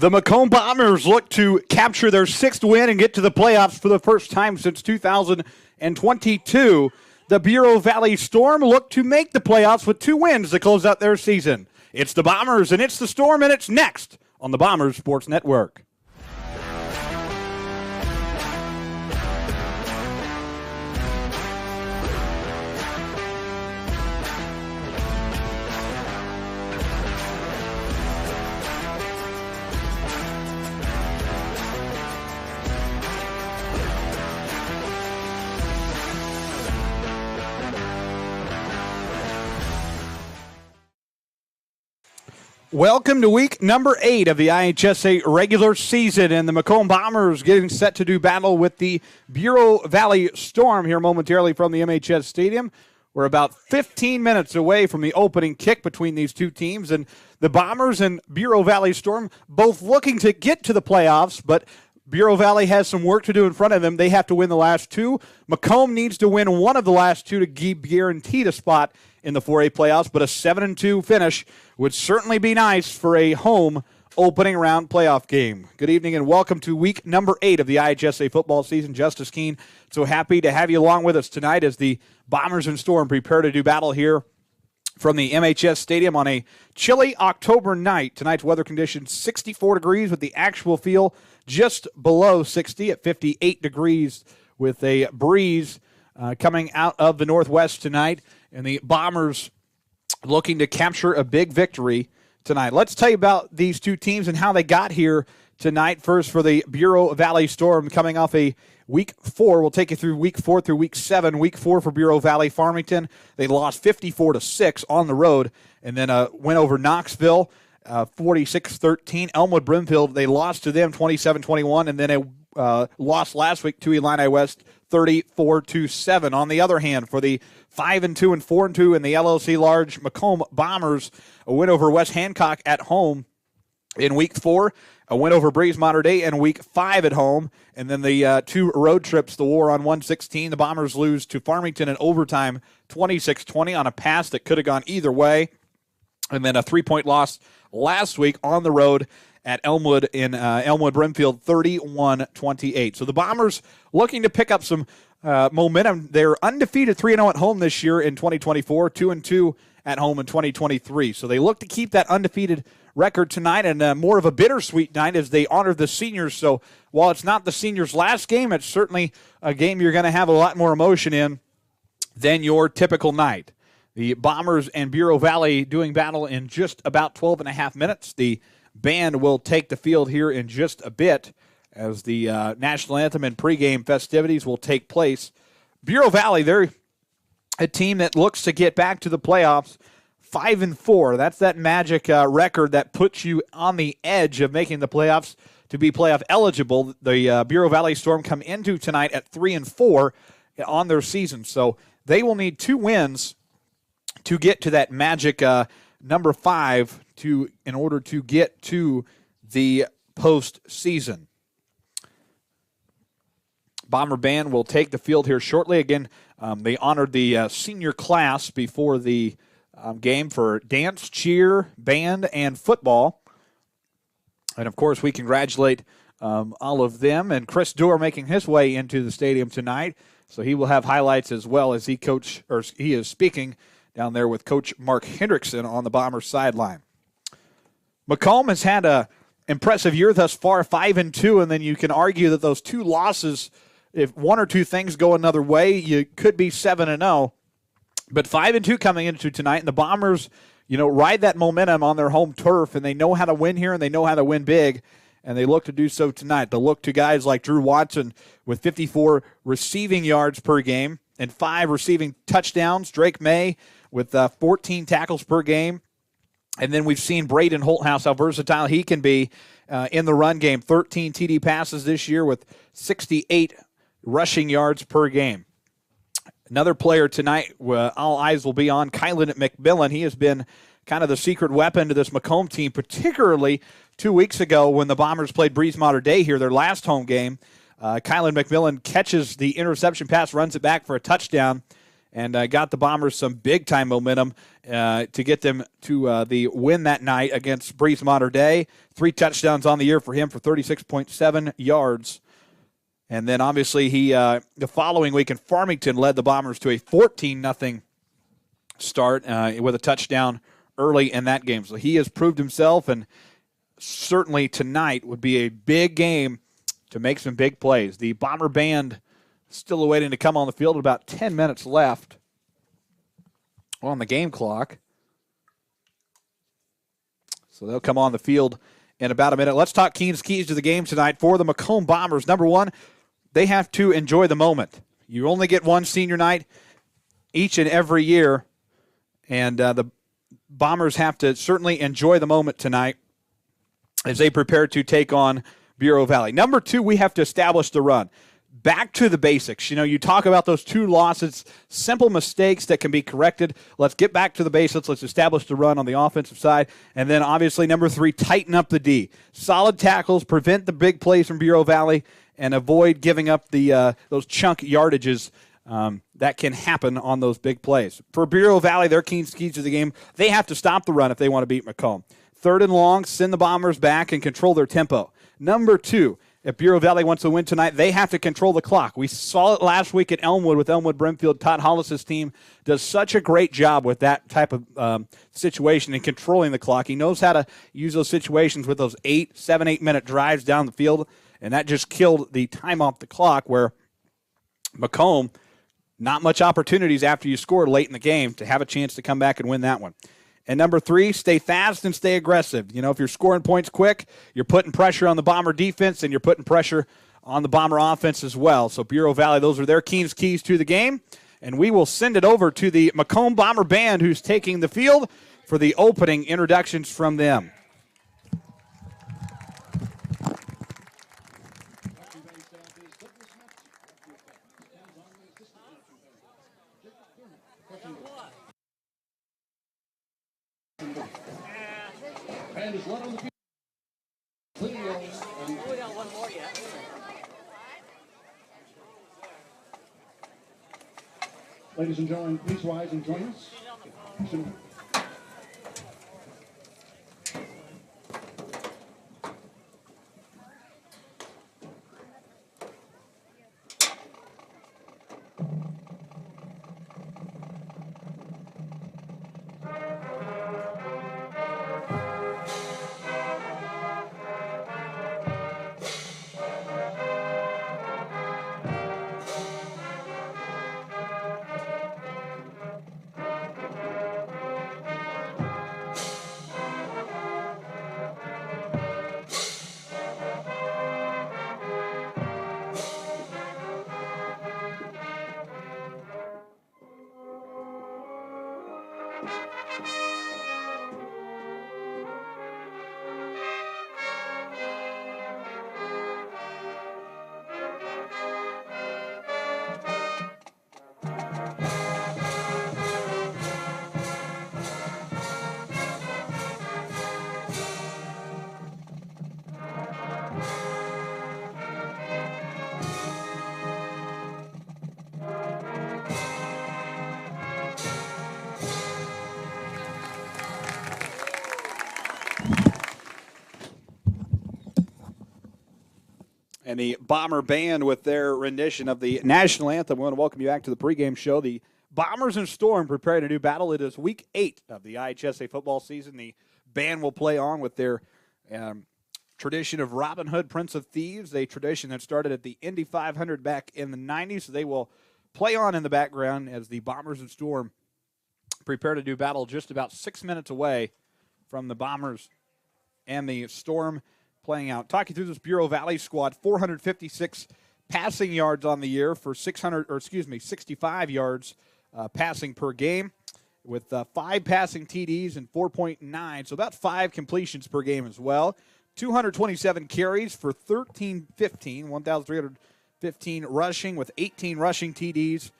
The Macomb Bombers look to capture their sixth win and get to the playoffs for the first time since 2022. The Bureau Valley Storm look to make the playoffs with 2 wins to close out their season. It's the Bombers, and it's the Storm, and it's next on the Bombers Sports Network. Welcome to week number 8 of the IHSA regular season, and the Macomb Bombers getting set to do battle with the Bureau Valley Storm here momentarily from the MHS Stadium. We're about 15 minutes away from the opening kick between these two teams, and the Bombers and Bureau Valley Storm both looking to get to the playoffs, but Bureau Valley has some work to do in front of them. They have to win the last 2. Macomb needs to win one of the last 2 to guarantee a spot in the 4A playoffs, but a 7-2 finish would certainly be nice for a home opening round playoff game. Good evening and welcome to week number 8 of the IHSA football season. Justice Keene, so happy to have you along with us tonight as the Bombers and Storm prepare to do battle here from the MHS Stadium on a chilly October night. Tonight's weather conditions 64 degrees with the actual feel just below 60 at 58 degrees with a breeze coming out of the northwest tonight. And the Bombers looking to capture a big victory tonight. Let's tell you about these two teams and how they got here tonight. First, for the Bureau Valley Storm, coming off a week 4. We'll take you through week 4 through week 7. Week 4 for Bureau Valley Farmington. They lost 54-6 on the road, and then went over Knoxville 46-13. Elmwood Brimfield, they lost to them 27-21, and then a lost last week to Illini West 34-7. On the other hand, for the 5-2 and 4-2 in the LLC Large Macomb Bombers, a win over West Hancock at home in week 4, a win over Breeze Mater Dei in week 5 at home, and then the 2 road trips, the war on 116. The Bombers lose to Farmington in overtime 26-20 on a pass that could have gone either way, and then a 3-point loss last week on the road at Elmwood in Elmwood Brimfield 31-28. So the Bombers looking to pick up some momentum. They're undefeated 3-0 at home this year in 2024, 2-2 at home in 2023. So they look to keep that undefeated record tonight, and more of a bittersweet night as they honor the seniors. So while it's not the seniors' last game, it's certainly a game you're going to have a lot more emotion in than your typical night. The Bombers and Bureau Valley doing battle in just about 12 and a half minutes. The band will take the field here in just a bit as the national anthem and pregame festivities will take place. Bureau Valley, they're a team that looks to get back to the playoffs 5-4. That's that magic record that puts you on the edge of making the playoffs to be playoff eligible. The Bureau Valley Storm come into tonight at 3-4 on their season. So they will need 2 wins to get to that magic number 5 in order to get to the postseason. Bomber Band will take the field here shortly. Again, they honored the senior class before the game for dance, cheer, band, and football. And, of course, we congratulate all of them. And Chris Doerr making his way into the stadium tonight. So he will have highlights as well as he is speaking down there with Coach Mark Hendrickson on the Bombers sideline. Macomb has had an impressive year thus far, 5-2, and then you can argue that those 2 losses, if 1 or 2 things go another way, you could be 7-0. But 5-2 coming into tonight, and the Bombers, ride that momentum on their home turf, and they know how to win here, and they know how to win big, and they look to do so tonight. They'll look to guys like Drew Watson with 54 receiving yards per game and 5 receiving touchdowns. Drake May with 14 tackles per game. And then we've seen Braden Holthouse, how versatile he can be in the run game. 13 TD passes this year with 68 rushing yards per game. Another player tonight, all eyes will be on Kylan McMillan. He has been kind of the secret weapon to this Macomb team, particularly 2 weeks ago when the Bombers played Breeze Mater Dei here, their last home game. Kylan McMillan catches the interception pass, runs it back for a touchdown, and got the Bombers some big-time momentum to get them to the win that night against Breeze Mater Dei. 3 touchdowns on the year for him for 36.7 yards. And then, obviously, he the following week in Farmington led the Bombers to a 14-0 start with a touchdown early in that game. So he has proved himself, and certainly tonight would be a big game to make some big plays. The Bomber Band still awaiting to come on the field. About 10 minutes left on the game clock. So they'll come on the field in about a minute. Let's talk keys to the game tonight for the Macomb Bombers. Number one, they have to enjoy the moment. You only get one senior night each and every year, and the Bombers have to certainly enjoy the moment tonight as they prepare to take on Bureau Valley. Number two, we have to establish the run. Back to the basics. You know, you talk about those 2 losses, simple mistakes that can be corrected. Let's get back to the basics. Let's establish the run on the offensive side. And then, obviously, number 3, tighten up the D. Solid tackles, prevent the big plays from Bureau Valley, and avoid giving up the those chunk yardages that can happen on those big plays. For Bureau Valley, their keys to the game, they have to stop the run if they want to beat Macomb. 3rd and long, send the Bombers back and control their tempo. Number 2, if Bureau Valley wants to win tonight, they have to control the clock. We saw it last week at Elmwood with Elmwood Brimfield. Todd Hollis's team does such a great job with that type of situation and controlling the clock. He knows how to use those situations with those 7-8-minute drives down the field, and that just killed the time off the clock where Macomb, not much opportunities after you score late in the game to have a chance to come back and win that one. And number 3, stay fast and stay aggressive. You know, if you're scoring points quick, you're putting pressure on the Bomber defense and you're putting pressure on the Bomber offense as well. So Bureau Valley, those are their keys to the game. And we will send it over to the Macomb Bomber Band, who's taking the field for the opening introductions from them. And is led on the field. We got one more yet. Ladies and gentlemen, please rise and join us. And the Bomber Band with their rendition of the national anthem. We want to welcome you back to the pregame show. The Bombers and Storm preparing to do battle. It is week 8 of the IHSA football season. The band will play on with their tradition of Robin Hood, Prince of Thieves, a tradition that started at the Indy 500 back in the 90s. So they will play on in the background as the Bombers and Storm prepare to do battle just about 6 minutes away from the Bombers and the Storm playing out. Talking through this Bureau Valley squad, 456 passing yards on the year for 65 yards passing per game, with 5 passing TDs and 4.9, so about 5 completions per game as well. 227 carries for 1,315 rushing with 18 rushing TDs,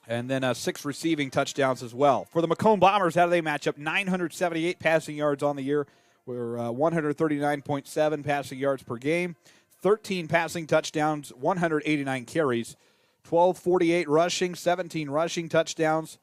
and then 6 receiving touchdowns as well. For the Macomb Bombers, how do they match up? 978 passing yards on the year. We're 139.7 passing yards per game, 13 passing touchdowns, 189 carries 1248 rushing, 17 rushing touchdowns,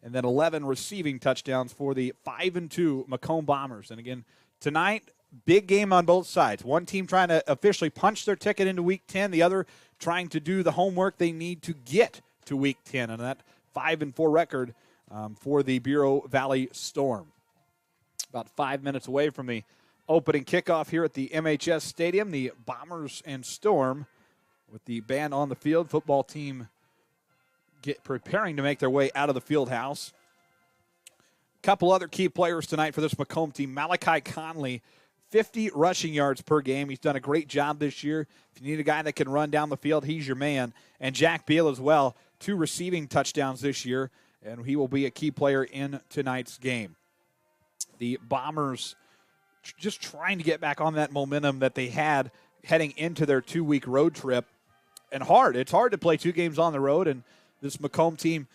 and then 11 receiving touchdowns for the 5-2 Macomb Bombers. And again, tonight, big game on both sides. One team trying to officially punch their ticket into Week 10, the other trying to do the homework they need to get to Week 10, and that 5-4 record for the Bureau Valley Storm. About 5 minutes away from the opening kickoff here at the MHS Stadium, the Bombers and Storm with the band on the field. Football team preparing to make their way out of the field house. A couple other key players tonight for this Macomb team. Malachi Conley, 50 rushing yards per game. He's done a great job this year. If you need a guy that can run down the field, he's your man. And Jack Beal as well, 2 receiving touchdowns this year, and he will be a key player in tonight's game. The Bombers just trying to get back on that momentum that they had heading into their 2-week road trip. And it's hard to play 2 games on the road, and this Macomb team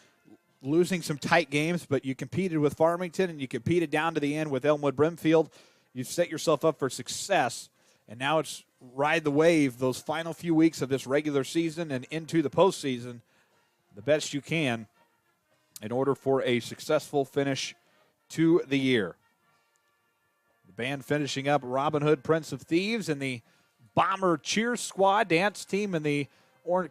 losing some tight games, but you competed with Farmington and you competed down to the end with Elmwood Brimfield. You've set yourself up for success, and now it's ride the wave those final few weeks of this regular season and into the postseason the best you can in order for a successful finish to the year. The band finishing up Robin Hood, Prince of Thieves, and the Bomber Cheer Squad dance team and the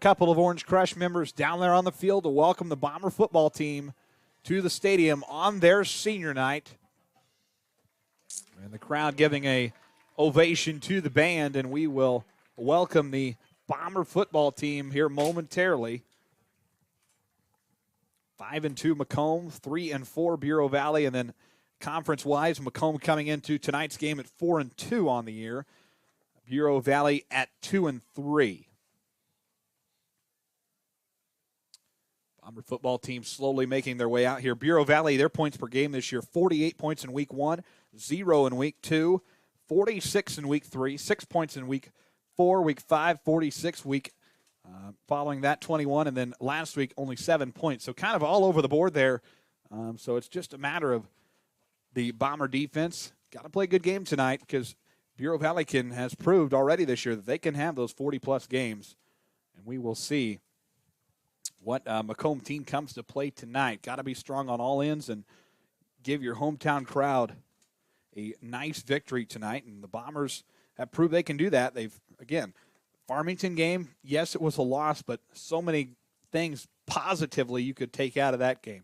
couple of Orange Crush members down there on the field to welcome the Bomber football team to the stadium on their senior night. And the crowd giving a ovation to the band, and we will welcome the Bomber football team here momentarily. 5-2 Macomb, 3-4 Bureau Valley, and then conference-wise, Macomb coming into tonight's game at 4-2 on the year. Bureau Valley at 2-3. Bomber football team slowly making their way out here. Bureau Valley, their points per game this year, 48 points in Week 1, 0 in Week 2, 46 in Week 3, 6 points in Week 4, Week 5, 46 week. Following that, 21, and then last week only 7 points. So kind of all over the board there. So it's just a matter of the Bomber defense. Got to play a good game tonight because Bureau Valley has proved already this year that they can have those 40-plus games. And we will see what Macomb team comes to play tonight. Got to be strong on all ends and give your hometown crowd a nice victory tonight. And the Bombers have proved they can do that. They've, again, Farmington game, yes, it was a loss, but so many things positively you could take out of that game.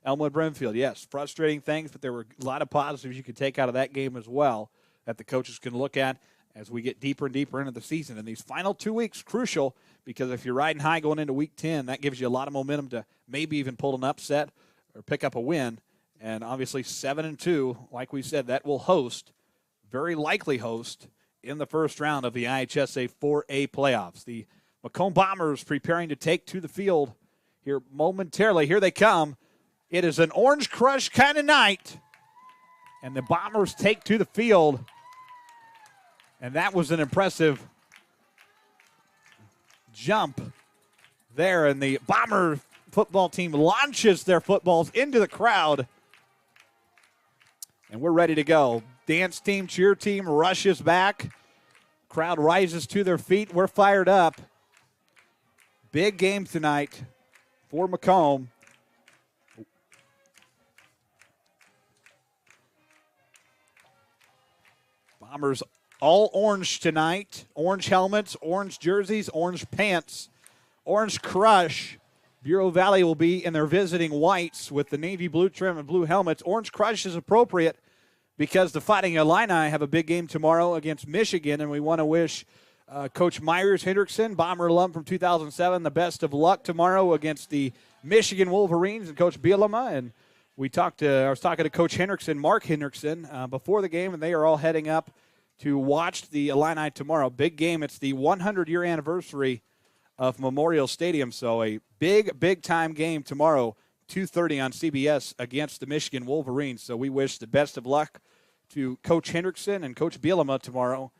Elmwood Brimfield, yes, frustrating things, but there were a lot of positives you could take out of that game as well that the coaches can look at as we get deeper and deeper into the season. And these final 2 weeks, crucial, because if you're riding high going into Week 10, that gives you a lot of momentum to maybe even pull an upset or pick up a win. And obviously 7-2, like we said, that will host, very likely host, in the first round of the IHSA 4A playoffs. The Macomb Bombers preparing to take to the field here momentarily. Here they come. It is an Orange Crush kind of night, and the Bombers take to the field. And that was an impressive jump there, and the Bomber football team launches their footballs into the crowd. And we're ready to go. Dance team, cheer team rushes back. Crowd rises to their feet. We're fired up. Big game tonight for Macomb. Bombers all orange tonight. Orange helmets, orange jerseys, orange pants, Orange Crush. Bureau Valley will be in their visiting whites with the navy blue trim and blue helmets. Orange Crush is appropriate because the Fighting Illini have a big game tomorrow against Michigan, and we want to wish Coach Myers Hendrickson, Bomber alum from 2007, the best of luck tomorrow against the Michigan Wolverines and Coach Bielema. And I was talking to Coach Hendrickson, Mark Hendrickson, before the game, and they are all heading up to watch the Illini tomorrow. Big game. It's the 100-year anniversary of Memorial Stadium, so a big-time game tomorrow, 2:30 on CBS against the Michigan Wolverines. So we wish the best of luck to Coach Hendrickson and Coach Bielema tomorrow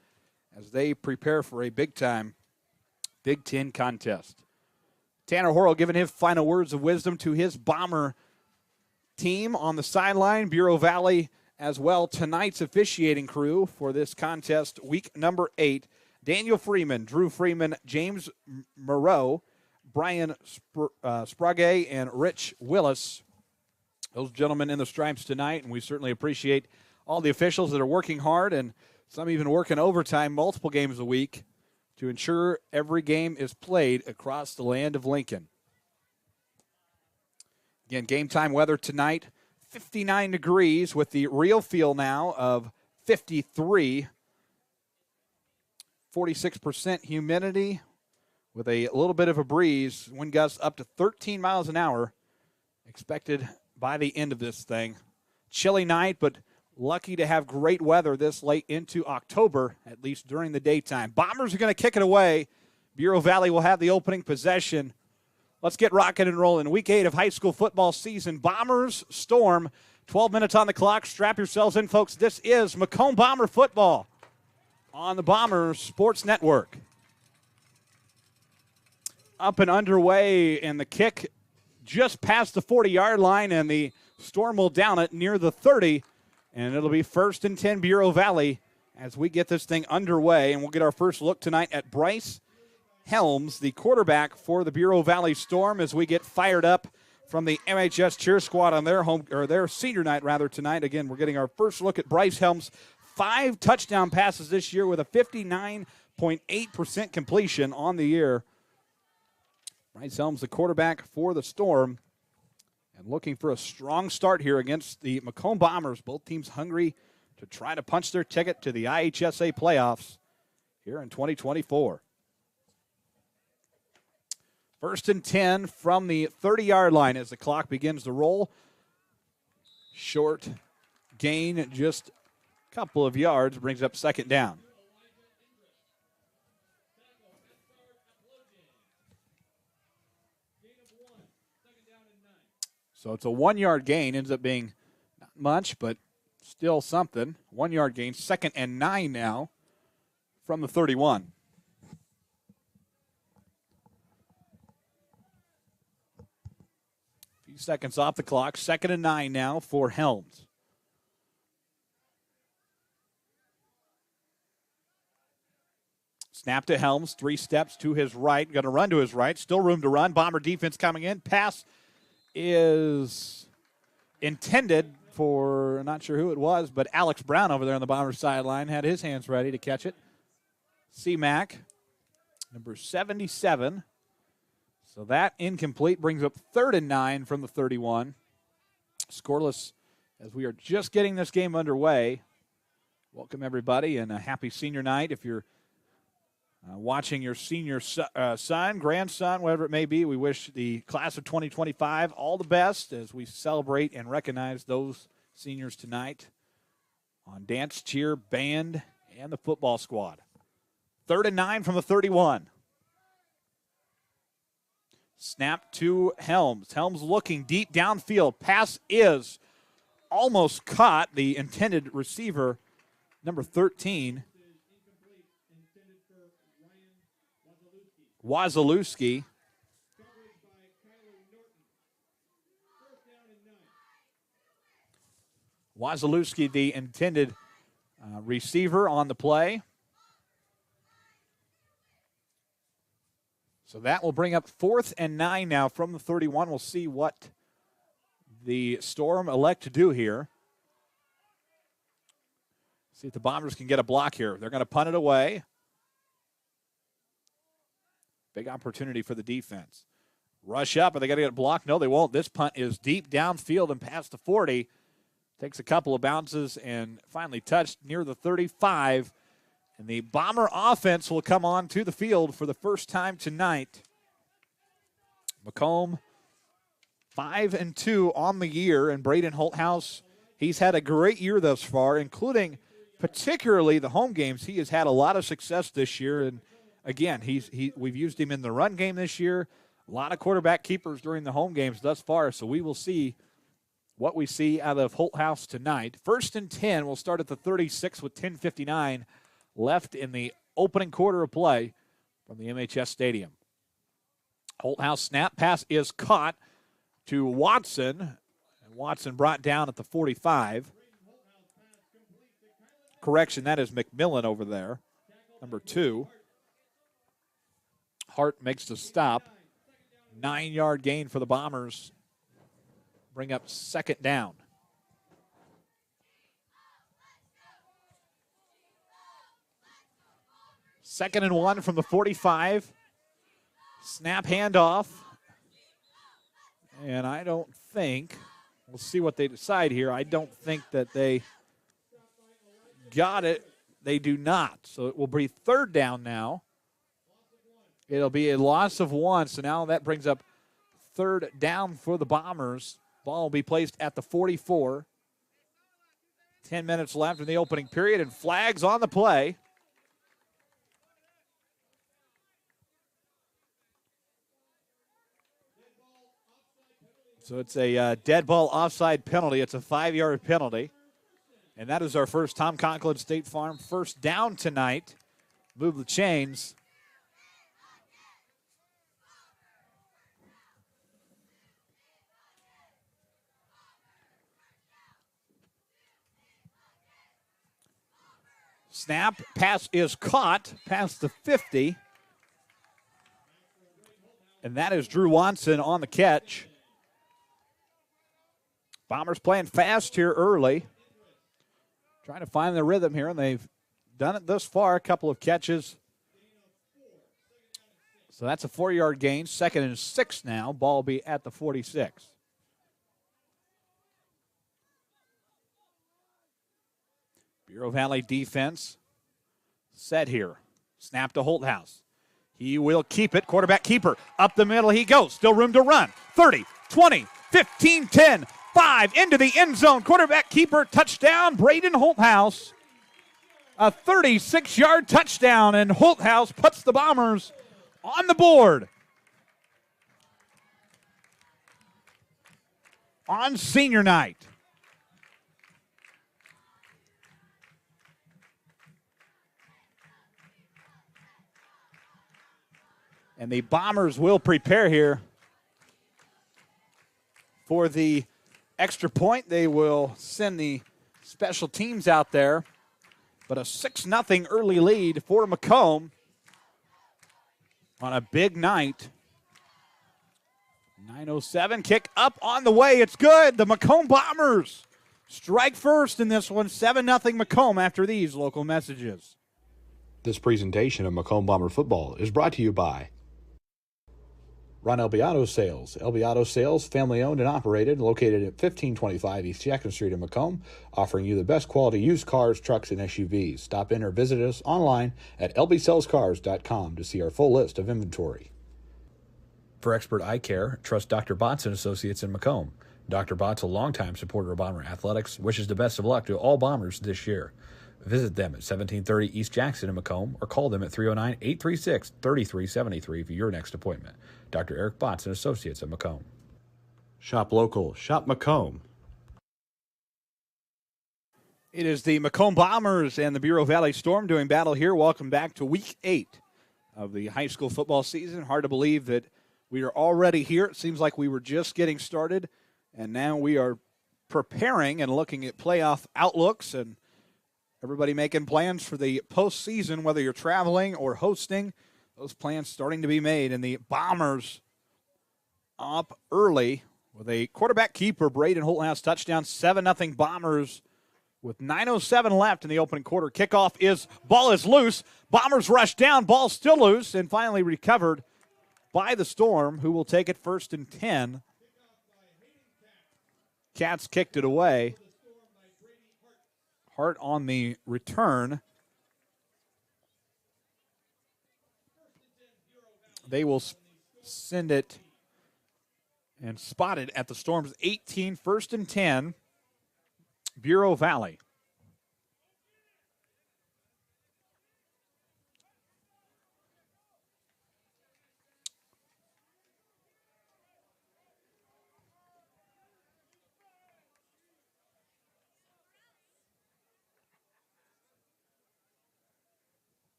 as they prepare for a big-time Big Ten contest. Tanner Horrell giving his final words of wisdom to his Bomber team on the sideline. Bureau Valley as well. Tonight's officiating crew for this contest, week number 8. Daniel Freeman, Drew Freeman, James Moreau, Brian Sprague and Rich Willis. Those gentlemen in the stripes tonight, and we certainly appreciate all the officials that are working hard and some even working overtime multiple games a week to ensure every game is played across the land of Lincoln. Again, game time weather tonight, 59 degrees with the real feel now of 53. 46% humidity with a little bit of a breeze. Wind gusts up to 13 miles an hour expected by the end of this thing. Chilly night, but lucky to have great weather this late into October, at least during the daytime. Bombers are going to kick it away. Bureau Valley will have the opening possession. Let's get rocking and rolling. Week 8 of high school football season. Bombers Storm. 12 minutes on the clock. Strap yourselves in, folks. This is Macomb Bomber football on the Bombers Sports Network. Up and underway, and the kick just past the 40-yard line, and the Storm will down it near the 30, and it'll be 1st and 10 Bureau Valley as we get this thing underway, and we'll get our first look tonight at Bryce Helms, the quarterback for the Bureau Valley Storm, as we get fired up from the MHS cheer squad on their senior night tonight. Again, we're getting our first look at Bryce Helms. 5 touchdown passes this year with a 59.8% completion on the year. Bryce Helms, the quarterback for the Storm, and looking for a strong start here against the Macomb Bombers. Both teams hungry to try to punch their ticket to the IHSA playoffs here in 2024. 1st and 10 from the 30-yard line as the clock begins to roll. Short gain, just a couple of yards, brings up 2nd down. So it's a 1-yard gain. Ends up being not much, but still something. 1-yard gain. 2nd and 9 now from the 31. Few seconds off the clock. 2nd and 9 now for Helms. Snap to Helms. 3 steps to his right. Going to run to his right. Still room to run. Bomber defense coming in. Pass is intended for, not sure who it was, but Alex Brown over there on the Bombers sideline had his hands ready to catch it. C-Mac, number 77. So that incomplete brings up 3rd and 9 from the 31. Scoreless as we are just getting this game underway. Welcome, everybody, and a happy senior night. If you're watching your senior son, grandson, whatever it may be, we wish the class of 2025 all the best as we celebrate and recognize those seniors tonight on dance, cheer, band, and the football squad. 3rd and 9 from the 31. Snap to Helms. Helms looking deep downfield. Pass is almost caught. The intended receiver, number 13, Wazalewski. Wazalewski, the intended receiver on the play. So that will bring up 4th and 9 now from the 31. We'll see what the Storm elect to do here. See if the Bombers can get a block here. They're going to punt it away. Big opportunity for the defense. Rush up, are they going to get blocked? No, they won't. This punt is deep downfield and past the 40. Takes a couple of bounces and finally touched near the 35. And the Bomber offense will come on to the field for the first time tonight. Macomb 5-2 on the year, and Braden Holthouse, he's had a great year thus far, including particularly the home games. He has had a lot of success this year, and again, we've used him in the run game this year. A lot of quarterback keepers during the home games thus far, so we will see what we see out of Holthouse tonight. 1st and 10, we'll start at the 36 with 10:59 left in the opening quarter of play from the MHS Stadium. Holthouse snap pass is caught to Watson, and Watson brought down at the 45. Correction, that is McMillan over there, number 2. Hart makes the stop. 9-yard gain for the Bombers. Bring up second down. Second and 1 from the 45. Snap handoff. And I don't think, we'll see what they decide here. I don't think that they got it. They do not. So it will be third down now. It'll be a loss of 1. So now that brings up third down for the Bombers. Ball will be placed at the 44. 10 minutes left in the opening period, and flags on the play. So it's a dead ball offside penalty. It's a 5-yard penalty. And that is our first Tom Conklin State Farm first down tonight. Move the chains. Snap, pass is caught past the 50. And that is Drew Watson on the catch. Bombers playing fast here early. Trying to find the rhythm here, and they've done it thus far. A couple of catches. So that's a 4-yard gain. 2nd and 6 now. Ball will be at the 46. Bureau Valley defense set here. Snap to Holthouse. He will keep it. Quarterback keeper. Up the middle he goes. Still room to run. 30, 20, 15, 10. 5 into the end zone. Quarterback keeper touchdown. Braden Holthouse. A 36-yard touchdown, and Holthouse puts the Bombers on the board. On senior night. And the Bombers will prepare here for the extra point. They will send the special teams out there. But a 6-0 early lead for Macomb on a big night. 9:07 kick up on the way. It's good. The Macomb Bombers strike first in this one. 7-0 Macomb after these local messages. This presentation of Macomb Bomber football is brought to you by Ron Elbiato Sales. Elbiato Sales, family-owned and operated, located at 1525 East Jackson Street in Macomb, offering you the best quality used cars, trucks, and SUVs. Stop in or visit us online at lbsellscars.com to see our full list of inventory. For expert eye care, trust Dr. Botts & Associates in Macomb. Dr. Botts, a longtime supporter of Bomber athletics, wishes the best of luck to all Bombers this year. Visit them at 1730 East Jackson in Macomb or call them at 309-836-3373 for your next appointment. Dr. Eric Botts and Associates at Macomb. Shop local. Shop Macomb. It is the Macomb Bombers and the Bureau Valley Storm doing battle here. Welcome back to Week 8 of the high school football season. Hard to believe that we are already here. It seems like we were just getting started, and now we are preparing and looking at playoff outlooks and everybody making plans for the postseason, whether you're traveling or hosting. Those plans starting to be made, and the Bombers up early with a quarterback keeper, Braden Holthouse touchdown, 7-0 Bombers with 9:07 left in the opening quarter. Kickoff ball is loose. Bombers rush down, ball still loose, and finally recovered by the Storm, who will take it 1st and 10. Cats kicked it away. Hart on the return. They will send it and spot it at the Storm's 18, 1st and 10, Bureau Valley.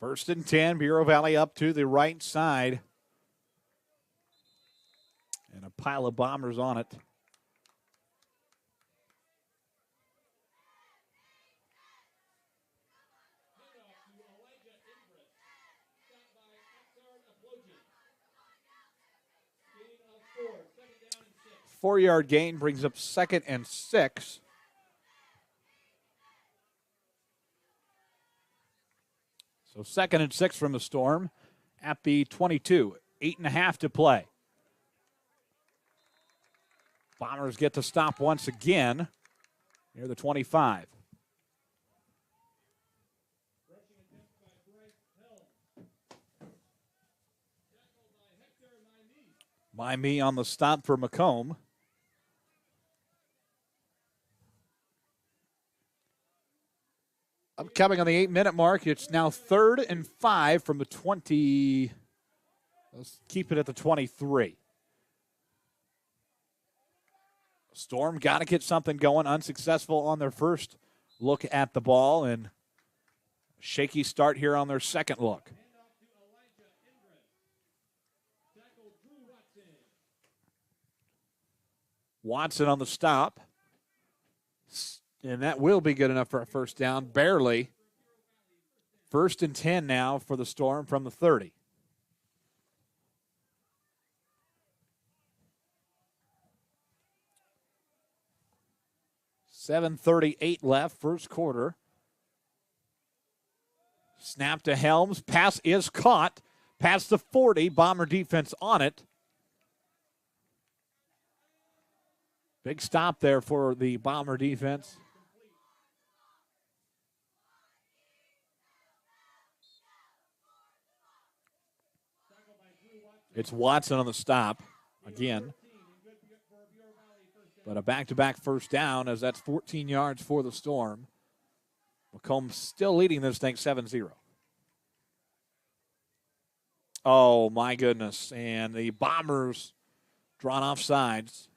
First and 10, Bureau Valley up to the right side. And a pile of Bombers on it. 4-yard gain brings up 2nd and 6. So 2nd and 6 from the Storm at the 22. 8.5 to play. Bombers get to stop once again near the 25. Miami on the stop for Macomb. Upcoming on the 8-minute mark, it's now 3rd and 5 from the 20. Let's keep it at the 23. Storm got to get something going. Unsuccessful on their first look at the ball, and shaky start here on their second look. Watson on the stop. And that will be good enough for a first down. Barely. 1st and 10 now for the Storm from the 30. .738 left, first quarter. Snap to Helms. Pass is caught. Past the 40. Bomber defense on it. Big stop there for the Bomber defense. It's Watson on the stop again. But a back-to-back first down, as that's 14 yards for the Storm. Macomb still leading this thing 7-0. Oh, my goodness. And the Bombers drawn off sides.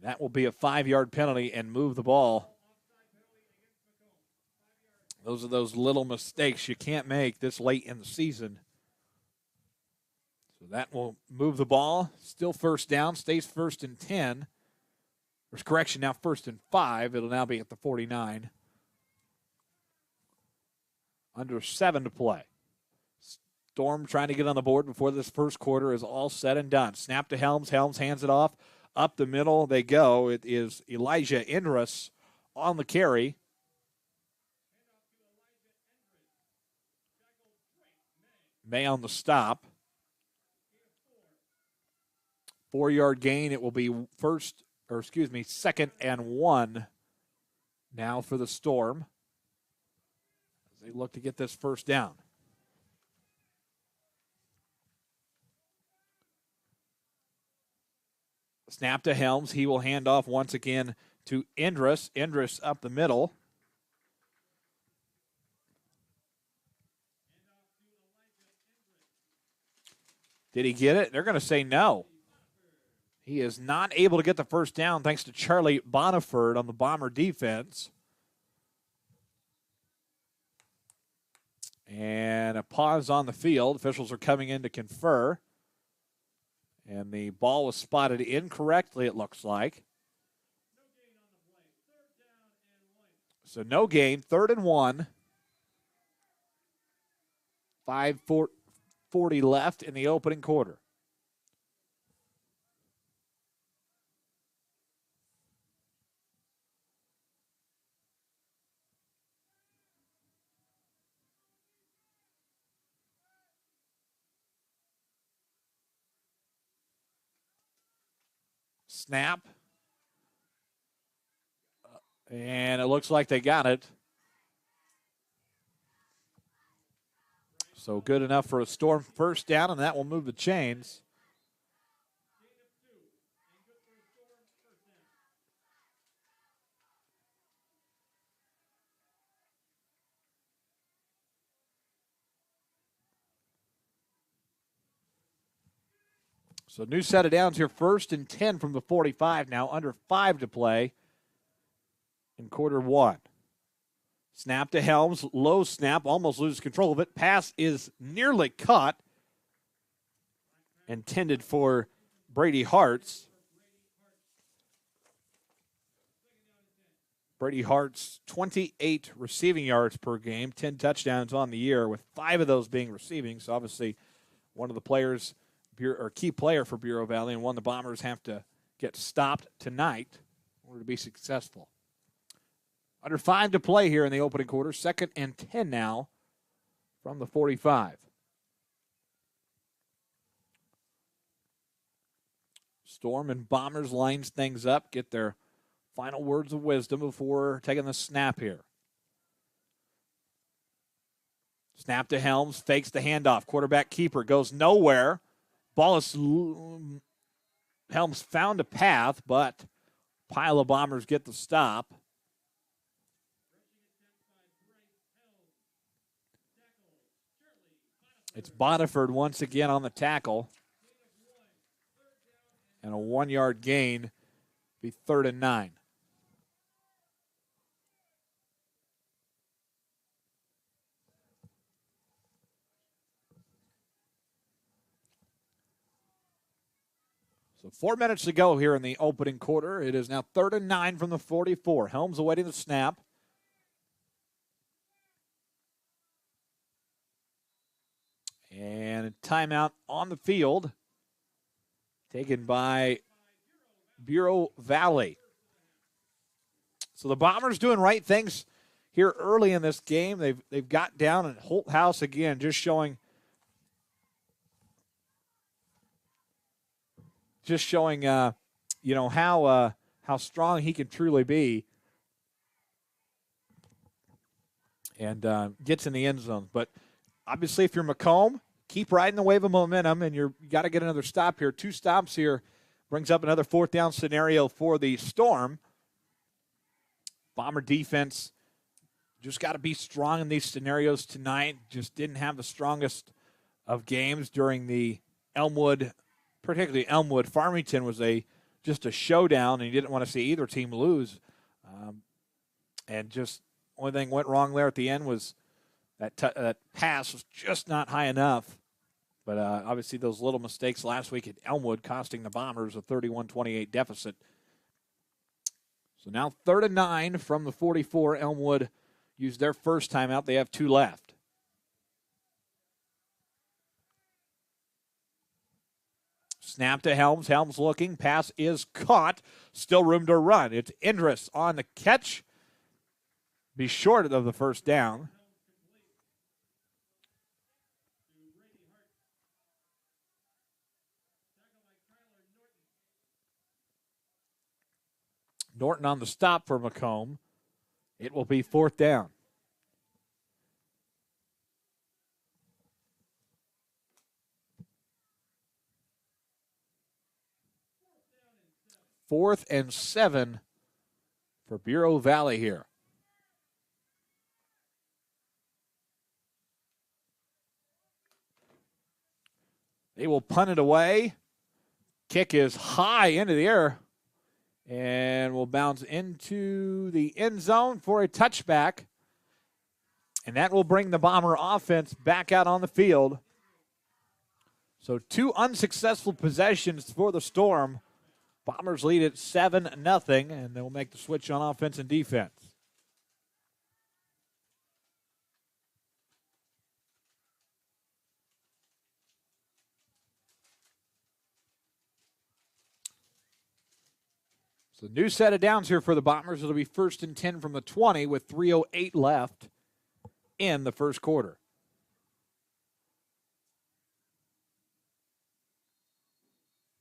That will be a 5-yard penalty and move the ball. Those are those little mistakes you can't make this late in the season. So that will move the ball. Still first down. Stays 1st and 10. There's correction now, 1st and 5. It'll now be at the 49. Under 7 to play. Storm trying to get on the board before this first quarter is all said and done. Snap to Helms. Helms hands it off. Up the middle they go. It is Elijah Indris on the carry. May on the stop. 4-yard gain. It will be 2nd and 1 now for the Storm as they look to get this first down. Snap to Helms. He will hand off once again to Indris. Indris up the middle. Did he get it? They're going to say no. He is not able to get the first down thanks to Charlie Boniford on the Bomber defense. And a pause on the field. Officials are coming in to confer. And the ball was spotted incorrectly, it looks like. So no gain, 3rd and 1. 5:40 left in the opening quarter. Snap. And it looks like they got it. So good enough for a Storm first down, and that will move the chains. So new set of downs here, 1st and 10 from the 45 now, under 5 to play in quarter 1. Snap to Helms, low snap, almost loses control of it. Pass is nearly caught. Intended for Brady Hart's. Brady Hart's 28 receiving yards per game, 10 touchdowns on the year, with 5 of those being receiving. So obviously one of the players, or key player for Bureau Valley, and one the Bombers have to get stopped tonight in order to be successful. Under 5 to play here in the opening quarter. 2nd and 10 now from the 45. Storm and Bombers lines things up, get their final words of wisdom before taking the snap here. Snap to Helms, fakes the handoff. Quarterback keeper goes nowhere. Ball is Helms found a path, but pile of Bombers get the stop. It's Boniford once again on the tackle. And a 1-yard gain, be 3rd and 9. So 4 minutes to go here in the opening quarter. It is now 3rd and 9 from the 44. Helms awaiting the snap. And a timeout on the field taken by Bureau Valley. So the Bombers doing right things here early in this game. They've got down at Holt House again, just showing how strong he can truly be, and gets in the end zone. But obviously, if you're Macomb, keep riding the wave of momentum, and you got to get another stop here. 2 stops here brings up another 4th down scenario for the Storm. Bomber defense just got to be strong in these scenarios tonight. Just didn't have the strongest of games during the Elmwood, particularly Elmwood. Farmington was just a showdown, and you didn't want to see either team lose. And just only thing went wrong there at the end was that pass was just not high enough. But obviously those little mistakes last week at Elmwood costing the Bombers a 31-28 deficit. So now 3rd and 9 from the 44. Elmwood used their first timeout. They have 2 left. Snap to Helms. Helms looking. Pass is caught. Still room to run. It's Indris on the catch. Be short of the 1st down. Norton on the stop for Macomb. It will be 4th down. Fourth and 7 for Bureau Valley here. They will punt it away. Kick is high into the air and will bounce into the end zone for a touchback. And that will bring the Bomber offense back out on the field. So 2 unsuccessful possessions for the Storm. Bombers lead at 7-0, and they'll make the switch on offense and defense. So new set of downs here for the Bombers. It'll be 1st and 10 from the 20 with 3:08 left in the first quarter.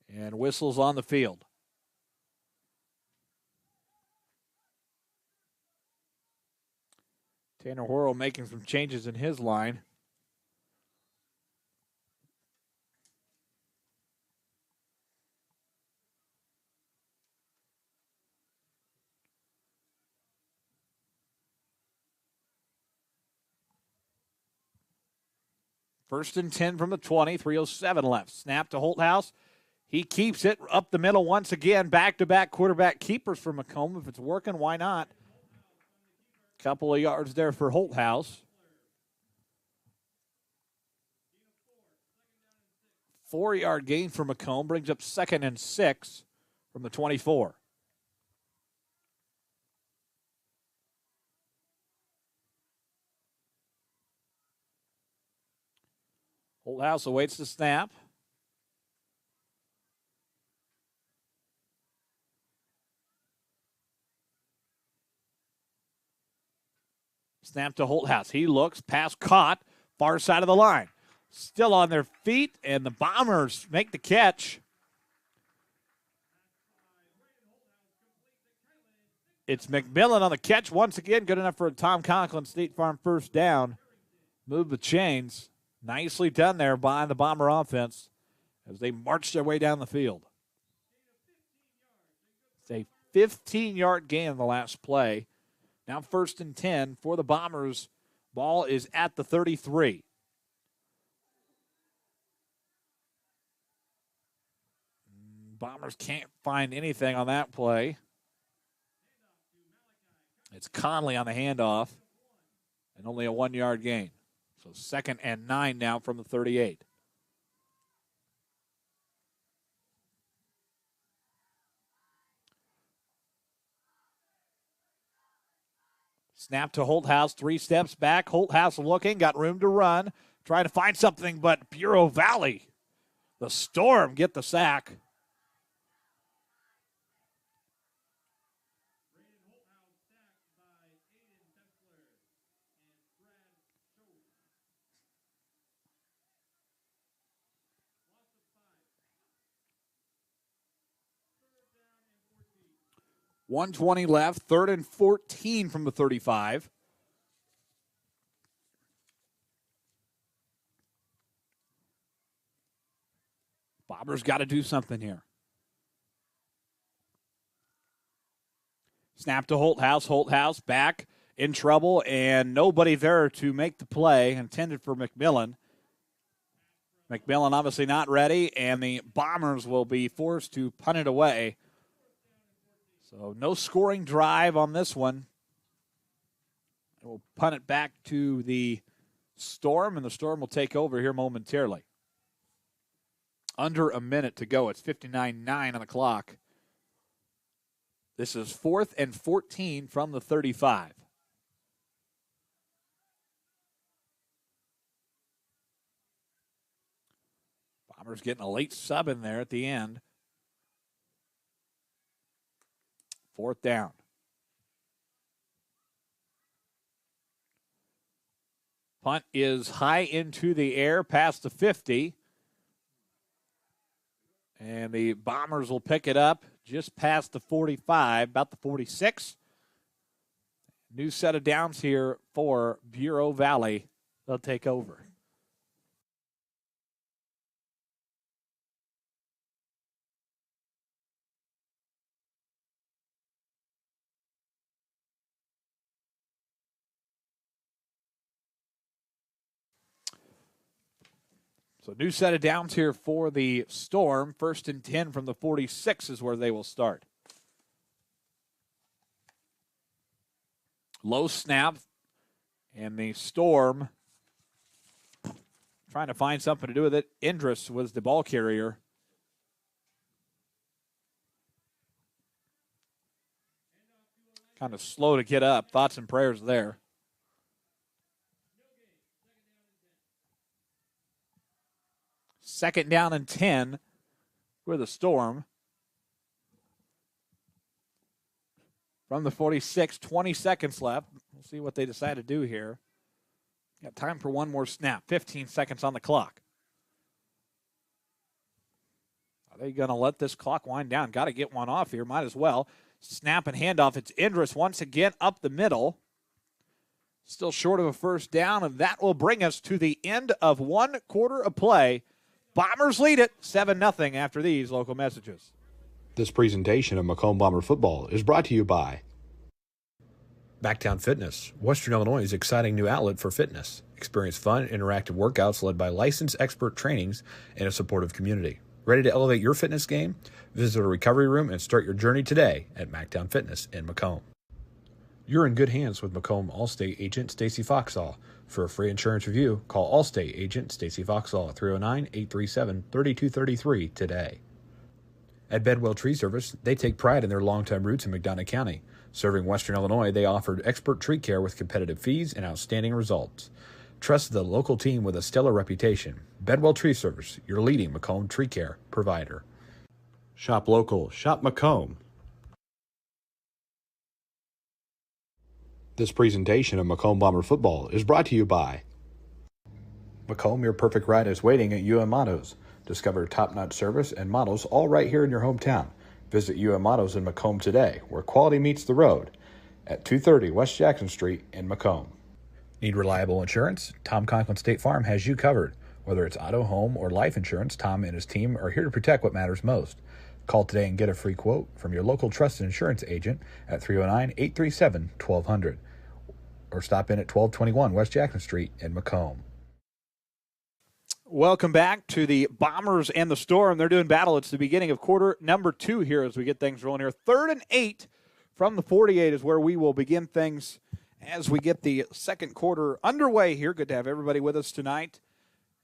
And whistles on the field. Tanner Horrell making some changes in his line. First and 10 from the 20, 3:07 left. Snap to Holthouse. He keeps it up the middle once again. Back-to-back quarterback keepers for Macomb. If it's working, why not? Couple of yards there for Holthouse. 4-yard gain for Macomb brings up 2nd and 6 from the 24. Holthouse awaits the snap. Snap to Holthouse. He looks, pass caught, far side of the line. Still on their feet, and the Bombers make the catch. It's McMillan on the catch once again. Good enough for a Tom Conklin State Farm first down. Move the chains. Nicely done there by the Bomber offense as they march their way down the field. It's a 15-yard gain in the last play. Now 1st and 10 for the Bombers. Ball is at the 33. Bombers can't find anything on that play. It's Conley on the handoff and only a 1-yard gain. So 2nd and 9 now from the 38. Snap to Holthouse, 3 steps back. Holthouse looking, got room to run, trying to find something, but Bureau Valley, the Storm, get the sack. .120 left, 3rd and 14 from the 35. Bombers got to do something here. Snap to Holthouse. Holthouse back in trouble, and nobody there to make the play intended for McMillan. McMillan obviously not ready, and the Bombers will be forced to punt it away. So no scoring drive on this one. We'll punt it back to the Storm, and the Storm will take over here momentarily. Under a minute to go. It's 59-9 on the clock. This is 4th and 14 from the 35. Bombers getting a late sub in there at the end. 4th down. Punt is high into the air past the 50. And the Bombers will pick it up just past the 45, about the 46. New set of downs here for Bureau Valley. They'll take over. So new set of downs here for the Storm. 1st and 10 from the 46 is where they will start. Low snap, and the Storm trying to find something to do with it. Indris was the ball carrier. Kind of slow to get up. Thoughts and prayers there. Second down and 10 for the Storm. From the 46, 20 seconds left. We'll see what they decide to do here. Got time for one more snap. 15 seconds on the clock. Are they going to let this clock wind down? Got to get one off here. Might as well. Snap and handoff. It's Indris once again up the middle. Still short of a first down, and that will bring us to the end of 1 quarter of play. Bombers lead it 7-0 after these local messages. This presentation of Macomb Bomber football is brought to you by Backtown Fitness, Western Illinois' exciting new outlet for fitness. Experience fun, interactive workouts led by licensed expert trainings and a supportive community. Ready to elevate your fitness game? Visit a recovery room and start your journey today at Mactown Fitness in Macomb. You're in good hands with Macomb Allstate agent Stacy Foxall. For a free insurance review, call Allstate agent Stacy Foxall at 309-837-3233 today. At Bedwell Tree Service, they take pride in their longtime roots in McDonough County. Serving Western Illinois, they offered expert tree care with competitive fees and outstanding results. Trust the local team with a stellar reputation. Bedwell Tree Service, your leading Macomb tree care provider. Shop local. Shop Macomb. This presentation of Macomb Bomber football is brought to you by Macomb, your perfect ride is waiting at UM Autos. Discover top-notch service and models all right here in your hometown. Visit UM Autos in Macomb today, where quality meets the road, at 230 West Jackson Street in Macomb. Need reliable insurance? Tom Conklin State Farm has you covered. Whether it's auto, home, or life insurance, Tom and his team are here to protect what matters most. Call today and get a free quote from your local trusted insurance agent at 309-837-1200 or stop in at 1221 West Jackson Street in Macomb. Welcome back to the Bombers and the Storm. They're doing battle. It's the beginning of quarter number 2 here as we get things rolling here. 3rd and 8 from the 48 is where we will begin things as we get the second quarter underway here. Good to have everybody with us tonight.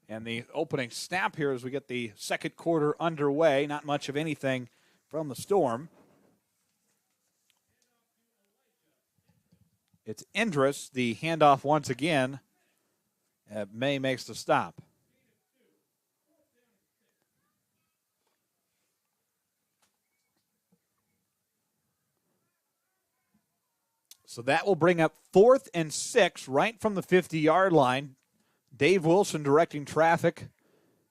And the opening snap here as we get the second quarter underway. Not much of anything from the Storm. It's Indris, the handoff once again. May makes the stop. So that will bring up 4th and 6 right from the 50-yard line. Dave Wilson directing traffic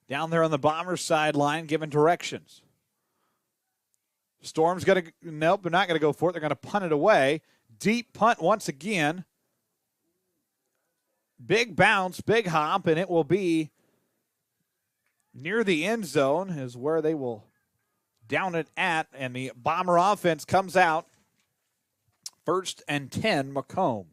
down there on the Bombers sideline, giving directions. Storm's going to, nope, they're not going to go for it. They're going to punt it away. Deep punt once again. Big bounce, big hop, and it will be near the end zone is where they will down it at, and the Bomber offense comes out. 1st and 10, Macomb.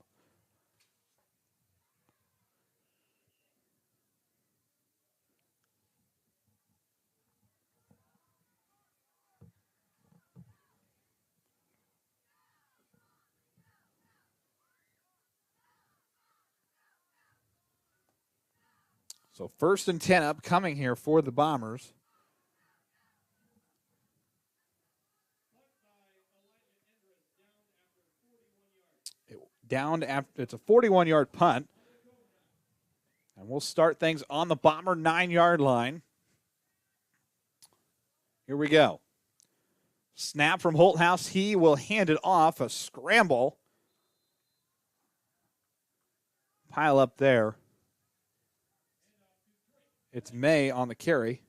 So 1st and 10 upcoming here for the Bombers. Down after it's a 41-yard punt. And we'll start things on the Bomber 9-yard line. Here we go. Snap from Holthouse. He will hand it off. A scramble. Pile up there. It's May on the carry.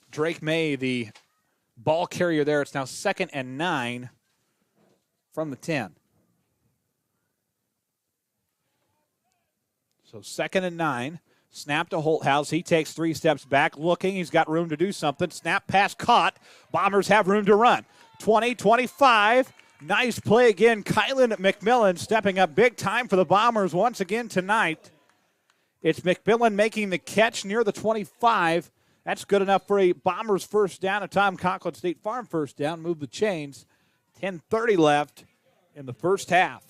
Drake May, the ball carrier there. It's now 2nd and 9 from the 10. So 2nd and 9. Snap to Holthouse. He takes 3 steps back, looking. He's got room to do something. Snap pass caught. Bombers have room to run. 20, 25. Nice play again. Kylan McMillan stepping up big time for the Bombers once again tonight. It's McMillan making the catch near the 25. That's good enough for a Bombers first down, a Tom Conklin State Farm first down. Move the chains. 10:30 left in the first half.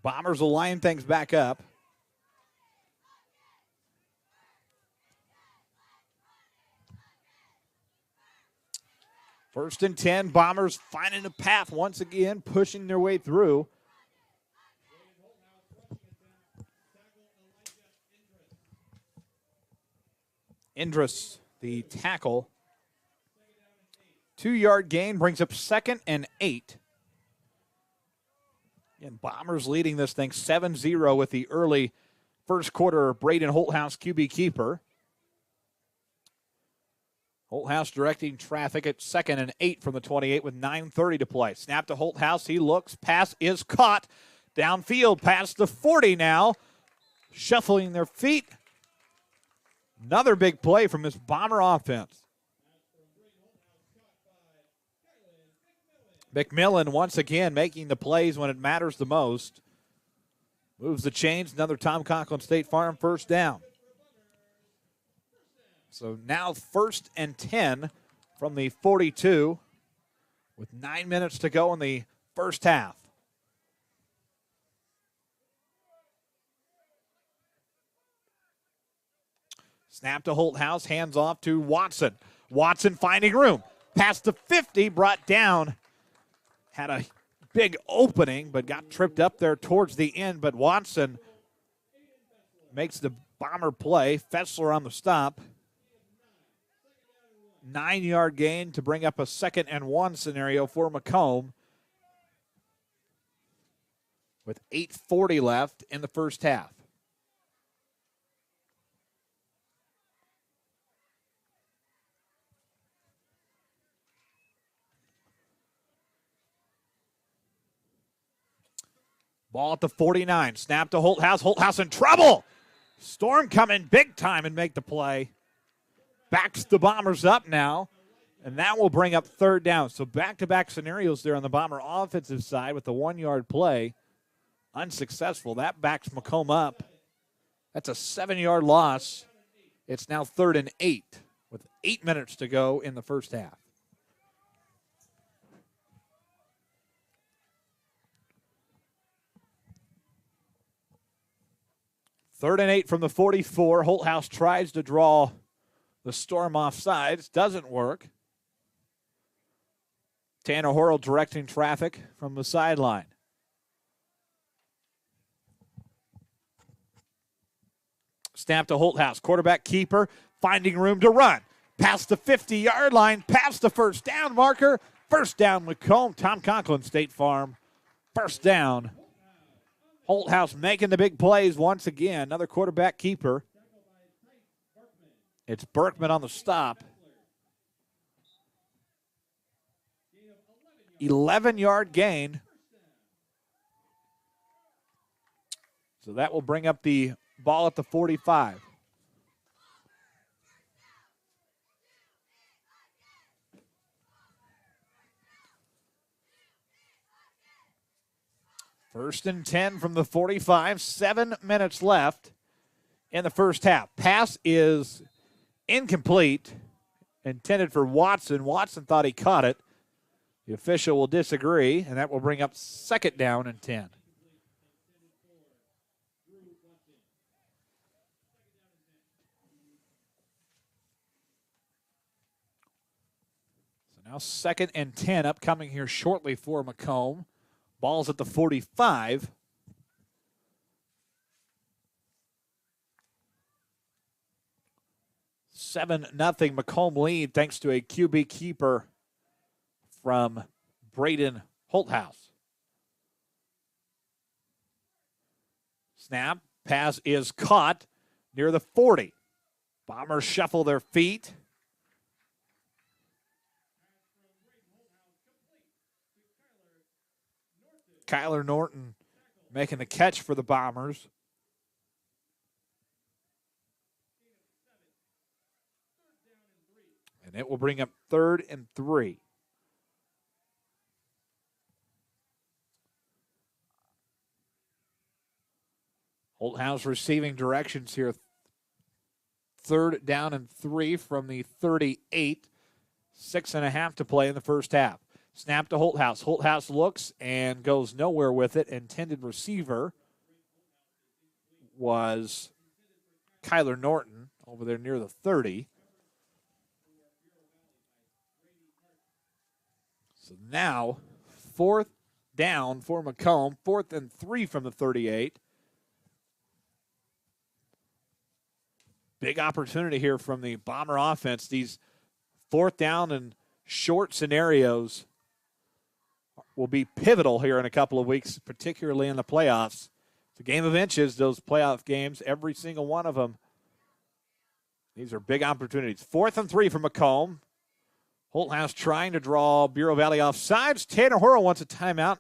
Bombers will line things back up. First and 10, Bombers finding a path once again, pushing their way through. Indris, the tackle. 2-yard gain brings up 2nd and 8. And Bombers leading this thing 7-0 with the early first quarter. Braden Holthouse, QB keeper. Holthouse directing traffic at 2nd and 8 from the 28 with 9:30 to play. Snap to Holthouse. He looks. Pass is caught. Downfield past the 40 now. Shuffling their feet. Another big play from this Bomber offense. McMillan once again making the plays when it matters the most. Moves the chains. Another Tom Conklin State Farm first down. So now 1st and 10 from the 42 with 9 minutes to go in the first half. Snap to Holthouse, hands off to Watson. Watson finding room. Past the 50, brought down. Had a big opening, but got tripped up there towards the end. But Watson makes the Bomber play. Fessler on the stop. 9-yard gain to bring up a 2nd and 1 scenario for Macomb, with 8:40 left in the first half. Ball at the 49. Snap to Holthouse. Holthouse in trouble. Storm coming big time and make the play. Backs the Bombers up now, and that will bring up 3rd down. So back-to-back scenarios there on the Bomber offensive side with the 1-yard play. Unsuccessful. That backs Macomb up. That's a 7-yard loss. It's now 3rd and 8 with 8 minutes to go in the first half. Third and 8 from the 44. Holthouse tries to draw the Storm off sides. Doesn't work. Tanner Horrell directing traffic from the sideline. Snap to Holthouse. Quarterback keeper finding room to run. Past the 50-yard line. Past the first down marker. First down Macomb. Tom Conklin, State Farm. First down. Holthouse making the big plays once again. Another quarterback keeper. It's Berkman on the stop. 11-yard gain. So that will bring up the ball at the 45. First and 10 from the 45. 7 minutes left in the first half. Pass is incomplete, intended for Watson. Watson thought he caught it. The official will disagree, and that will bring up 2nd down and 10. So now 2nd and 10 upcoming here shortly for Macomb. Ball's at the 45. Seven nothing Macomb lead thanks to a QB keeper from Braden Holthouse. Snap. Pass is caught near the 40. Bombers shuffle their feet. Kyler Norton making the catch for the Bombers. And it will bring up 3rd and 3. Holthouse receiving directions here. 3rd down and 3 from the 38. 6.5 to play in the first half. Snap to Holthouse. Holthouse looks and goes nowhere with it. Intended receiver was Kyler Norton over there near the 30. So now 4th down for Macomb. 4th and 3 from the 38. Big opportunity here from the Bomber offense. These 4th down and short scenarios will be pivotal here in a couple of weeks, particularly in the playoffs. It's a game of inches, those playoff games, every single one of them. These are big opportunities. 4th and 3 for Macomb. Holthouse trying to draw Bureau Valley off sides. Tanner Horrell wants a timeout.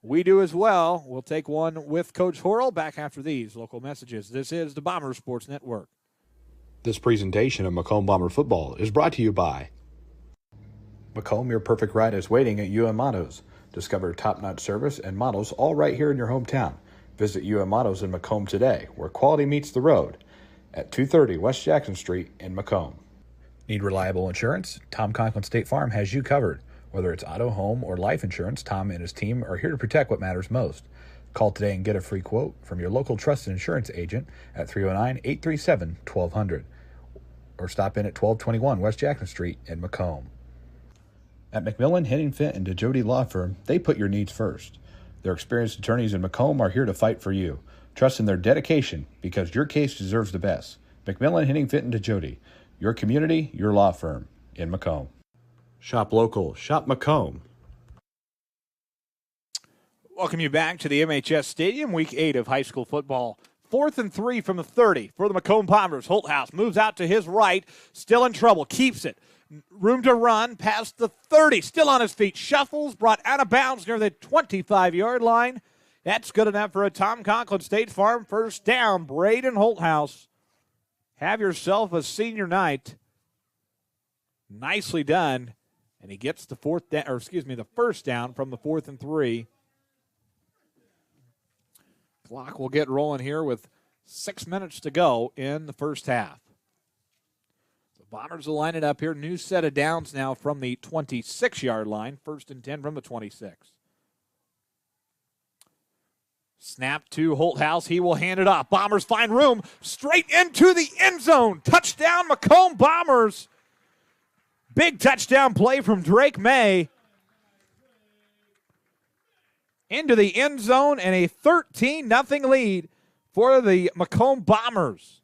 We do as well. We'll take one with Coach Horrell back after these local messages. This is the Bomber Sports Network. This presentation of Macomb Bomber football is brought to you by Macomb, your perfect ride is waiting at UM Autos. Discover top-notch service and models all right here in your hometown. Visit UM Autos in Macomb today, where quality meets the road, at 230 West Jackson Street in Macomb. Need reliable insurance? Tom Conklin State Farm has you covered. Whether it's auto, home, or life insurance, Tom and his team are here to protect what matters most. Call today and get a free quote from your local trusted insurance agent at 309-837-1200. or stop in at 1221 West Jackson Street in Macomb. At McMillan, Henning Fint, and DeJody Law Firm, they put your needs first. Their experienced attorneys in Macomb are here to fight for you. Trust in their dedication because your case deserves the best. McMillan, Henning Fint, and DeJody, your community, your law firm in Macomb. Shop local. Shop Macomb. Welcome you back to the MHS Stadium, Week 8 of high school football. 4th and 3 from the 30 for the Macomb Bombers. Holthouse moves out to his right, still in trouble, keeps it. Room to run, past the 30, still on his feet, shuffles, brought out of bounds near the 25-yard line. That's good enough for a Tom Conklin State Farm first down. Braden Holthouse, have yourself a senior night. Nicely done. And he gets the first down from the 4th and 3. Clock will get rolling here with 6 minutes to go in the first half. The Bombers will line it up here. New set of downs now from the 26-yard line. 1st and 10 from the 26. Snap to Holthouse. He will hand it off. Bombers find room straight into the end zone. Touchdown, Macomb Bombers. Big touchdown play from Drake May. Into the end zone and a 13-0 lead for the Macomb Bombers.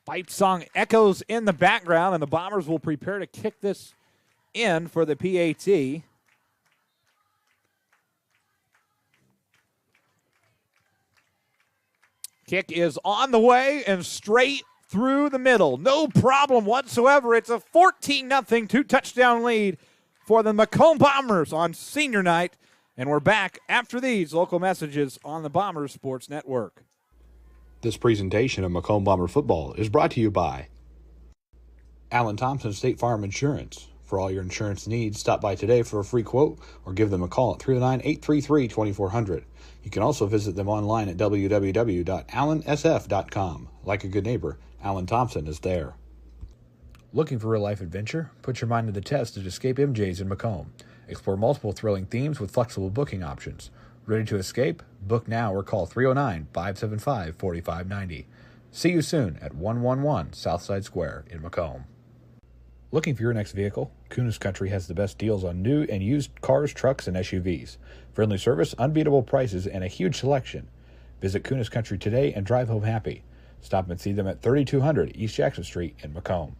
Fight song echoes in the background, and the Bombers will prepare to kick this in for the PAT. Kick is on the way and straight through the middle. No problem whatsoever. It's a 14-0 two-touchdown lead for the Macomb Bombers on senior night. And we're back after these local messages on the Bombers Sports Network. This presentation of Macomb Bomber football is brought to you by Allen Thompson State Farm Insurance. For all your insurance needs, stop by today for a free quote or give them a call at 309-833-2400. You can also visit them online at www.allensf.com. Like a good neighbor, Allen Thompson is there. Looking for real-life adventure? Put your mind to the test at Escape MJ's in Macomb. Explore multiple thrilling themes with flexible booking options. Ready to escape? Book now or call 309-575-4590. See you soon at 111 Southside Square in Macomb. Looking for your next vehicle? Kunis Country has the best deals on new and used cars, trucks, and SUVs. Friendly service, unbeatable prices, and a huge selection. Visit Kunis Country today and drive home happy. Stop and see them at 3200 East Jackson Street in Macomb.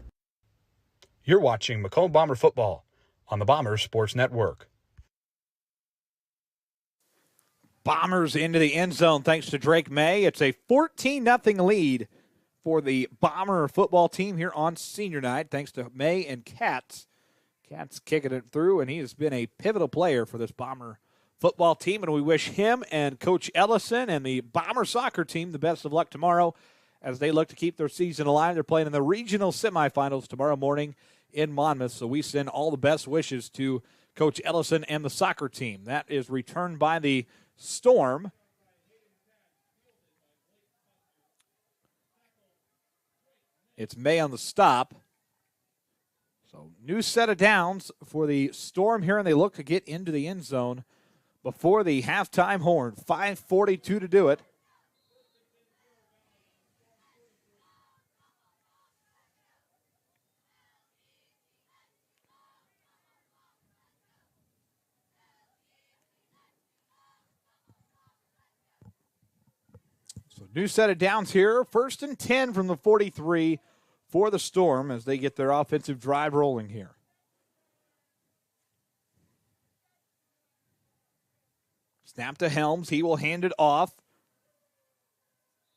You're watching Macomb Bomber football on the Bombers Sports Network. Bombers into the end zone thanks to Drake May. It's a 14-0 lead for the Bomber football team here on senior night, thanks to May and Katz. Katz kicking it through, and he has been a pivotal player for this Bomber football team, and we wish him and Coach Ellison and the Bomber soccer team the best of luck tomorrow as they look to keep their season alive. They're playing in the regional semifinals tomorrow morning in Monmouth, so we send all the best wishes to Coach Ellison and the soccer team. That is returned by the Storm. It's May on the stop. So new set of downs for the Storm here, and they look to get into the end zone before the halftime horn. 5:42 to do it. So new set of downs here. 1st and 10 from the 43 for the Storm as they get their offensive drive rolling here. Snap to Helms. He will hand it off.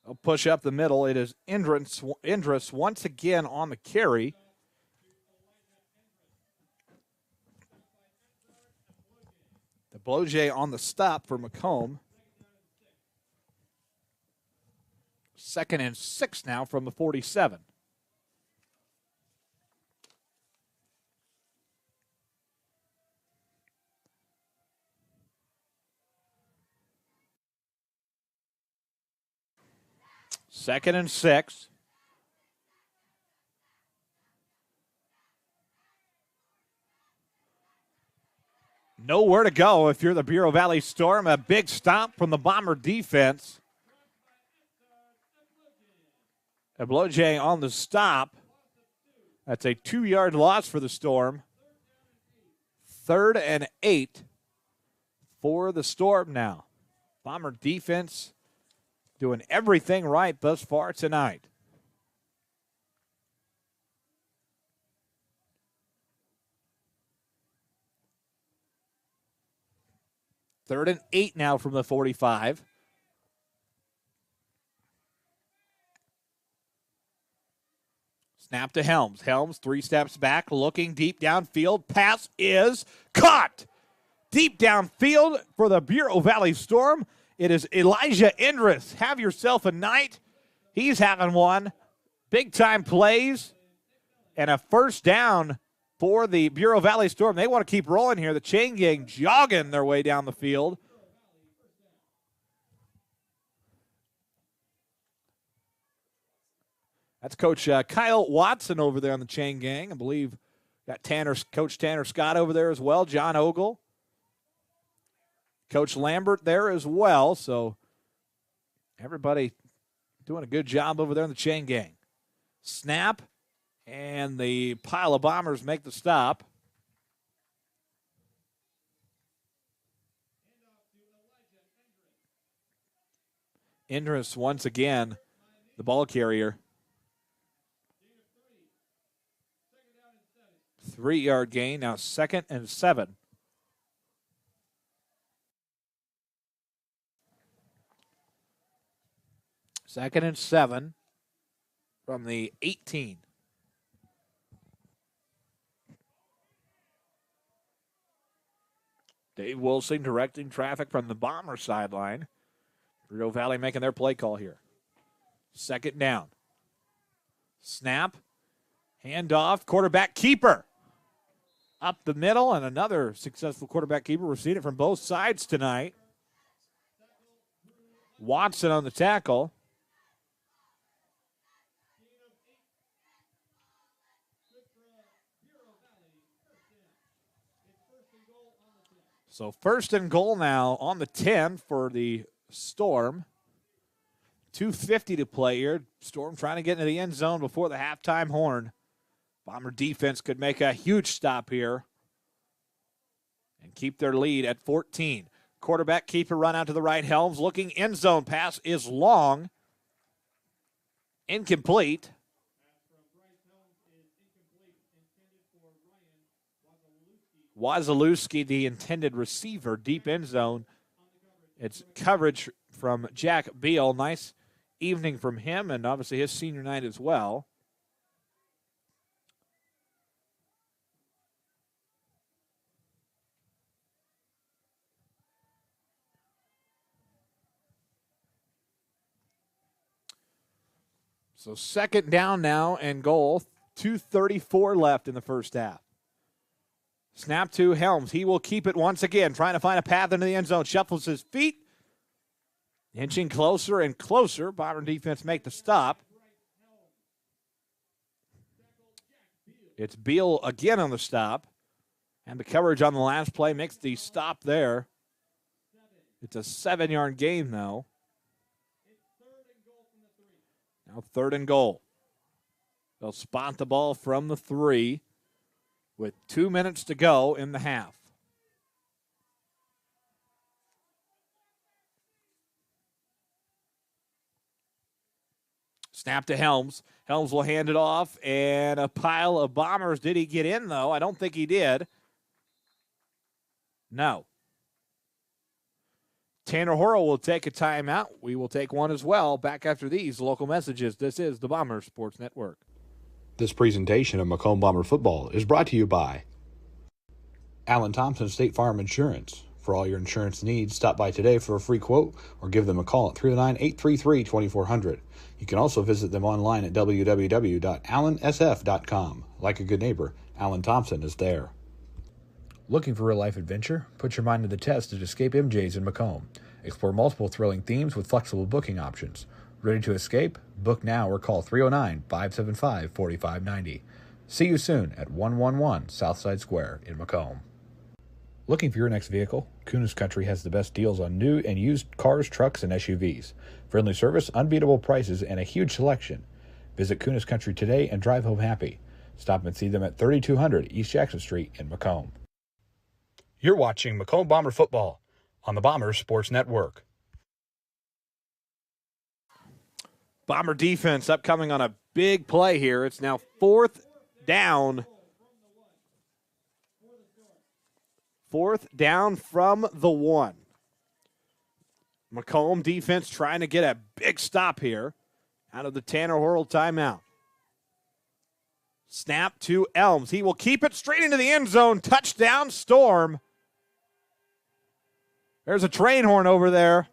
He'll push up the middle. It is Indris once again on the carry. The Bloge on the stop for Macomb. 2nd and 6 now from the 47. Second and 6. nowhere to go if you're the Bureau Valley Storm. A big stop from the Bomber defense. Ebloje on the stop. That's a 2-yard loss for the Storm. 3rd and 8 for the Storm now. Bomber defense doing everything right thus far tonight. Third and 8 now from the 45. Snap to Helms. Helms 3 steps back, looking deep downfield. Pass is caught. Deep downfield for the Bureau Valley Storm. It is Elijah Indris. Have yourself a night. He's having one. Big-time plays and a first down for the Bureau Valley Storm. They want to keep rolling here. The chain gang jogging their way down the field. That's Coach Kyle Watson over there on the chain gang. I believe got Coach Tanner Scott over there as well. John Ogle. Coach Lambert there as well. So everybody doing a good job over there in the chain gang. Snap, and the pile of Bombers make the stop. Indris once again, the ball carrier. 3-yard gain, now 2nd and 7. Second and 7 from the 18. Dave Wilson directing traffic from the Bomber sideline. Rio Valley making their play call here. 2nd down. Snap. Handoff. Quarterback keeper. Up the middle, and another successful quarterback keeper. We're seeing it from both sides tonight. Watson on the tackle. So 1st and goal now on the 10 for the Storm. 2:50 to play here. Storm trying to get into the end zone before the halftime horn. Bomber defense could make a huge stop here and keep their lead at 14. Quarterback keeper run out to the right. Helms looking end zone. Pass is long. Incomplete. Wazalewski, the intended receiver, deep end zone. It's coverage from Jack Beal. Nice evening from him, and obviously his senior night as well. So 2nd down now and goal. 2:34 left in the first half. Snap to Helms. He will keep it once again, trying to find a path into the end zone. Shuffles his feet. Inching closer and closer. Bomber defense make the stop. It's Beal again on the stop. And the coverage on the last play makes the stop there. It's a 7-yard gain, though. Now 3rd and goal. They'll spot the ball from the 3 with 2 minutes to go in the half. Snap to Helms. Helms will hand it off, and a pile of Bombers. Did he get in, though? I don't think he did. No. Tanner Horrell will take a timeout. We will take one as well. Back after these local messages. This is the Bomber Sports Network. This presentation of Macomb Bomber football is brought to you by Allen Thompson State Farm Insurance. For all your insurance needs, stop by today for a free quote or give them a call at 309-833-2400. You can also visit them online at www.allensf.com. Like a good neighbor, Allen Thompson is there. Looking for real-life adventure? Put your mind to the test at Escape MJ's in Macomb. Explore multiple thrilling themes with flexible booking options. Ready to escape? Book now or call 309-575-4590. See you soon at 111 Southside Square in Macomb. Looking for your next vehicle? Kunis Country has the best deals on new and used cars, trucks, and SUVs. Friendly service, unbeatable prices, and a huge selection. Visit Kunis Country today and drive home happy. Stop and see them at 3200 East Jackson Street in Macomb. You're watching Macomb Bomber Football on the Bombers Sports Network. Bomber defense upcoming on a big play here. It's now 4th down. 4th down from the 1. Macomb defense trying to get a big stop here out of the Tanner Horrell timeout. Snap to Elms. He will keep it straight into the end zone. Touchdown, Storm. There's a train horn over there.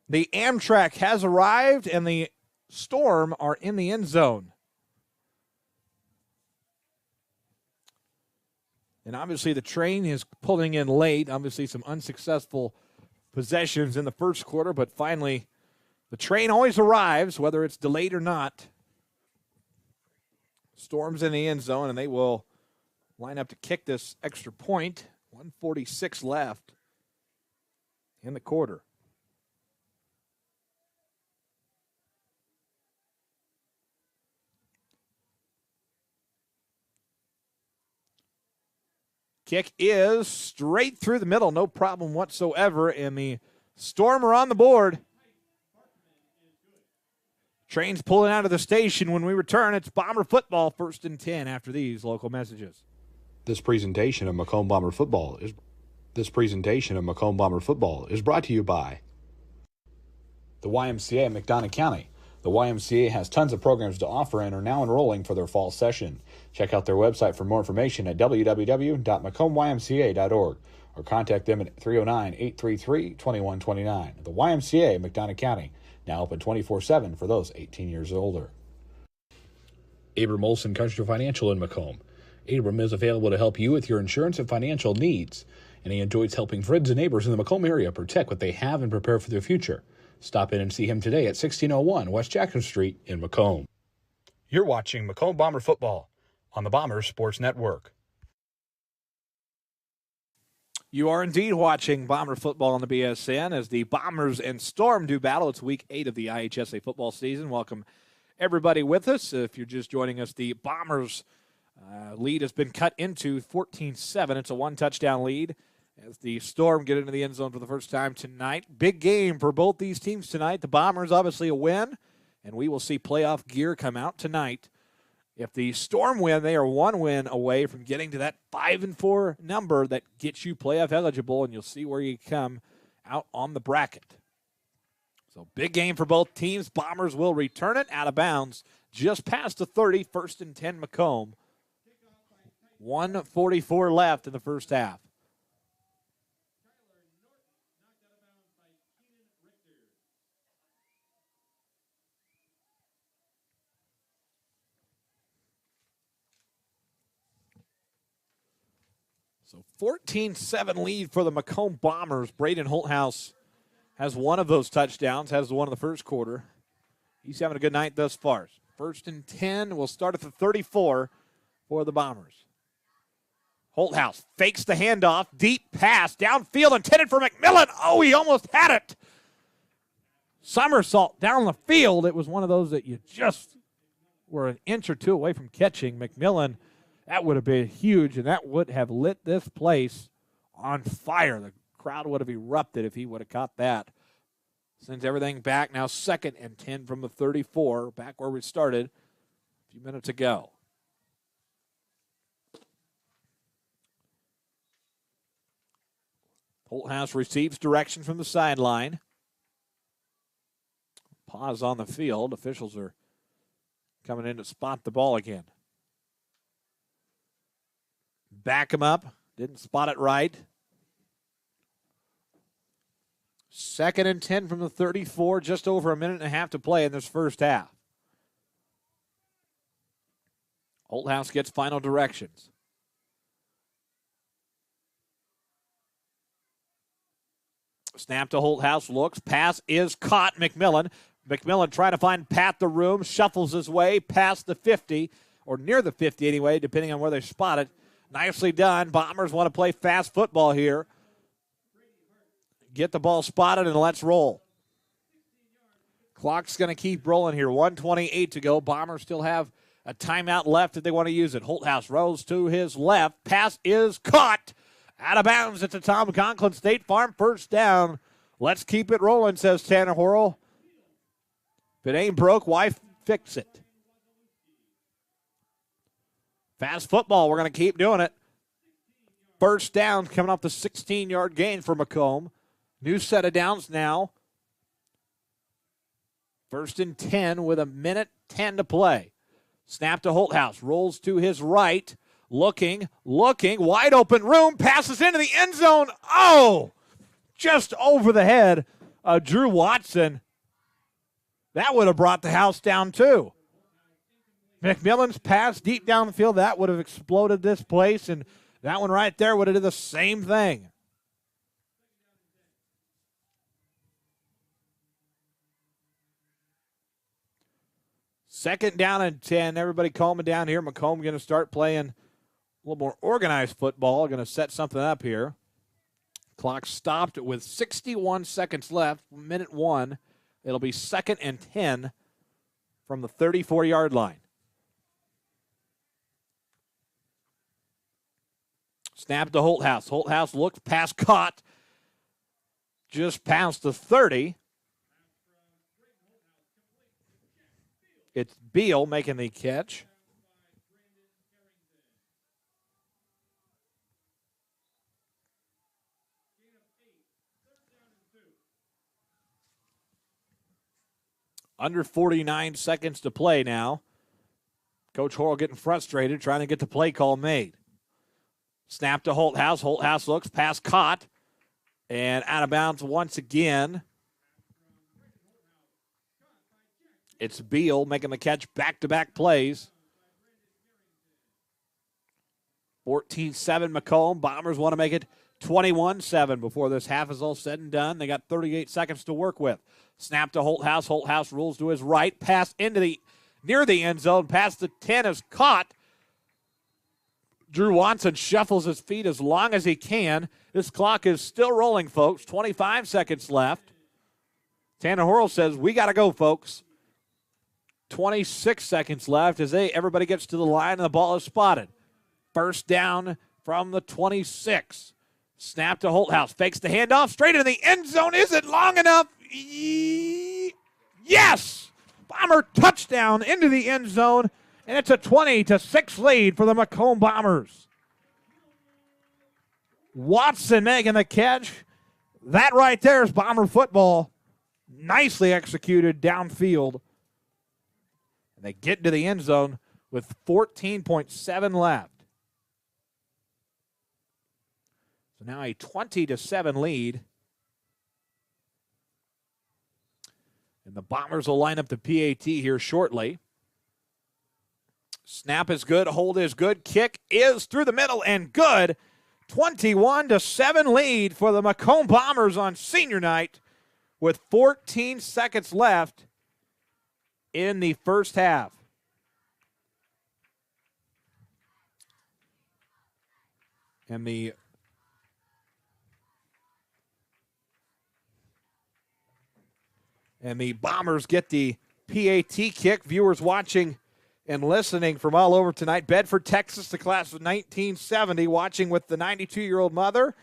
The Amtrak has arrived, and the Storm are in the end zone. And obviously the train is pulling in late. Obviously some unsuccessful possessions in the first quarter, but finally the train always arrives, whether it's delayed or not. Storm's in the end zone, and they will line up to kick this extra point. 1:46 left in the quarter. Kick is straight through the middle, no problem whatsoever, and the Storm are on the board. Train's pulling out of the station. When we return, it's Bomber football, 1st and 10 after these local messages. This presentation of Macomb Bomber Football is brought to you by the YMCA of McDonough County. The YMCA has tons of programs to offer and are now enrolling for their fall session. Check out their website for more information at www.macombymca.org or contact them at 309-833-2129. The YMCA of McDonough County, now open 24/7 for those 18 years or older. Abram Olson Country Financial in Macomb. Abram is available to help you with your insurance and financial needs, and he enjoys helping friends and neighbors in the Macomb area protect what they have and prepare for their future. Stop in and see him today at 1601 West Jackson Street in Macomb. You're watching Macomb Bomber Football on the Bombers Sports Network. You are indeed watching Bomber football on the BSN as the Bombers and Storm do battle. It's week 8 of the IHSA football season. Welcome everybody with us. If you're just joining us, the Bombers lead has been cut into 14-7. It's a 1-touchdown lead as the Storm get into the end zone for the first time tonight. Big game for both these teams tonight. The Bombers obviously a win, and we will see playoff gear come out tonight. If the Storm win, they are 1 win away from getting to that 5-4 number that gets you playoff eligible, and you'll see where you come out on the bracket. So big game for both teams. Bombers will return it out of bounds just past the 30, 1st and 10 Macomb. 1:44 left in the first half. So 14-7 lead for the Macomb Bombers. Braden Holthouse has one of those touchdowns, has the one in the first quarter. He's having a good night thus far. 1st and 10 will start at the 34 for the Bombers. Holthouse fakes the handoff, deep pass, downfield, intended for McMillan. Oh, he almost had it. Somersault down the field. It was one of those that you just were an inch or two away from catching. McMillan, that would have been huge, and that would have lit this place on fire. The crowd would have erupted if he would have caught that. Sends everything back. Now 2nd and 10 from the 34, back where we started a few minutes ago. Holthouse receives direction from the sideline. Pause on the field. Officials are coming in to spot the ball again. Back him up. Didn't spot it right. 2nd and 10 from the 34. Just over a minute and a half to play in this first half. Holthouse gets final directions. Snap to Holthouse, looks, pass is caught. McMillan trying to find Pat the Room, shuffles his way past the 50, or near the 50 anyway, depending on where they spot it. Nicely done. Bombers want to play fast football here. Get the ball spotted and let's roll. Clock's going to keep rolling here. 1:28 to go. Bombers still have a timeout left if they want to use it. Holthouse rolls to his left. Pass is caught. Out of bounds at the Tom Conklin State Farm. First down. Let's keep it rolling, says Tanner Horrell. If it ain't broke, why fix it? Fast football. We're going to keep doing it. First down coming off the 16-yard gain for Macomb. New set of downs now. 1st and 10 with 1:10 to play. Snap to Holthouse. Rolls to his right. Looking. Wide open room. Passes into the end zone. Oh! Just over the head of Drew Watson. That would have brought the house down too. McMillan's pass deep down the field. That would have exploded this place. And that one right there would have did the same thing. Second down and 10. Everybody calming down here. Macomb going to start playing a little more organized football. Going to set something up here. Clock stopped with 61 seconds left. Minute 1. It'll be 2nd and 10 from the 34-yard line. Snap to Holthouse. Holthouse looks, pass caught. Just past the 30. It's Beal making the catch. Under 49 seconds to play now. Coach Horrell getting frustrated, trying to get the play call made. Snap to Holthouse. Holthouse looks, pass caught, and out of bounds once again. It's Beal making the catch, back-to-back plays. 14-7 Macomb. Bombers want to make it 21-7 before this half is all said and done. They got 38 seconds to work with. Snap to Holthouse. Holthouse rolls to his right. Pass into near the end zone. Past the 10 is caught. Drew Watson shuffles his feet as long as he can. This clock is still rolling, folks. 25 seconds left. Tanner Horrell says, we got to go, folks. 26 seconds left as everybody gets to the line and the ball is spotted. First down from the 26. Snap to Holthouse. Fakes the handoff. Straight into the end zone. Is it long enough? Yes! Bomber touchdown into the end zone. And it's a 20-6 lead for the Macomb Bombers. Watson making the catch. That right there is Bomber football. Nicely executed downfield. And they get into the end zone with 14.7 left. So now a 20-7 lead. And the Bombers will line up the PAT here shortly. Snap is good. Hold is good. Kick is through the middle and good. 21-7 lead for the Macomb Bombers on senior night with 14 seconds left in the first half. And the Bombers get the PAT kick. Viewers watching and listening from all over tonight. Bedford, Texas, the class of 1970, watching with the 92-year-old mother.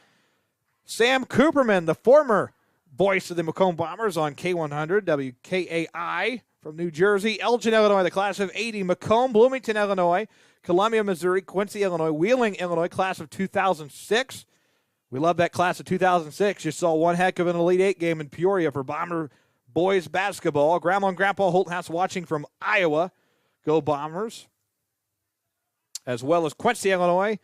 Sam Cooperman, the former voice of the Macomb Bombers on K100, WKAI from New Jersey. Elgin, Illinois, the class of 80. Macomb, Bloomington, Illinois. Columbia, Missouri. Quincy, Illinois. Wheeling, Illinois, class of 2006. We love that class of 2006. You saw one heck of an Elite Eight game in Peoria for Bomber boys basketball. Grandma and Grandpa Holthouse watching from Iowa. Go Bombers. As well as Quincy, Illinois.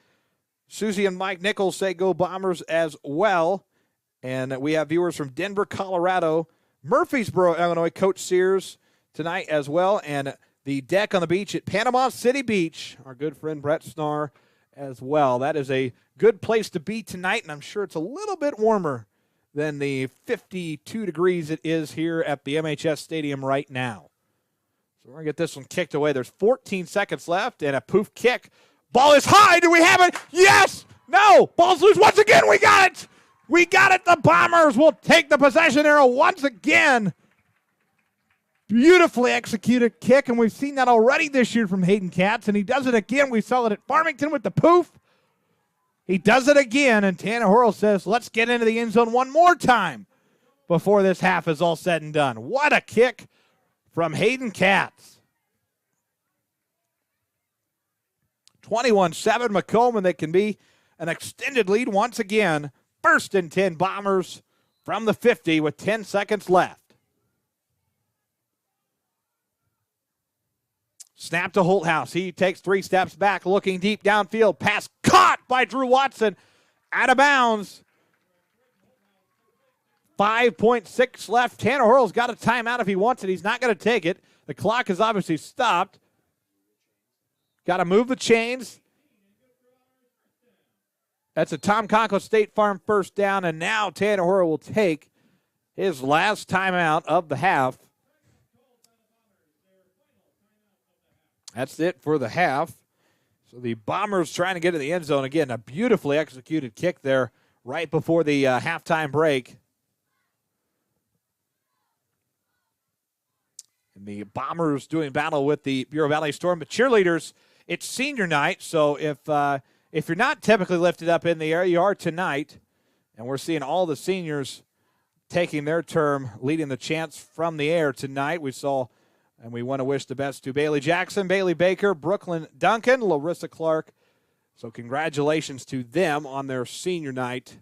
Susie and Mike Nichols say go Bombers as well. And we have viewers from Denver, Colorado. Murfreesboro, Illinois. Coach Sears tonight as well. And the deck on the beach at Panama City Beach. Our good friend Brett Snar as well. That is a good place to be tonight. And I'm sure it's a little bit warmer than the 52 degrees it is here at the MHS Stadium right now. So we're going to get this one kicked away. There's 14 seconds left and a poof kick. Ball is high. Do we have it? Yes. No. Ball's loose once again. We got it. We got it. The Bombers will take the possession arrow once again. Beautifully executed kick, and we've seen that already this year from Hayden Katz, and he does it again. We saw it at Farmington with the poof. He does it again, and Tanner Horrell says, let's get into the end zone one more time before this half is all said and done. What a kick from Hayden Katz. 21-7 Macomb, and they can be an extended lead once again. 1st and 10 Bombers from the 50 with 10 seconds left. Snap to Holthouse. He takes 3 steps back, looking deep downfield. Pass caught by Drew Watson. Out of bounds. 5.6 left. Tanner Horrell's got a timeout if he wants it. He's not going to take it. The clock is obviously stopped. Got to move the chains. That's a Tom Conkle State Farm first down, and now Tanner Horrell will take his last timeout of the half. That's it for the half. So the Bombers trying to get in the end zone. Again, a beautifully executed kick there right before the halftime break. And the Bombers doing battle with the Bureau Valley Storm. But cheerleaders, it's senior night, so if you're not typically lifted up in the air, you are tonight. And we're seeing all the seniors taking their turn, leading the chants from the air tonight. We saw, and we want to wish the best to Bailey Jackson, Bailey Baker, Brooklyn Duncan, Larissa Clark. So congratulations to them on their senior night.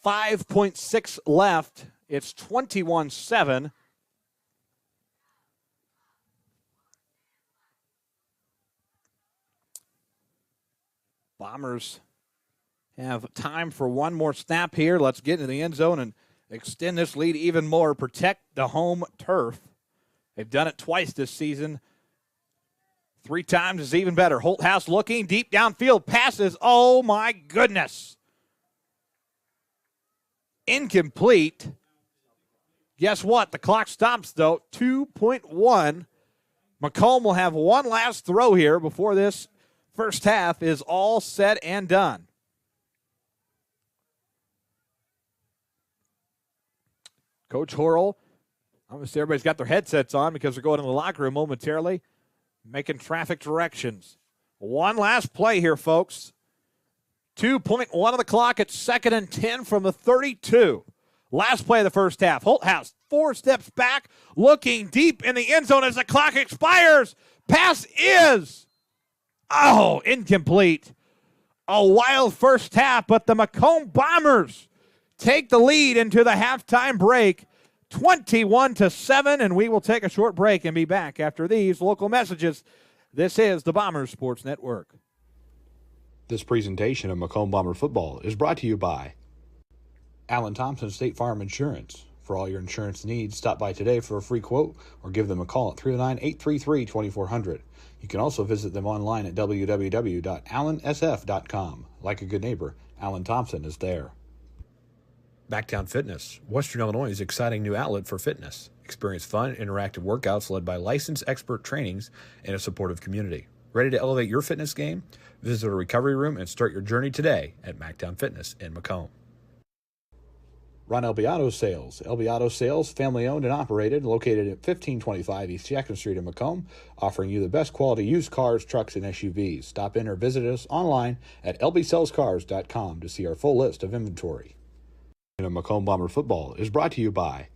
5.6 left. It's 21-7. Bombers have time for one more snap here. Let's get into the end zone and extend this lead even more. Protect the home turf. They've done it twice this season. 3 times is even better. Holthouse looking deep downfield. Passes. Oh, my goodness. Incomplete. Guess what? The clock stops, though. 2.1. Macomb will have one last throw here before this first half is all said and done. Coach Horrell, obviously everybody's got their headsets on because they're going in the locker room momentarily, making traffic directions. One last play here, folks. 2.1 of the clock at 2nd and 10 from the 32. Last play of the first half. Holthouse 4 steps back, looking deep in the end zone as the clock expires. Pass is... incomplete. A wild first half, but the Macomb Bombers take the lead into the halftime break, 21-7, and we will take a short break and be back after these local messages. This is the Bombers Sports Network. This presentation of Macomb Bomber football is brought to you by Allen Thompson State Farm Insurance. For all your insurance needs, stop by today for a free quote or give them a call at 309-833-2400. You can also visit them online at www.allensf.com. Like a good neighbor, Allen Thompson is there. Backtown Fitness, Western Illinois' exciting new outlet for fitness. Experience fun, interactive workouts led by licensed expert trainings and a supportive community. Ready to elevate your fitness game? Visit a recovery room and start your journey today at Mactown Fitness in Macomb. Ron Albiado Sales. Albiado Sales, family-owned and operated, located at 1525 East Jackson Street in Macomb, offering you the best quality used cars, trucks, and SUVs. Stop in or visit us online at lbsellscars.com to see our full list of inventory. And Macomb Bomber football is brought to you by...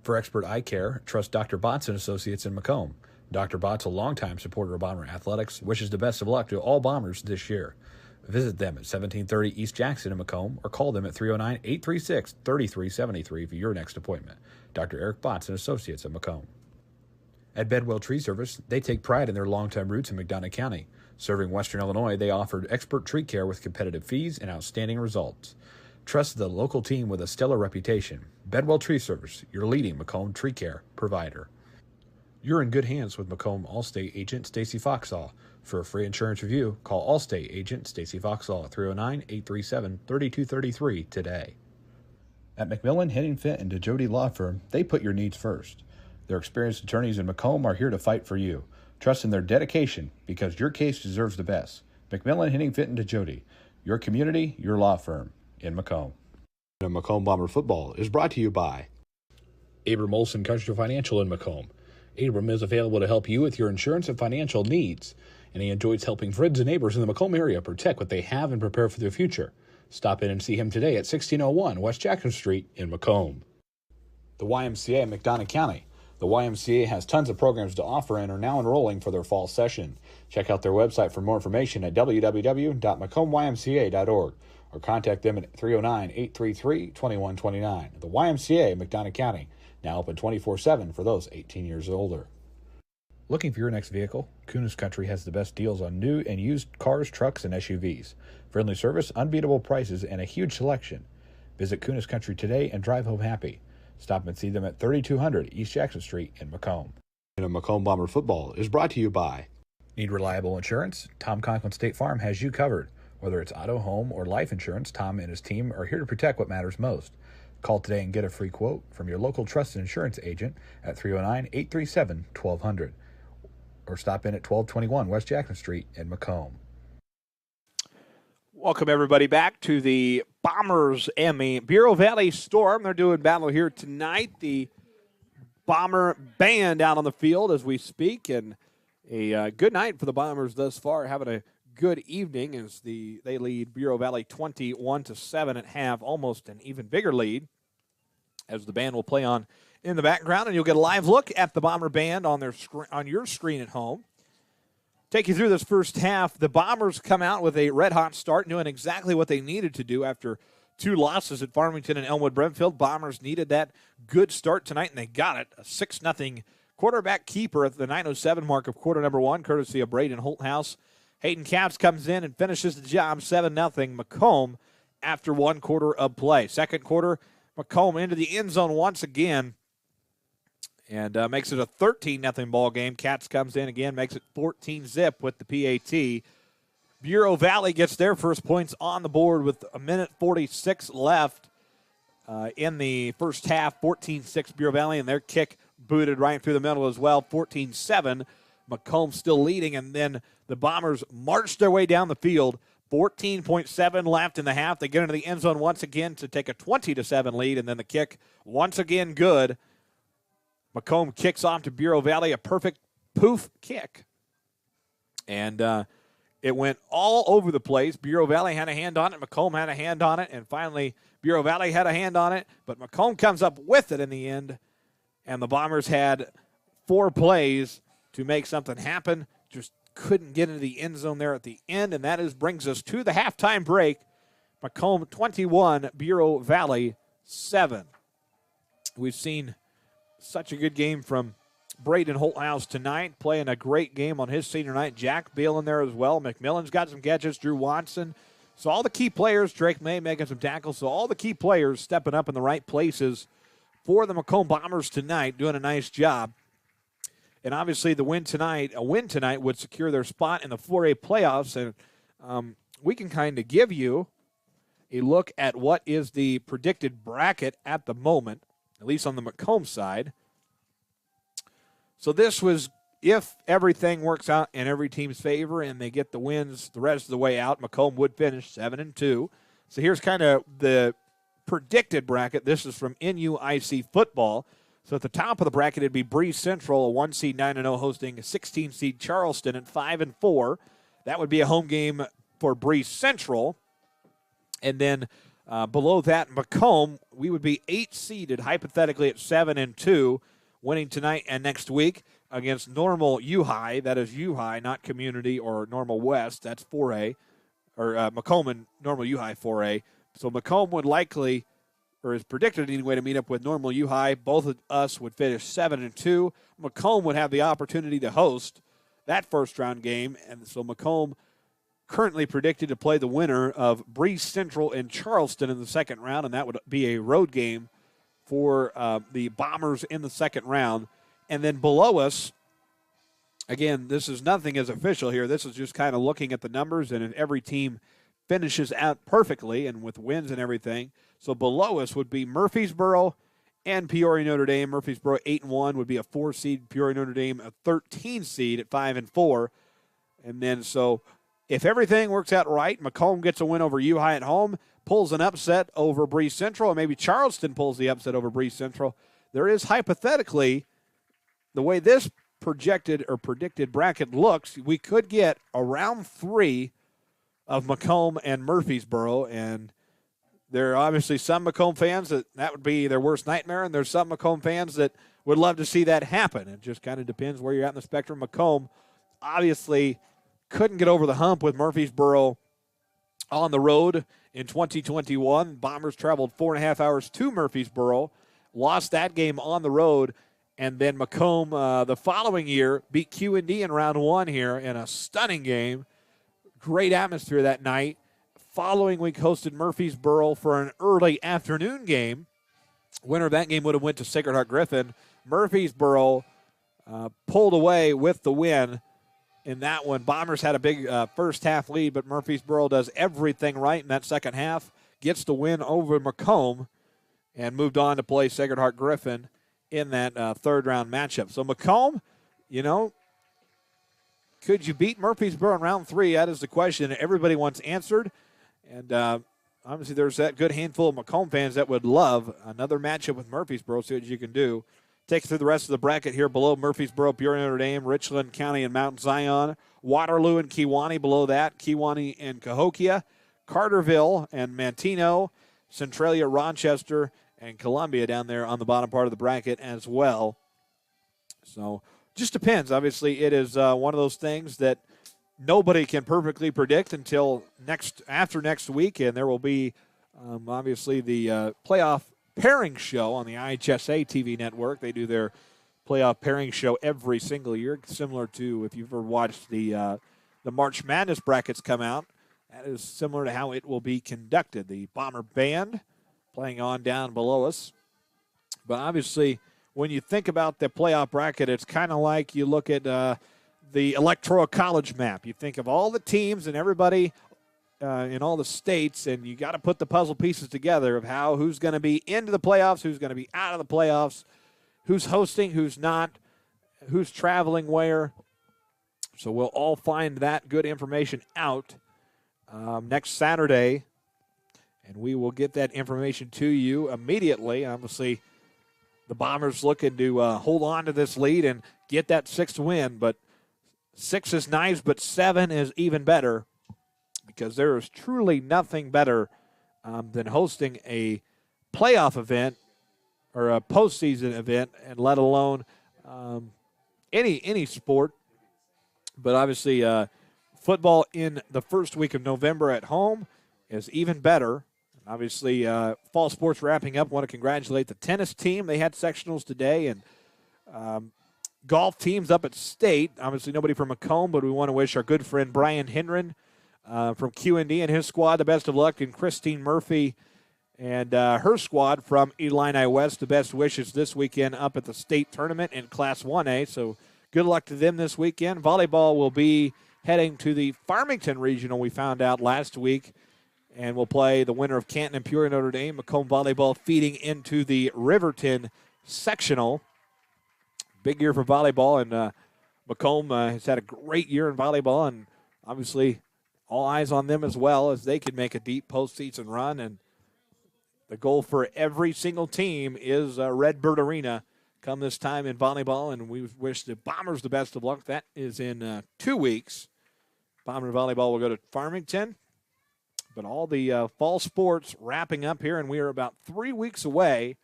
For expert eye care, trust Dr. Botts and Associates in Macomb. Dr. Botts, a longtime supporter of Bomber athletics, wishes the best of luck to all Bombers this year. Visit them at 1730 East Jackson in Macomb or call them at 309-836-3373 for your next appointment. Dr. Eric Botts and Associates at Macomb. At Bedwell Tree Service, they take pride in their long-time roots in McDonough County. Serving Western Illinois, they offered expert tree care with competitive fees and outstanding results. Trust the local team with a stellar reputation. Bedwell Tree Service, your leading Macomb tree care provider. You're in good hands with Macomb Allstate agent Stacy Foxall. For a free insurance review, call Allstate agent Stacy Foxall at 309-837-3233 today. At McMillan, Henning Fint, and DeJody Law Firm, they put your needs first. Their experienced attorneys in Macomb are here to fight for you. Trust in their dedication because your case deserves the best. McMillan, Henning, Fitton to Jody. Your community, your law firm in Macomb. And Macomb Bomber football is brought to you by Abram Olson Country Financial in Macomb. Abram is available to help you with your insurance and financial needs, and he enjoys helping friends and neighbors in the Macomb area protect what they have and prepare for their future. Stop in and see him today at 1601 West Jackson Street in Macomb. the YMCA in McDonough County. The YMCA has tons of programs to offer and are now enrolling for their fall session. Check out their website for more information at www.macombymca.org or contact them at 309-833-2129. The YMCA, McDonough County, now open 24/7 for those 18 years or older. Looking for your next vehicle? Kunis Country has the best deals on new and used cars, trucks, and SUVs. Friendly service, unbeatable prices, and a huge selection. Visit Kunis Country today and drive home happy. Stop and see them at 3200 East Jackson Street in Macomb. And Macomb Bomber football is brought to you by Need reliable insurance? Tom Conklin State Farm has you covered. Whether it's auto, home, or life insurance, Tom and his team are here to protect what matters most. Call today and get a free quote from your local trusted insurance agent at 309-837-1200 or stop in at 1221 West Jackson Street in Macomb. Welcome, everybody, back to the Bombers and the Bureau Valley Storm. They're doing battle here tonight. The Bomber band out on the field as we speak, and a good night for the Bombers thus far, having a good evening as they lead Bureau Valley 21-7 at half, almost an even bigger lead as the band will play on in the background, and you'll get a live look at the Bomber band on your screen at home. Take you through this first half. The Bombers come out with a red-hot start, doing exactly what they needed to do after two losses at Farmington and Elmwood Brentfield. Bombers needed that good start tonight, and they got it. A 6-0 quarterback keeper at the 9:07 mark of quarter number one, courtesy of Braden Holthouse. Hayden Capps comes in and finishes the job, 7-0 Macomb after one quarter of play. Second quarter, Macomb into the end zone once again and makes it a 13-0 ball game. Capps comes in again, makes it 14-zip with the PAT. Bureau Valley gets their first points on the board with a minute 46 left in the first half. 14-6 Bureau Valley, and their kick booted right through the middle as well. 14-7. Macomb still leading, and then the Bombers march their way down the field. 14.7 left in the half. They get into the end zone once again to take a 20-7 lead, and then the kick once again good. Macomb kicks off to Bureau Valley, a perfect poof kick. And it went all over the place. Bureau Valley had a hand on it. Macomb had a hand on it. And finally, Bureau Valley had a hand on it. But Macomb comes up with it in the end. And the Bombers had 4 plays to make something happen. Just couldn't get into the end zone there at the end. And that brings us to the halftime break. Macomb 21, Bureau Valley 7. We've seen such a good game from Braden Holthouse tonight, playing a great game on his senior night. Jack Beal in there as well. McMillan's got some catches. Drew Watson. So all the key players, Drake May making some tackles. So all the key players stepping up in the right places for the Macomb Bombers tonight, doing a nice job. And obviously a win tonight would secure their spot in the 4A playoffs. And we can kind of give you a look at what is the predicted bracket at the moment, at least on the Macomb side. So this was if everything works out in every team's favor and they get the wins the rest of the way out, Macomb would finish 7-2. So here's kind of the predicted bracket. This is from NUIC football. So at the top of the bracket, it'd be Breeze Central, a 1 seed 9-0, hosting a 16 seed Charleston at 5-4. That would be a home game for Breeze Central. And then below that, Macomb, we would be 8 seeded hypothetically at 7-2, winning tonight and next week against Normal U-High. That is U-High, not Community or Normal West. That's 4A, or Macomb and Normal U-High 4A. So Macomb would likely, or is predicted anyway, to meet up with Normal U-High. Both of us would finish 7-2. Macomb would have the opportunity to host that first-round game, and so Macomb currently predicted to play the winner of Breeze Central and Charleston in the second round, and that would be a road game for the Bombers in the second round. And then below us, again, this is nothing as official here. This is just kind of looking at the numbers, and if every team finishes out perfectly and with wins and everything. So below us would be Murfreesboro and Peoria Notre Dame. Murfreesboro 8-1 would be a 4 seed. Peoria Notre Dame a 13 seed at 5-4. And then so if everything works out right, Macomb gets a win over U High at home, pulls an upset over Breese Central, and maybe Charleston pulls the upset over Breese Central. There is hypothetically, the way this projected or predicted bracket looks, we could get a round 3 of Macomb and Murfreesboro, and there are obviously some Macomb fans that would be their worst nightmare, and there's some Macomb fans that would love to see that happen. It just kind of depends where you're at in the spectrum. Macomb obviously couldn't get over the hump with Murfreesboro on the road in 2021. Bombers traveled 4.5 hours to Murfreesboro, lost that game on the road, and then Macomb the following year beat Q&D in round 1 here in a stunning game. Great atmosphere that night. Following week hosted Murfreesboro for an early afternoon game. Winner of that game would have went to Sacred Heart Griffin. Murfreesboro pulled away with the win in that one. Bombers had a big first half lead, but Murfreesboro does everything right in that second half, gets the win over Macomb, and moved on to play Sacred Heart Griffin in that third round matchup. So Macomb, could you beat Murfreesboro in round 3? That is the question everybody wants answered. And obviously there's that good handful of Macomb fans that would love another matchup with Murfreesboro, see what you can do. Take us through the rest of the bracket here below Murfreesboro, Peoria Notre Dame, Richland County, and Mount Zion. Waterloo and Kewanee below that. Kewanee and Cahokia. Carterville and Mantino. Centralia, Rochester, and Columbia down there on the bottom part of the bracket as well. So just depends. Obviously, it is one of those things that nobody can perfectly predict until after next week, and there will be obviously the playoff pairing show on the IHSA TV network. They do their playoff pairing show every single year, similar to if you've ever watched the March Madness brackets come out. That is similar to how it will be conducted. The Bomber Band playing on down below us. But obviously, when you think about the playoff bracket, it's kind of like you look at the Electoral College map. You think of all the teams and everybody in all the states, and you got to put the puzzle pieces together of who's going to be into the playoffs, who's going to be out of the playoffs, who's hosting, who's not, who's traveling where. So we'll all find that good information out next Saturday, and we will get that information to you immediately. Obviously, the Bombers looking to hold on to this lead and get that 6th win, but 6 is nice, but 7 is even better, because there is truly nothing better than hosting a playoff event or a postseason event, and let alone any sport. But obviously, football in the first week of November at home is even better. Obviously, fall sports wrapping up. Want to congratulate the tennis team. They had sectionals today, and golf teams up at state. Obviously, nobody from Macomb, but we want to wish our good friend Brian Hendren from Q&D and his squad the best of luck, and Christine Murphy and her squad from Illini West the best wishes this weekend up at the state tournament in Class 1A. So good luck to them this weekend. Volleyball will be heading to the Farmington Regional, we found out last week, and we'll play the winner of Canton and Peoria Notre Dame. Macomb volleyball feeding into the Riverton sectional. Big year for volleyball, and Macomb has had a great year in volleyball, and obviously all eyes on them as well, as they could make a deep postseason run. And the goal for every single team is Redbird Arena come this time in volleyball, and we wish the Bombers the best of luck. That is in 2 weeks. Bomber volleyball will go to Farmington. But all the fall sports wrapping up here, and we are about 3 weeks away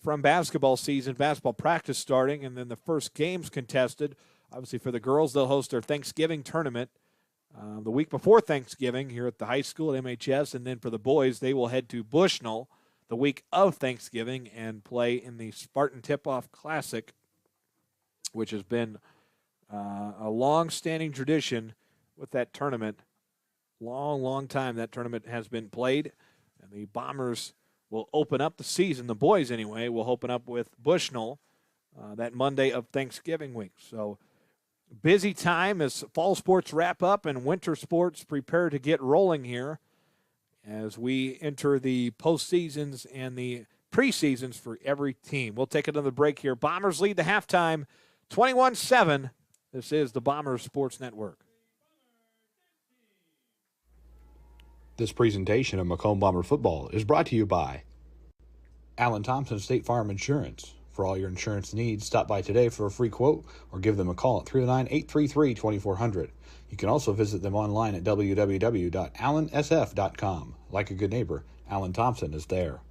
from basketball season, basketball practice starting, and then the first games contested. Obviously, for the girls, they'll host their Thanksgiving tournament the week before Thanksgiving here at the high school at MHS, and then for the boys, they will head to Bushnell the week of Thanksgiving and play in the Spartan Tip-Off Classic, which has been a long-standing tradition with that tournament. Long time that tournament has been played, and the Bombers will open up the season. The boys, anyway, will open up with Bushnell that Monday of Thanksgiving week. So busy time as fall sports wrap up and winter sports prepare to get rolling here as we enter the postseasons and the preseasons for every team. We'll take another break here. Bombers lead the halftime 21-7. This is the Bombers Sports Network. This presentation of Macomb Bomber football is brought to you by Allen Thompson State Farm Insurance. For all your insurance needs, stop by today for a free quote or give them a call at 309-833-2400. You can also visit them online at www.allensf.com. Like a good neighbor, Allen Thompson is there.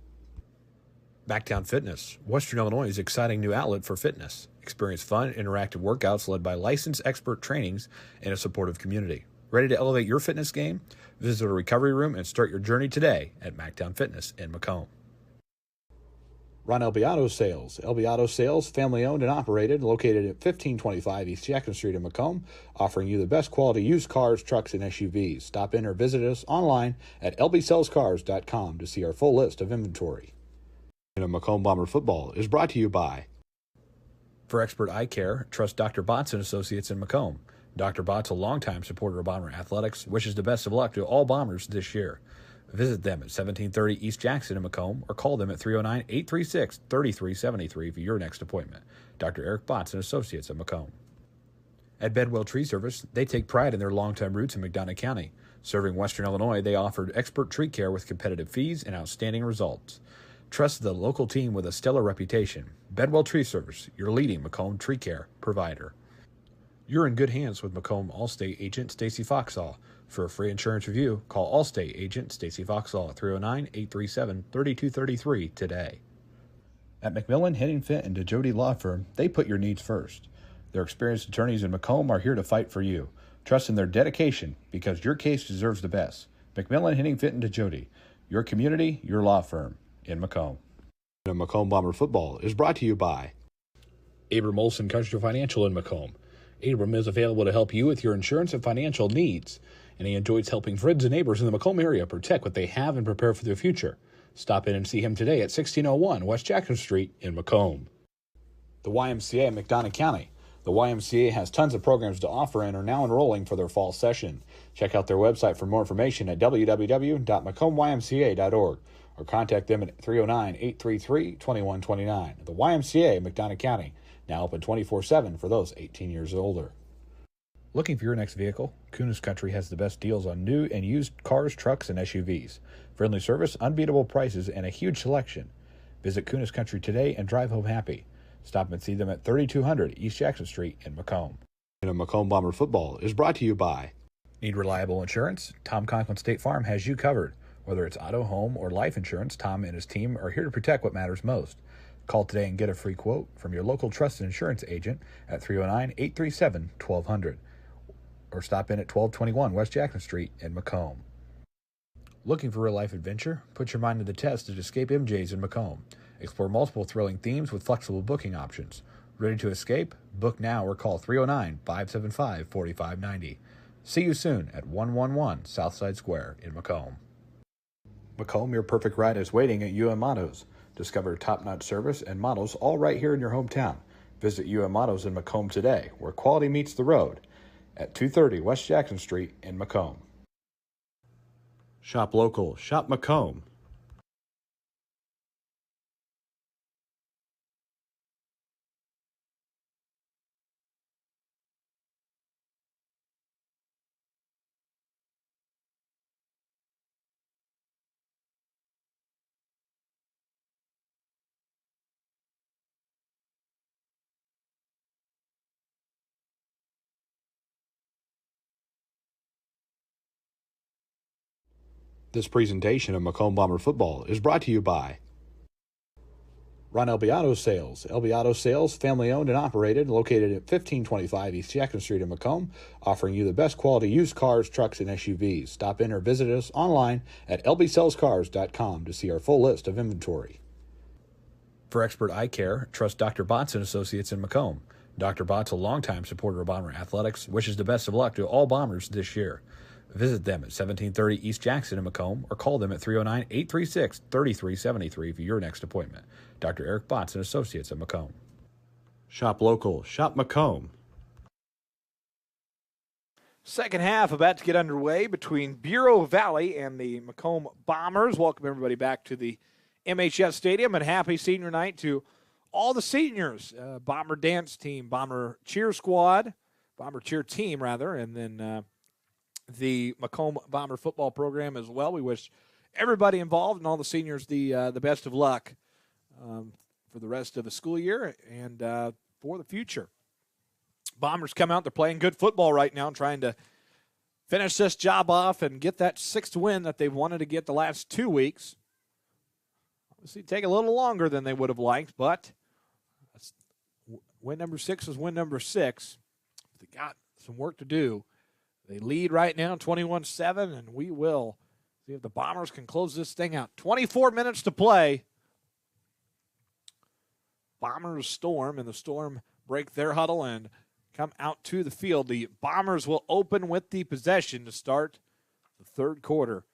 Backtown Fitness, Western Illinois' exciting new outlet for fitness. Experience fun, interactive workouts led by licensed expert trainings and a supportive community. Ready to elevate your fitness game? Visit a recovery room and start your journey today at Mactown Fitness in Macomb. Ron Auto Sales. Auto Sales, family-owned and operated, located at 1525 East Jackson Street in Macomb, offering you the best quality used cars, trucks, and SUVs. Stop in or visit us online at lbsellscars.com to see our full list of inventory. Macomb Bomber football is brought to you by. For expert eye care, trust Dr. Botts and Associates in Macomb. Dr. Botts, a longtime supporter of Bomber athletics, wishes the best of luck to all Bombers this year. Visit them at 1730 East Jackson in Macomb or call them at 309-836-3373 for your next appointment. Dr. Eric Botts and Associates in Macomb. At Bedwell Tree Service, they take pride in their longtime roots in McDonough County. Serving Western Illinois, they offered expert tree care with competitive fees and outstanding results. Trust the local team with a stellar reputation. Bedwell Tree Service, your leading Macomb tree care provider. You're in good hands with Macomb Allstate agent Stacy Foxall. For a free insurance review, call Allstate agent Stacy Foxall at 309-837-3233 today. At McMillan, Henningfit, and DeJody Law Firm, they put your needs first. Their experienced attorneys in Macomb are here to fight for you. Trust in their dedication because your case deserves the best. McMillan, Henningfit, and DeJody, your community, your law firm in Macomb. Macomb Bomber football is brought to you by Abram Olson Country Financial in Macomb. Abram is available to help you with your insurance and financial needs, and he enjoys helping friends and neighbors in the Macomb area protect what they have and prepare for their future. Stop in and see him today at 1601 West Jackson Street in Macomb. The YMCA in McDonough County. The YMCA has tons of programs to offer and are now enrolling for their fall session. Check out their website for more information at www.macombymca.org or contact them at 309-833-2129. The YMCA in McDonough County, now open 24/7 for those 18 years or older. Looking for your next vehicle? Kunis Country has the best deals on new and used cars, trucks, and SUVs. Friendly service, unbeatable prices, and a huge selection. Visit Kunis Country today and drive home happy. Stop and see them at 3200 East Jackson Street in Macomb. Macomb Bomber football is brought to you by. Need reliable insurance? Tom Conklin State Farm has you covered. Whether it's auto, home, or life insurance, Tom and his team are here to protect what matters most. Call today and get a free quote from your local trusted insurance agent at 309-837-1200 or stop in at 1221 West Jackson Street in Macomb. Looking for real-life adventure? Put your mind to the test at Escape MJ's in Macomb. Explore multiple thrilling themes with flexible booking options. Ready to escape? Book now or call 309-575-4590. See you soon at 111 Southside Square in Macomb. Macomb, your perfect ride is waiting at UM Autos. Discover top-notch service and models all right here in your hometown. Visit UM Autos in Macomb today, where quality meets the road, at 230 West Jackson Street in Macomb. Shop local, shop Macomb. This presentation of Macomb Bomber football is brought to you by Ron Auto Sales. Auto Sales, family-owned and operated, located at 1525 East Jackson Street in Macomb, offering you the best quality used cars, trucks, and SUVs. Stop in or visit us online at lbsellscars.com to see our full list of inventory. For expert eye care, trust Dr. Botts and Associates in Macomb. Dr. Botts, a longtime supporter of Bomber athletics, wishes the best of luck to all Bombers this year. Visit them at 1730 East Jackson in Macomb or call them at 309-836-3373 for your next appointment. Dr. Eric Botts and Associates in Macomb. Shop local, shop Macomb. Second half about to get underway between Bureau Valley and the Macomb Bombers. Welcome everybody back to the MHS Stadium. And happy senior night to all the seniors, Bomber dance team, Bomber cheer squad, Bomber cheer team, rather, and then the Macomb Bomber football program as well. We wish everybody involved and all the seniors the best of luck for the rest of the school year and for the future. Bombers come out. They're playing good football right now, trying to finish this job off and get that 6th win that they've wanted to get the last 2 weeks. Obviously, take a little longer than they would have liked, but win number 6 is win number 6. They got some work to do. They lead right now 21-7, and we will see if the Bombers can close this thing out. 24 minutes to play. Bombers storm, and the Storm break their huddle and come out to the field. The Bombers will open with the possession to start the third quarter.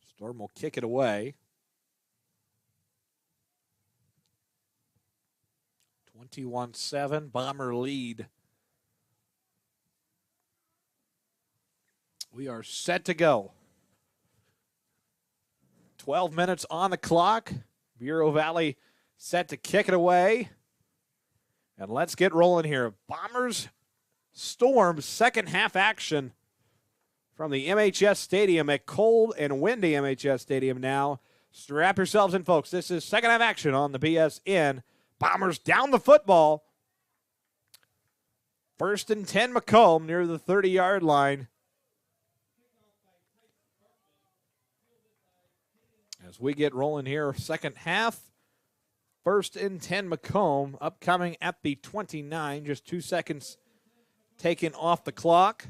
Storm will kick it away. 21-7, Bomber lead. We are set to go. 12 minutes on the clock. Bureau Valley set to kick it away. And let's get rolling here. Bombers Storm second half action from the MHS Stadium, a cold and windy MHS Stadium now. Strap yourselves in, folks. This is second half action on the BSN. Bombers down the football. 1st and 10 Macomb near the 30-yard line. As we get rolling here, second half, 1st and 10 Macomb, upcoming at the 29, just 2 seconds taken off the clock.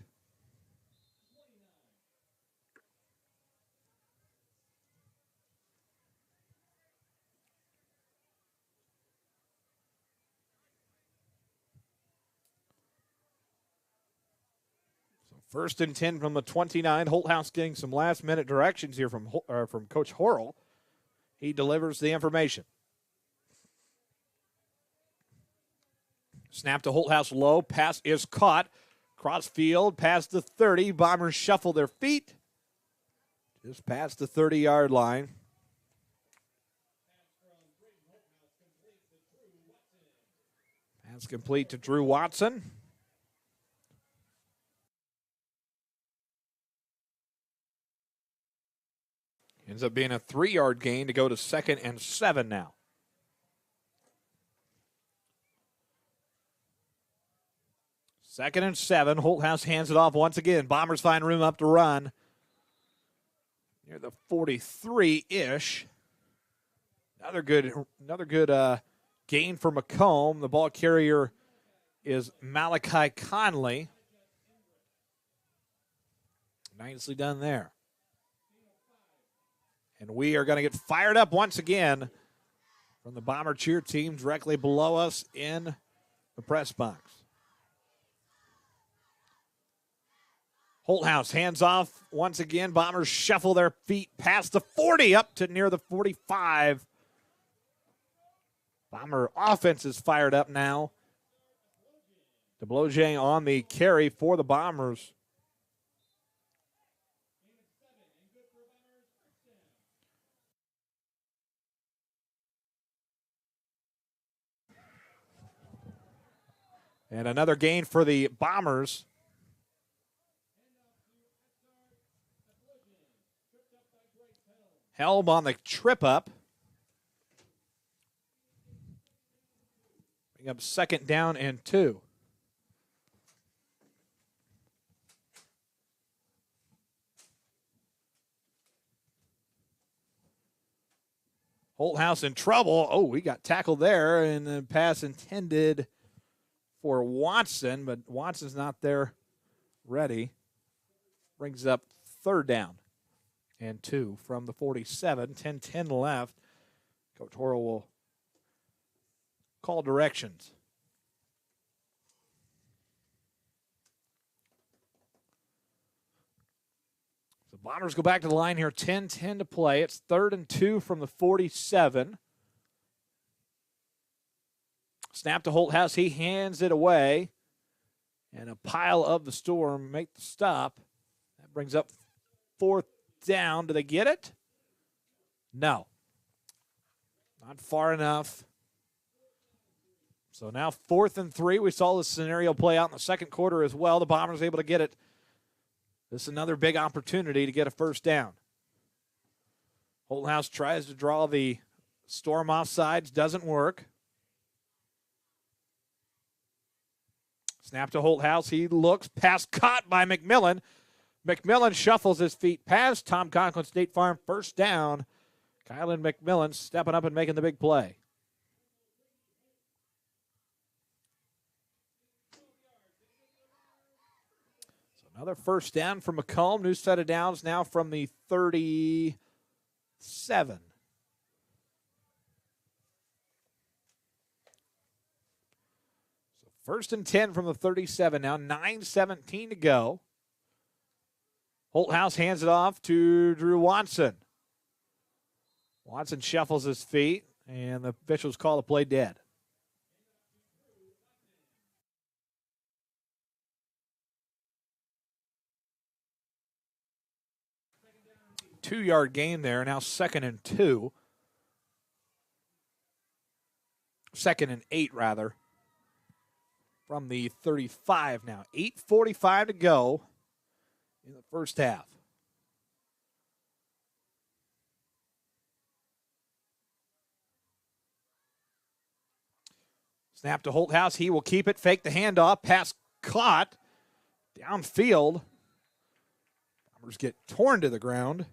So 1st and 10 from the 29. Holthouse getting some last-minute directions here from Coach Horrell. He delivers the information. Snap to Holthouse low. Pass is caught. Crossfield past the 30. Bombers shuffle their feet. Just past the 30-yard line. Pass complete to Drew Watson. Ends up being a 3-yard gain to go to 2nd and 7 now. Second and 7. Holthouse hands it off once again. Bombers find room up to run. Near the 43-ish. Another good gain for Macomb. The ball carrier is Malachi Conley. Nicely done there. And we are going to get fired up once again from the Bomber cheer team directly below us in the press box. Holthouse hands off once again. Bombers shuffle their feet past the 40 up to near the 45. Bomber offense is fired up now. DeBloge on the carry for the Bombers. And another gain for the Bombers. Helm on the trip up. Bring up 2nd down and 2. Holthouse in trouble. Oh, we got tackled there, and the pass intended for Watson, but Watson's not there ready. Brings up 3rd down and 2 from the 47. 10-10 left. Coach Horrell will call directions. The Bombers go back to the line here. 10-10 to play. It's 3rd and 2 from the 47. Snap to Holthouse. He hands it away. And a pile of the Storm make the stop. That brings up 4th down. Do they get it? No. Not far enough. So now 4th and 3. We saw this scenario play out in the second quarter as well. The Bombers able to get it. This is another big opportunity to get a first down. Holthouse tries to draw the Storm off sides. Doesn't work. Snap to Holthouse. He looks. Pass caught by McMillan. McMillan shuffles his feet past Tom Conklin State Farm. First down. Kylan McMillan stepping up and making the big play. So another first down for Macomb. New set of downs now from the 37. So 1st and 10 from the 37 now. 9:17 to go. Holthouse hands it off to Drew Watson. Watson shuffles his feet, and the officials call the play dead. Two-yard gain there, now 2nd and 2. 2nd and 8, rather, from the 35 now. 8:45 to go in the first half. Snap to Holthouse. He will keep it. Fake the handoff. Pass caught. Downfield. Bombers get torn to the ground.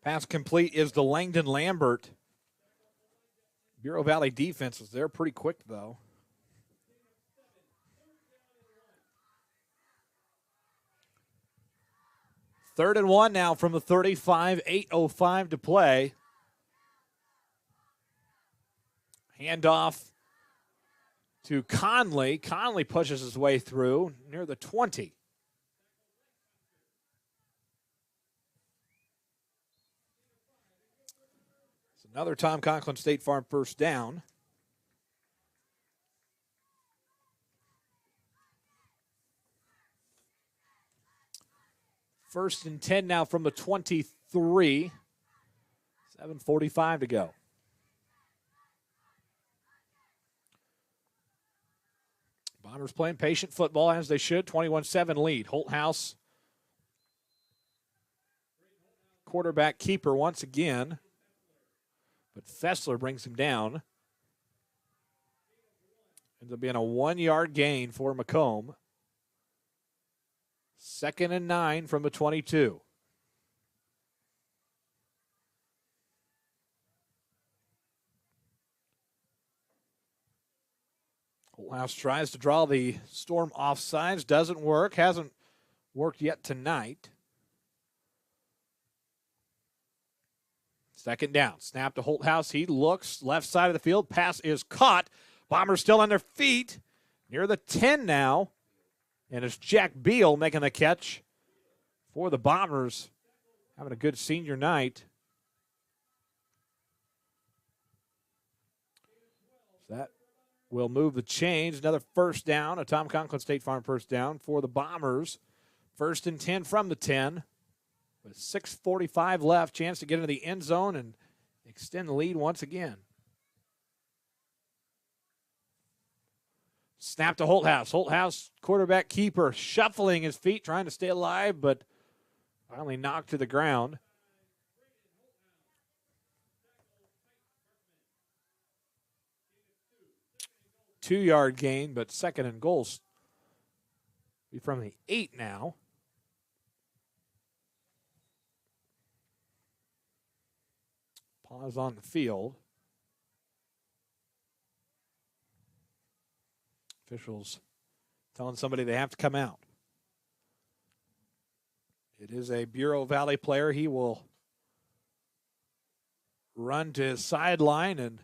Pass complete is to Langdon Lambert. Bureau Valley defense is there pretty quick, though. Third and 1 now from the 35. 8:05 to play. Handoff to Conley. Conley pushes his way through near the 20. It's another Tom Conklin State Farm first down. First and 10 now from the 23. 7:45 to go. Bombers playing patient football as they should. 21-7 lead. Holthouse, quarterback keeper once again. But Fessler brings him down. Ends up being a 1-yard gain for Macomb. 2nd and 9 from the 22. Holthouse tries to draw the Storm offsides. Doesn't work. Hasn't worked yet tonight. 2nd down. Snap to Holthouse. He looks left side of the field. Pass is caught. Bombers still on their feet. Near the 10 now. And it's Jack Beal making the catch for the Bombers. Having a good senior night. That will move the chains. Another first down, a Tom Conklin State Farm first down for the Bombers. 1st and 10 from the 10. With 6:45 left, chance to get into the end zone and extend the lead once again. Snap to Holthouse. Holthouse, quarterback keeper, shuffling his feet, trying to stay alive, but finally knocked to the ground. Two-yard gain, but 2nd and goals be from the 8 now. Pause on the field. Officials telling somebody they have to come out. It is a Bureau Valley player. He will run to his sideline and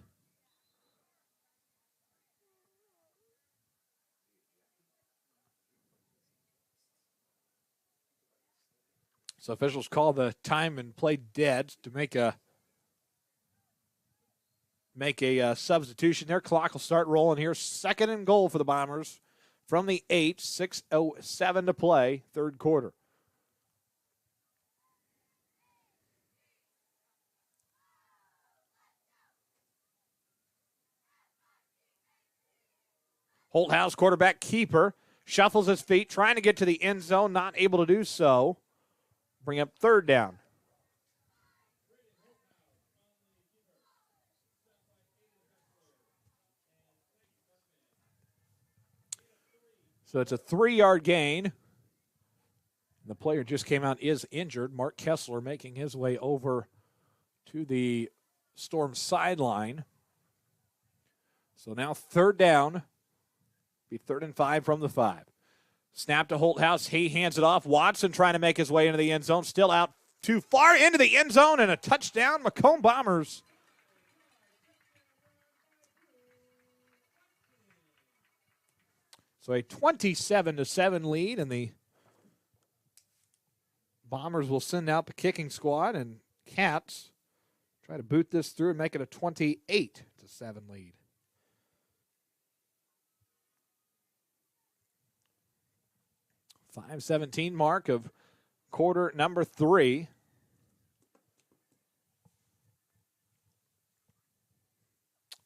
so officials call the time and play dead to make a substitution there. Clock will start rolling here. 2nd and goal for the Bombers from the 8, 6:07 to play, third quarter. Holthouse quarterback keeper shuffles his feet, trying to get to the end zone, not able to do so. Bring up third down. So it's a 3-yard gain. The player just came out, is injured. Mark Kessler making his way over to the Storm sideline. So now third down. Be 3rd and 5 from the 5. Snap to Holthouse. He hands it off. Watson trying to make his way into the end zone. Still out too far into the end zone, and a touchdown. Macomb Bombers. So a 27-7 lead, and the Bombers will send out the kicking squad, and Cats try to boot this through and make it a 28-7 lead. .517 mark of quarter number 3.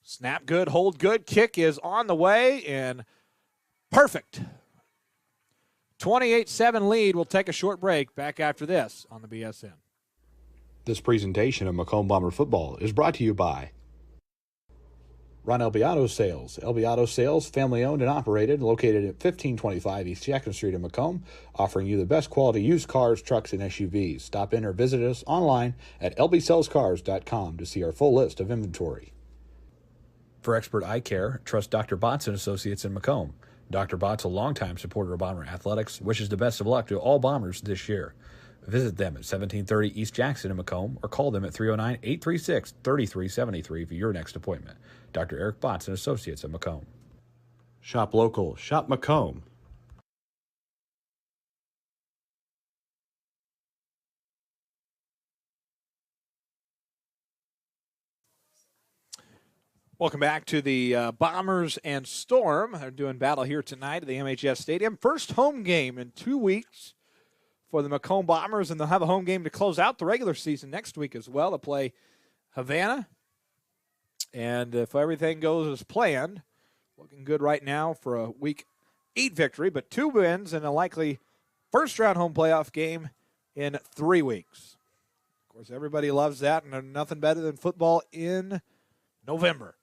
Snap good, hold good, kick is on the way, and perfect. 28-7 lead. We'll take a short break. Back after this on the BSN. This presentation of Macomb Bomber football is brought to you by Ron Albiado Sales. Albiado Sales, family owned and operated, located at 1525 East Jackson Street in Macomb, offering you the best quality used cars, trucks, and SUVs. Stop in or visit us online at lbsellscars.com to see our full list of inventory. For expert eye care, trust Dr. Botts and Associates in Macomb. Dr. Botts, a longtime supporter of Bomber athletics, wishes the best of luck to all Bombers this year. Visit them at 1730 East Jackson in Macomb or call them at 309-836-3373 for your next appointment. Dr. Eric Botts and Associates in Macomb. Shop local. Shop Macomb. Welcome back to the Bombers and Storm. They're doing battle here tonight at the MHS Stadium. First home game in 2 weeks for the Macomb Bombers, and they'll have a home game to close out the regular season next week as well. They'll play Havana, and if everything goes as planned, looking good right now for a Week 8 victory, but 2 wins and a likely first-round home playoff game in 3 weeks. Of course, everybody loves that, and there's nothing better than football in November.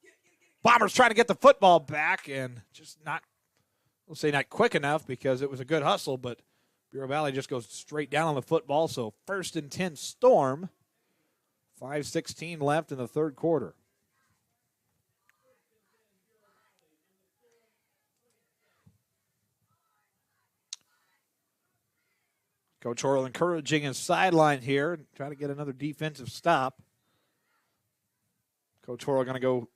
Bombers trying to get the football back, and just not, we'll say not quick enough because it was a good hustle, but Bureau Valley just goes straight down on the football. So 1st and 10 Storm. 5:16 left in the third quarter. Coach Horrell encouraging his sideline here, trying to get another defensive stop. Coach Horrell going to go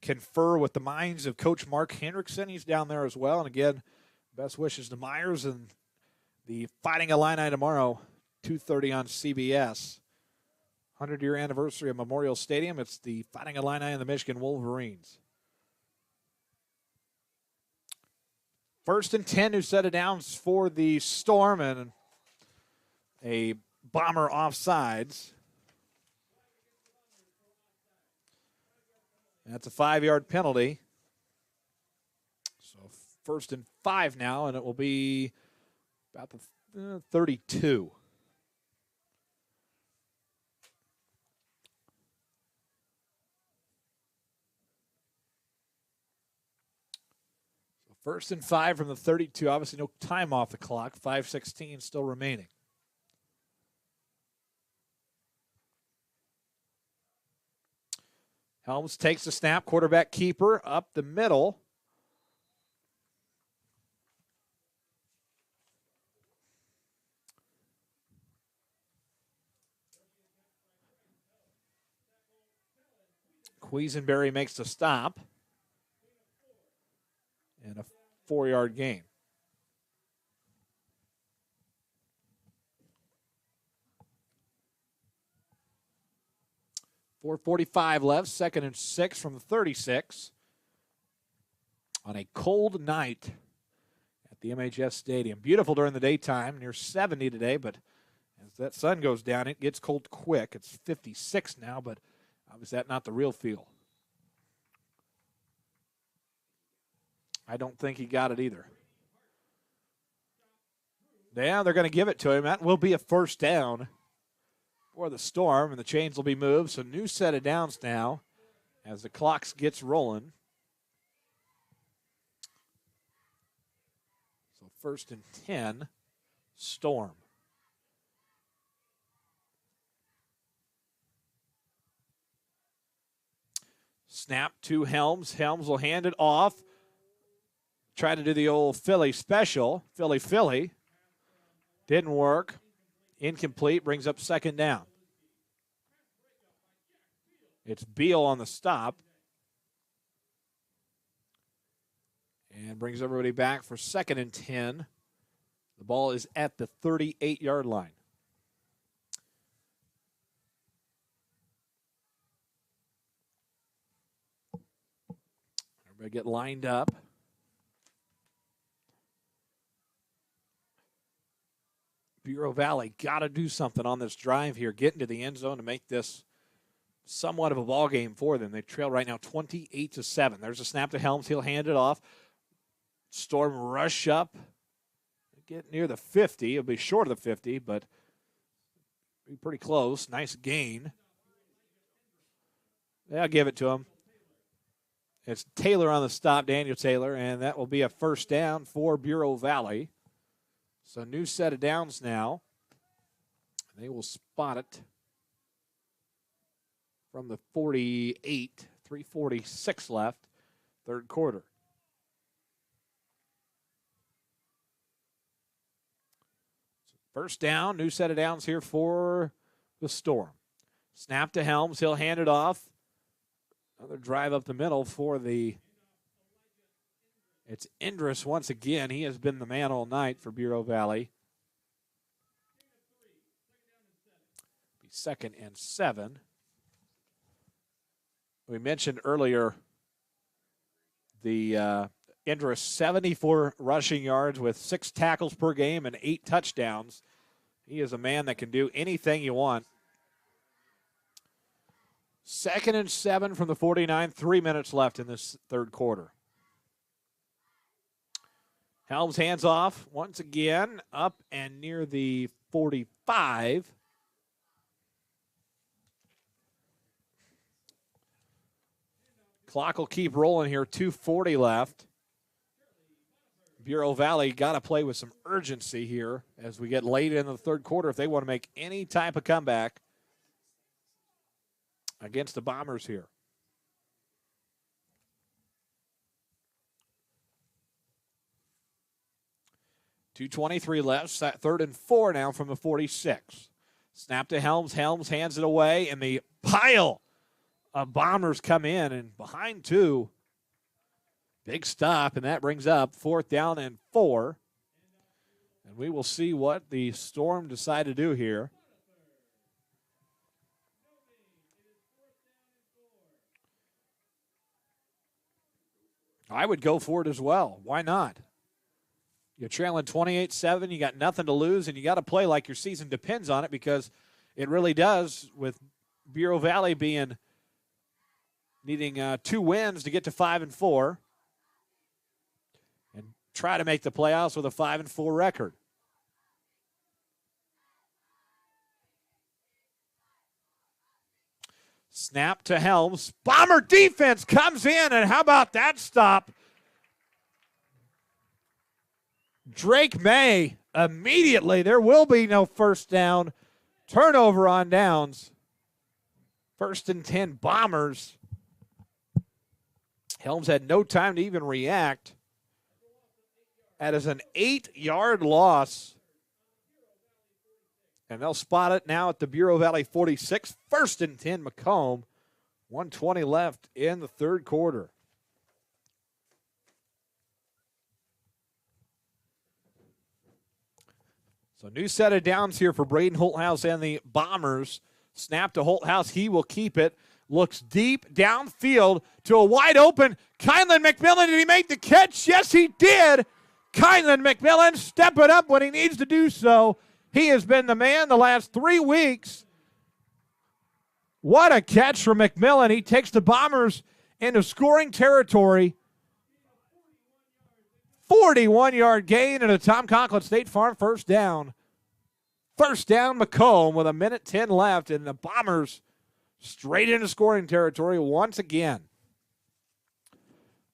confer with the minds of Coach Mark Hendrickson. He's down there as well. And again, best wishes to Myers and the Fighting Illini tomorrow, 2:30 on CBS. 100-year anniversary of Memorial Stadium. It's the Fighting Illini and the Michigan Wolverines. 1st and 10 who set it down for the Storm, and a Bomber offsides. That's a 5-yard penalty. So 1st and 5 now, and it will be about the 32. So 1st and 5 from the 32. Obviously no time off the clock. 5:16 still remaining. Helms takes the snap, quarterback keeper up the middle. Quisenberry makes the stop. And a 4-yard gain. .445 left, 2nd and 6 from the 36. On a cold night the MHS Stadium. Beautiful during the daytime, near 70 today, but as that sun goes down, it gets cold quick. It's 56 now, but is that not the real feel? I don't think he got it either. Yeah, they're going to give it to him. That will be a first down for the Storm, and the chains will be moved. So new set of downs now as the clock gets rolling. So 1st and 10, Storm. Snap to Helms. Helms will hand it off. Try to do the old Philly special. Philly. Didn't work. Incomplete. Brings up 2nd down. It's Beal on the stop. And brings everybody back for 2nd and 10. The ball is at the 38-yard line. Everybody get lined up. Bureau Valley got to do something on this drive here, get into the end zone to make this somewhat of a ball game for them. They trail right now 28-7. There's a snap to Helms. He'll hand it off. Storm rush up. Get near the 50. It'll be short of the 50, but be pretty close. Nice gain. Yeah, I'll give it to him. It's Taylor on the stop, Daniel Taylor, and that will be a first down for Bureau Valley. So new set of downs now. They will spot it from the 48, 3:46 left, 3rd quarter. First down, new set of downs here for the Storm. Snap to Helms, he'll hand it off. Another drive up the middle for it's Indris once again. He has been the man all night for Bureau Valley. Be 2nd and 7. We mentioned earlier the Indris 74 rushing yards with 6 tackles per game and 8 touchdowns. He is a man that can do anything you want. 2nd and 7 from the 49, 3 minutes left in this 3rd quarter. Helms hands off once again, up and near the 45. Clock will keep rolling here, 2:40 left. Bureau Valley got to play with some urgency here as we get late in the 3rd quarter if they want to make any type of comeback against the Bombers here. 2:23 left. 3rd and 4 now from the 46. Snap to Helms. Helms hands it away, and the pile of Bombers come in, and behind 2. Big stop, and that brings up 4th down and 4. And we will see what the Storm decide to do here. I would go for it as well. Why not? You're trailing 28-7. You got nothing to lose, and you got to play like your season depends on it, because it really does, with Bureau Valley needing 2 wins to get to 5-4 and try to make the playoffs with a 5-4 record. Snap to Helms. Bomber defense comes in, and how about that stop? Drake May immediately. There will be no first down. Turnover on downs. 1st and 10 Bombers. Helms had no time to even react. That is an 8-yard loss. And they'll spot it now at the Bureau Valley 46. 1st and 10 Macomb. 1:20 left in the 3rd quarter. So new set of downs here for Braden Holthouse and the Bombers. Snap to Holthouse. He will keep it. Looks deep downfield to a wide open Kylan McMillan. Did he make the catch? Yes, he did. Kylan McMillan stepping up when he needs to do so. He has been the man the last 3 weeks. What a catch from McMillan. He takes the Bombers into scoring territory. 41-yard gain and a Tom Conklin State Farm first down. First down, Macomb with 1:10 left, and the Bombers straight into scoring territory once again.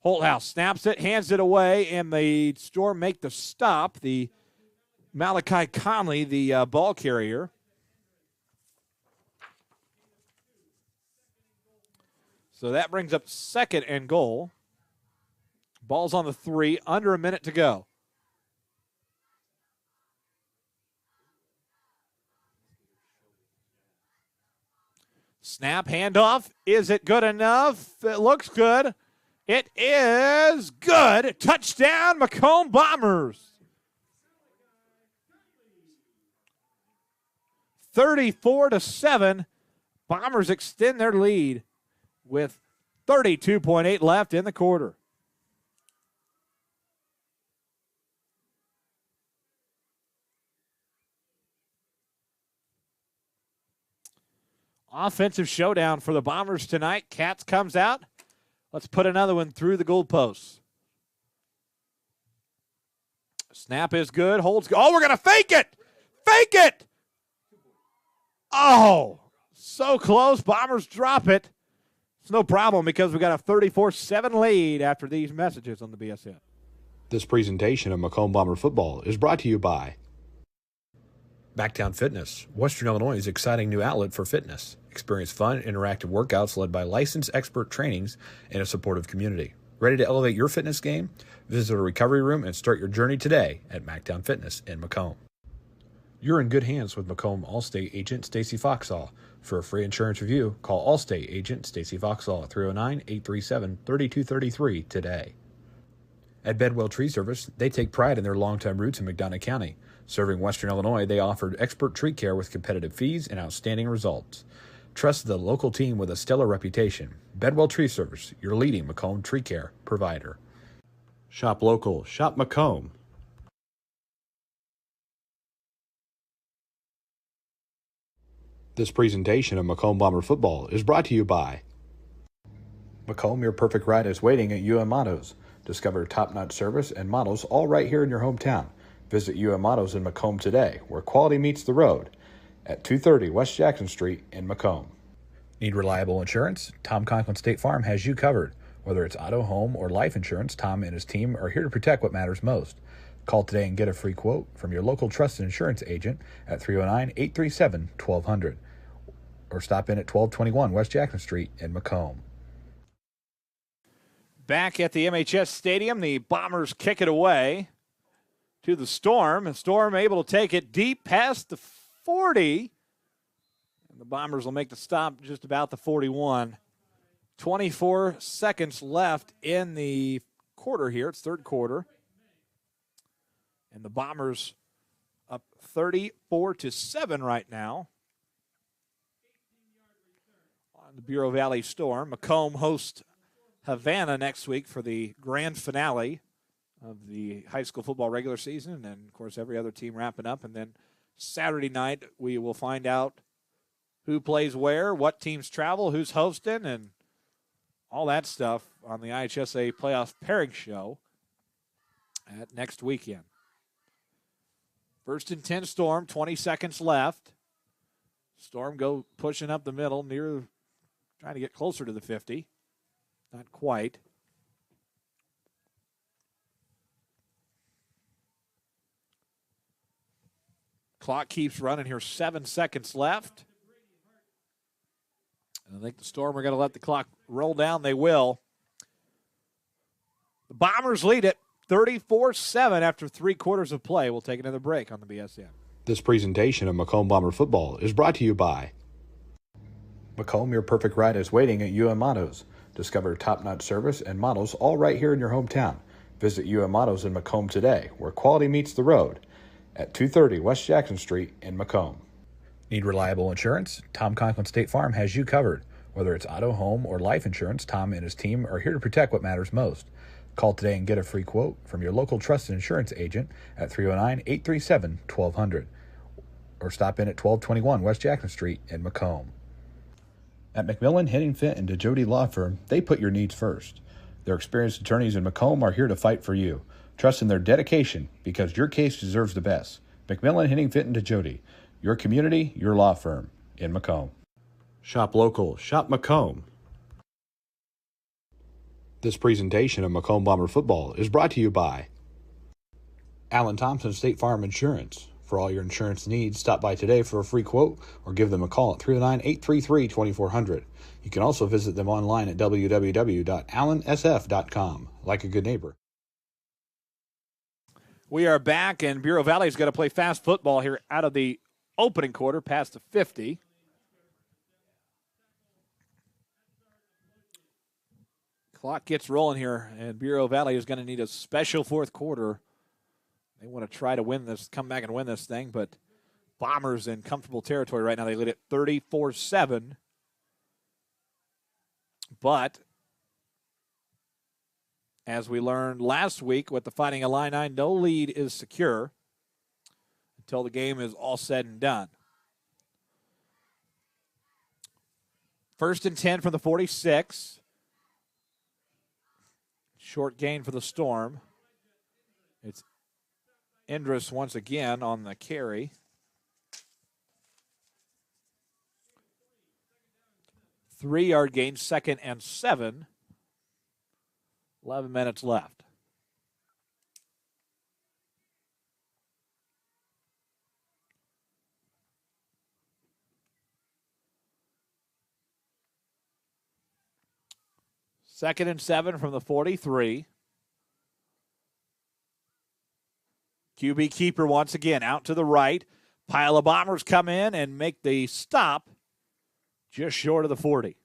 Holthouse snaps it, hands it away, and the Storm make the stop. The Malachi Conley, the ball carrier. So that brings up 2nd and goal. Ball's on the 3, under a minute to go. Snap, handoff. Is it good enough? It looks good. It is good. Touchdown, Macomb Bombers. 34-7. Bombers extend their lead with 32.8 left in the quarter. Offensive showdown for the Bombers tonight. Katz comes out. Let's put another one through the goalposts. Snap is good. Holds. Oh, we're going to fake it. Fake it. Oh, so close. Bombers drop it. It's no problem because we got a 34-7 lead after these messages on the BSN. This presentation of Macomb Bomber football is brought to you by Backtown Fitness, Western Illinois' exciting new outlet for fitness. Experience fun, interactive workouts led by licensed expert trainings and a supportive community. Ready to elevate your fitness game? Visit a recovery room and start your journey today at Mactown Fitness in Macomb. You're in good hands with Macomb Allstate agent Stacy Foxall. For a free insurance review, call Allstate agent Stacy Foxall at 309-837-3233 today. At Bedwell Tree Service, they take pride in their longtime roots in McDonough County. Serving Western Illinois, they offered expert tree care with competitive fees and outstanding results. Trust the local team with a stellar reputation. Bedwell Tree Service, your leading Macomb tree care provider. Shop local. Shop Macomb. This presentation of Macomb Bomber football is brought to you by Macomb, your perfect ride is waiting at UM Autos. Discover top-notch service and models all right here in your hometown. Visit UM Autos in Macomb today, where quality meets the road, at 230 West Jackson Street in Macomb. Need reliable insurance? Tom Conklin State Farm has you covered. Whether it's auto, home, or life insurance, Tom and his team are here to protect what matters most. Call today and get a free quote from your local trusted insurance agent at 309-837-1200 or stop in at 1221 West Jackson Street in Macomb. Back at the MHS Stadium, the Bombers kick it away to the Storm, and Storm able to take it deep past the 40. And the Bombers will make the stop just about the 41. 24 seconds left in the quarter here. It's third quarter. And the Bombers up 34-7 right now on the Bureau Valley Storm. Macomb hosts Havana next week for the grand finale of the high school football regular season, and then, of course, every other team wrapping up. And then Saturday night we will find out who plays where, what teams travel, who's hosting, and all that stuff on the IHSA Playoff Pairing Show at next weekend. First and 10 Storm, 20 seconds left. Storm go pushing up the middle, trying to get closer to the 50. Not quite. Clock keeps running here, 7 seconds left. And I think the Storm are going to let the clock roll down. They will. The Bombers lead it 34-7 after 3 quarters of play. We'll take another break on the BSN. This presentation of Macomb Bomber football is brought to you by Macomb, your perfect ride is waiting at UM Autos. Discover top-notch service and models all right here in your hometown. Visit UM Autos in Macomb today, where quality meets the road, at 230 West Jackson Street in Macomb. Need reliable insurance? Tom Conklin State Farm has you covered. Whether it's auto, home, or life insurance, Tom and his team are here to protect what matters most. Call today and get a free quote from your local trusted insurance agent at 309-837-1200 or stop in at 1221 West Jackson Street in Macomb. At McMillan, Henning Fint, and DeJody Law Firm, they put your needs first. Their experienced attorneys in Macomb are here to fight for you. Trust in their dedication because your case deserves the best. McMillan, Henning Fint, and DeJody, your community, your law firm in Macomb. Shop local. Shop Macomb. This presentation of Macomb Bomber football is brought to you by Allen Thompson State Farm Insurance. For all your insurance needs, stop by today for a free quote or give them a call at 309-833-2400. You can also visit them online at www.allensf.com. Like a good neighbor. We are back, and Bureau Valley's going to play fast football here out of the opening quarter past the 50. Clock gets rolling here, and Bureau Valley is going to need a special fourth quarter. They want to try to win this, come back and win this thing, but Bombers in comfortable territory right now. They lead it 34-7. But as we learned last week with the Fighting Illini, no lead is secure until the game is all said and done. 1st and 10 from the 46. Short gain for the Storm. It's Indris once again on the carry. Three-yard gain, 2nd and 7. 11 minutes left. Second and 7 from the 43. QB keeper once again out to the right. Pile of Bombers come in and make the stop just short of the 40.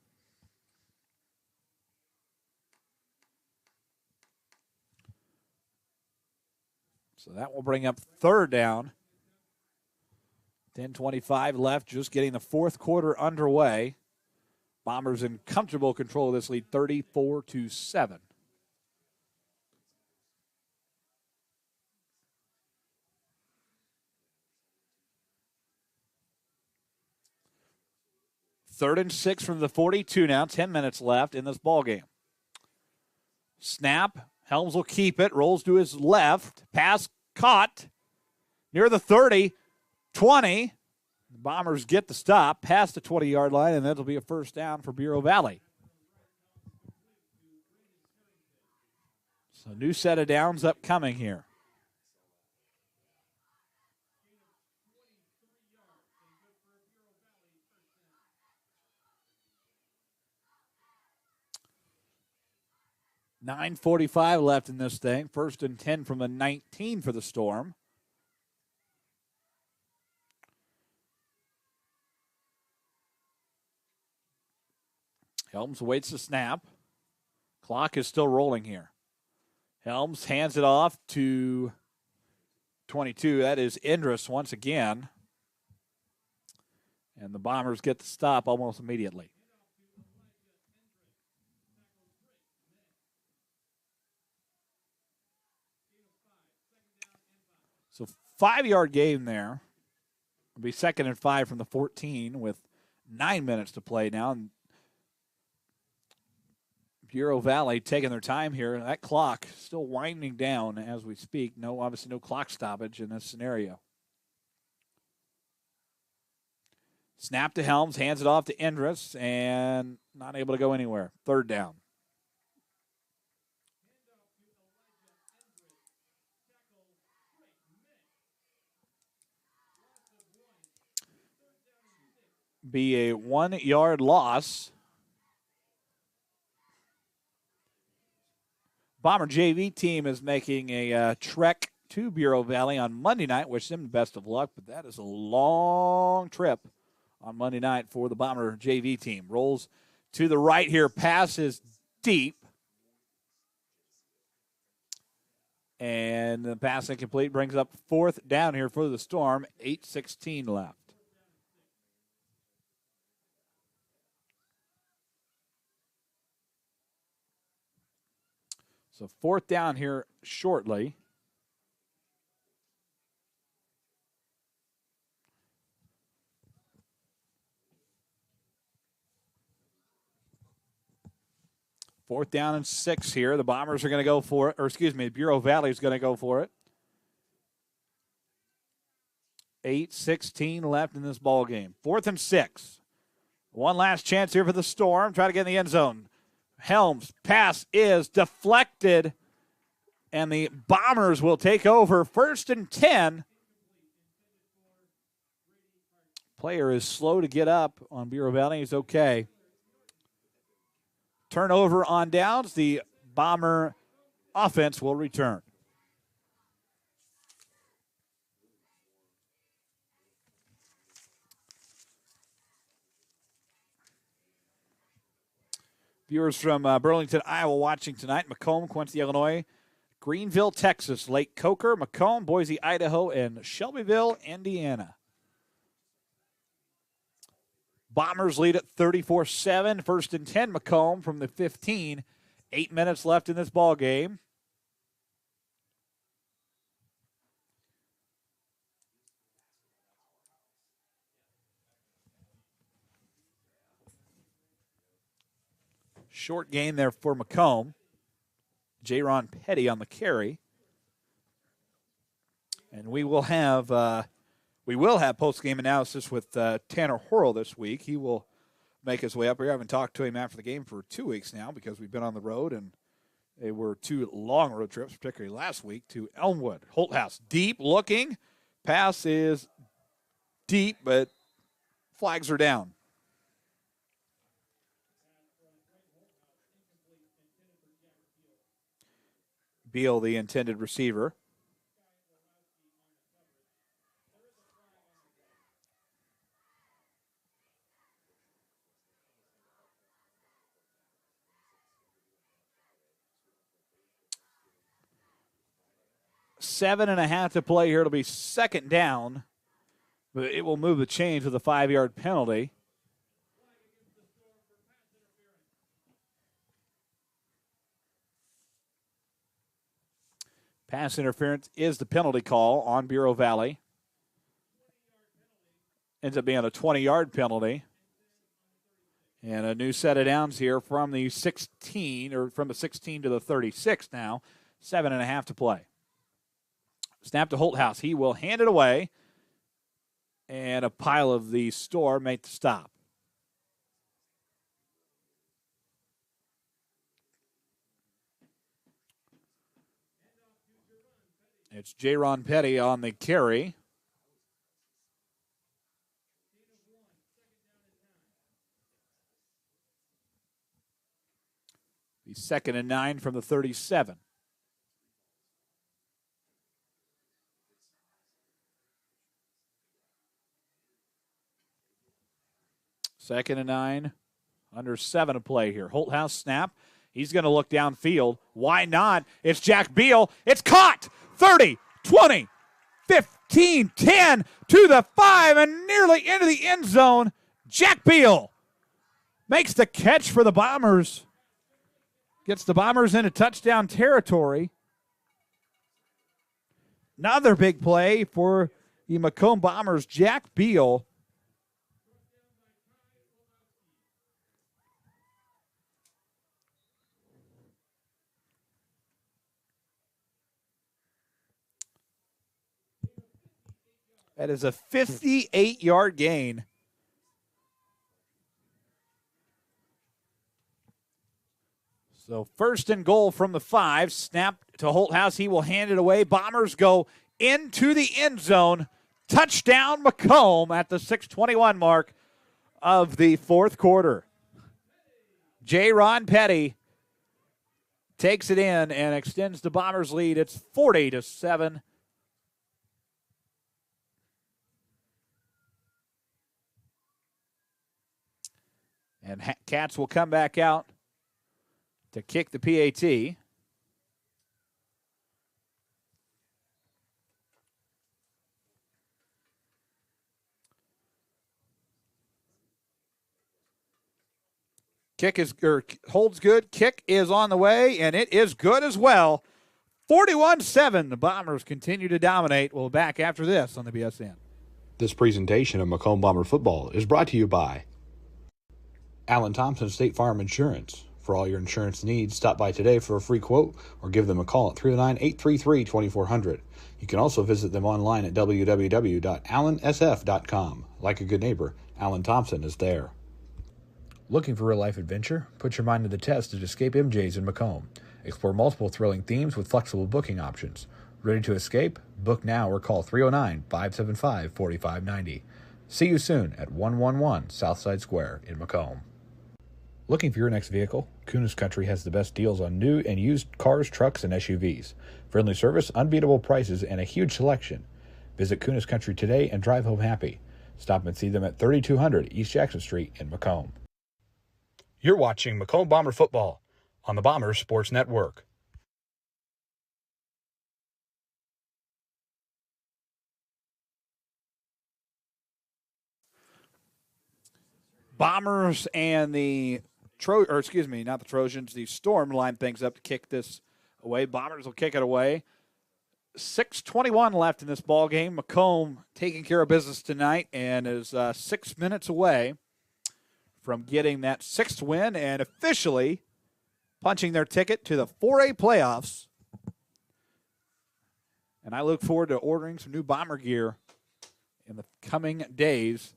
So that will bring up 3rd down. 10:25 left, just getting the fourth quarter underway. Bombers in comfortable control of this lead, 34-7. Third and 6 from the 42 now, 10 minutes left in this ballgame. Snap, Helms will keep it, rolls to his left, pass caught near the 30, 20. The Bombers get the stop past the 20-yard line, and that'll be a first down for Bureau Valley. So new set of downs upcoming here. $9:45 left in this thing. 1st and 10 from the 19 for the Storm. Helms waits the snap. Clock is still rolling here. Helms hands it off to 22. That is Indris once again. And the Bombers get the stop almost immediately. So 5-yard gain there. It'll be 2nd and 5 from the 14 with 9 minutes to play now. And Bureau Valley taking their time here. That clock still winding down as we speak. Obviously no clock stoppage in this scenario. Snap to Helms, hands it off to Indris, and not able to go anywhere. 3rd down. Be a 1-yard loss. Bomber JV team is making a trek to Bureau Valley on Monday night. Wish them the best of luck, but that is a long trip on Monday night for the Bomber JV team. Rolls to the right here, passes deep. And the pass incomplete brings up 4th down here for the Storm. 8:16 left. So 4th down here shortly. Fourth down and 6 here. The Bombers are going to go for it. Or, excuse me, Bureau Valley is going to go for it. 8:16 left in this ball game. 4th and 6. One last chance here for the Storm. Try to get in the end zone. Helms' pass is deflected, and the Bombers will take over. 1st and 10. Player is slow to get up on Bureau Valley. He's okay. Turnover on downs. The Bomber offense will return. Viewers from Burlington, Iowa watching tonight. Macomb, Quincy, Illinois. Greenville, Texas. Lake Coker, Macomb, Boise, Idaho, and Shelbyville, Indiana. Bombers lead at 34-7. 1st and 10, Macomb from the 15. 8 minutes left in this ball game. Short gain there for Macomb. J-Ron Petty on the carry. And we will have post-game analysis with Tanner Horrell this week. He will make his way up here. I haven't talked to him after the game for 2 weeks now because we've been on the road, and they were 2 long road trips, particularly last week, to Elmwood. Holthouse deep looking. Pass is deep, but flags are down. Beal, the intended receiver. Seven and a half to play here. It'll be 2nd down, but it will move the chains with a 5-yard penalty. Pass interference is the penalty call on Bureau Valley. Ends up being a 20-yard penalty. And a new set of downs here from the 16, or from the 16 to the 36 now. 7.5 to play. Snap to Holthouse. He will hand it away. And a pile of the Storm make the stop. It's J-Ron Petty on the carry. The 2nd and 9 from the 37. Second and 9, under 7 to play here. Holthouse snap. He's going to look downfield. Why not? It's Jack Beal. It's caught. 30, 20, 15, 10, to the 5, and nearly into the end zone. Jack Beal makes the catch for the Bombers. Gets the Bombers into touchdown territory. Another big play for the Macomb Bombers. Jack Beal. That is a 58-yard gain. So 1st and goal from the 5. Snap to Holthouse. He will hand it away. Bombers go into the end zone. Touchdown Macomb at the 6:21 mark of the 4th quarter. J-Ron Petty takes it in and extends the Bombers' lead. It's 40-7. And Cats will come back out to kick the PAT. Holds good. Kick is on the way, and it is good as well. 41-7. The Bombers continue to dominate. We'll be back after this on the BSN. This presentation of Macomb Bomber Football is brought to you by Allen Thompson State Farm Insurance. For all your insurance needs, stop by today for a free quote or give them a call at 309-833-2400. You can also visit them online at www.allensf.com. Like a good neighbor, Allen Thompson is there. Looking for real-life adventure? Put your mind to the test at Escape MJ's in Macomb. Explore multiple thrilling themes with flexible booking options. Ready to escape? Book now or call 309-575-4590. See you soon at 111 Southside Square in Macomb. Looking for your next vehicle? Kunis Country has the best deals on new and used cars, trucks, and SUVs. Friendly service, unbeatable prices, and a huge selection. Visit Kunis Country today and drive home happy. Stop and see them at 3200 East Jackson Street in Macomb. You're watching Macomb Bomber Football on the Bombers Sports Network. Bombers and the Trojans, the Storm line things up to kick this away. Bombers will kick it away. 6:21 left in this ball game. Macomb taking care of business tonight and is 6 minutes away from getting that sixth win and officially punching their ticket to the 4A playoffs. And I look forward to ordering some new Bomber gear in the coming days.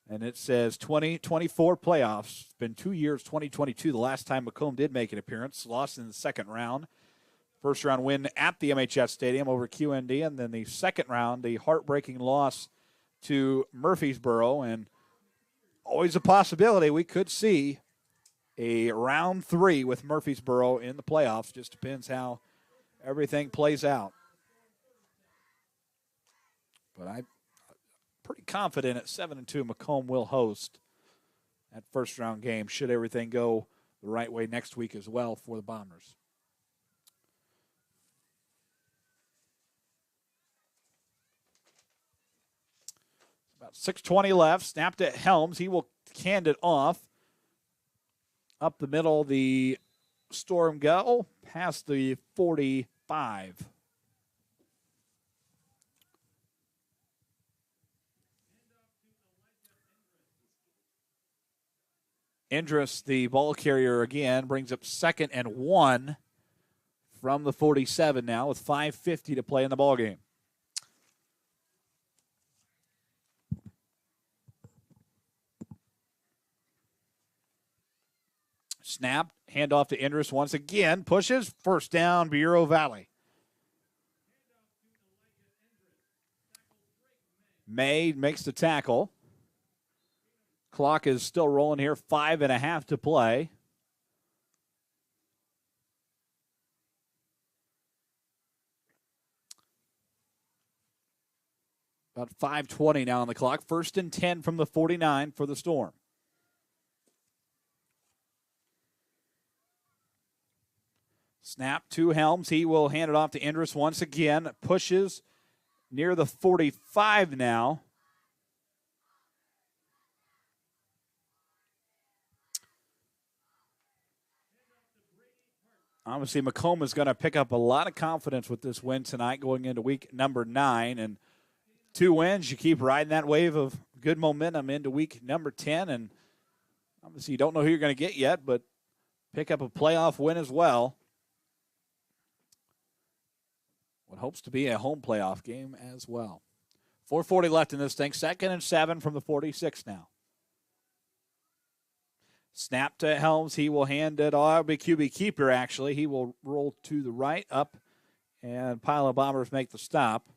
And it says 2024 playoffs. It's been 2 years, 2022, the last time Macomb did make an appearance. Lost in the second round. First round win at the MHS Stadium over QND. And then the second round, the heartbreaking loss to Murfreesboro. And always a possibility we could see a round 3 with Murfreesboro in the playoffs. Just depends how everything plays out. But I'm pretty confident at 7-2, Macomb will host that first round game should everything go the right way next week as well for the Bombers. About 6:20 left. Snapped at Helms. He will hand it off. Up the middle, the Storm go past the 45. Indris, the ball carrier again, brings up 2nd and 1 from the 47 now with 5:50 to play in the ball game. Snap, handoff to Indris once again, pushes, first down, Bureau Valley. May makes the tackle. Clock is still rolling here, 5.5 to play. About 5:20 now on the clock. 1st and 10 from the 49 for the Storm. Snap to Helms. He will hand it off to Indris once again. Pushes near the 45 now. Obviously, Macomb is going to pick up a lot of confidence with this win tonight going into week number 9. And 2 wins, you keep riding that wave of good momentum into week number 10. And obviously, you don't know who you're going to get yet, but pick up a playoff win as well. What hopes to be a home playoff game as well. 4:40 left in this thing. 2nd and 7 from the 46 now. Snap to Helms. He will hand it off. QB keeper, actually. He will roll to the right, up, and pile of Bombers make the stop.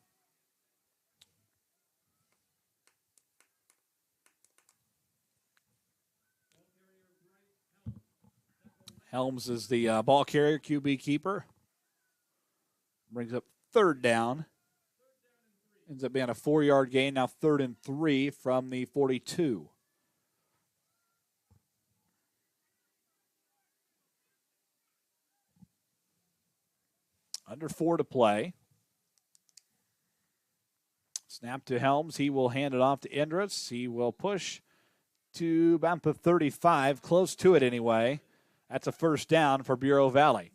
Helms is the ball carrier, QB keeper. Brings up 3rd down. Ends up being a 4-yard gain. Now 3rd and 3 from the 42. Under 4 to play. Snap to Helms. He will hand it off to Indris. He will push to about the 35, close to it anyway. That's a first down for Bureau Valley.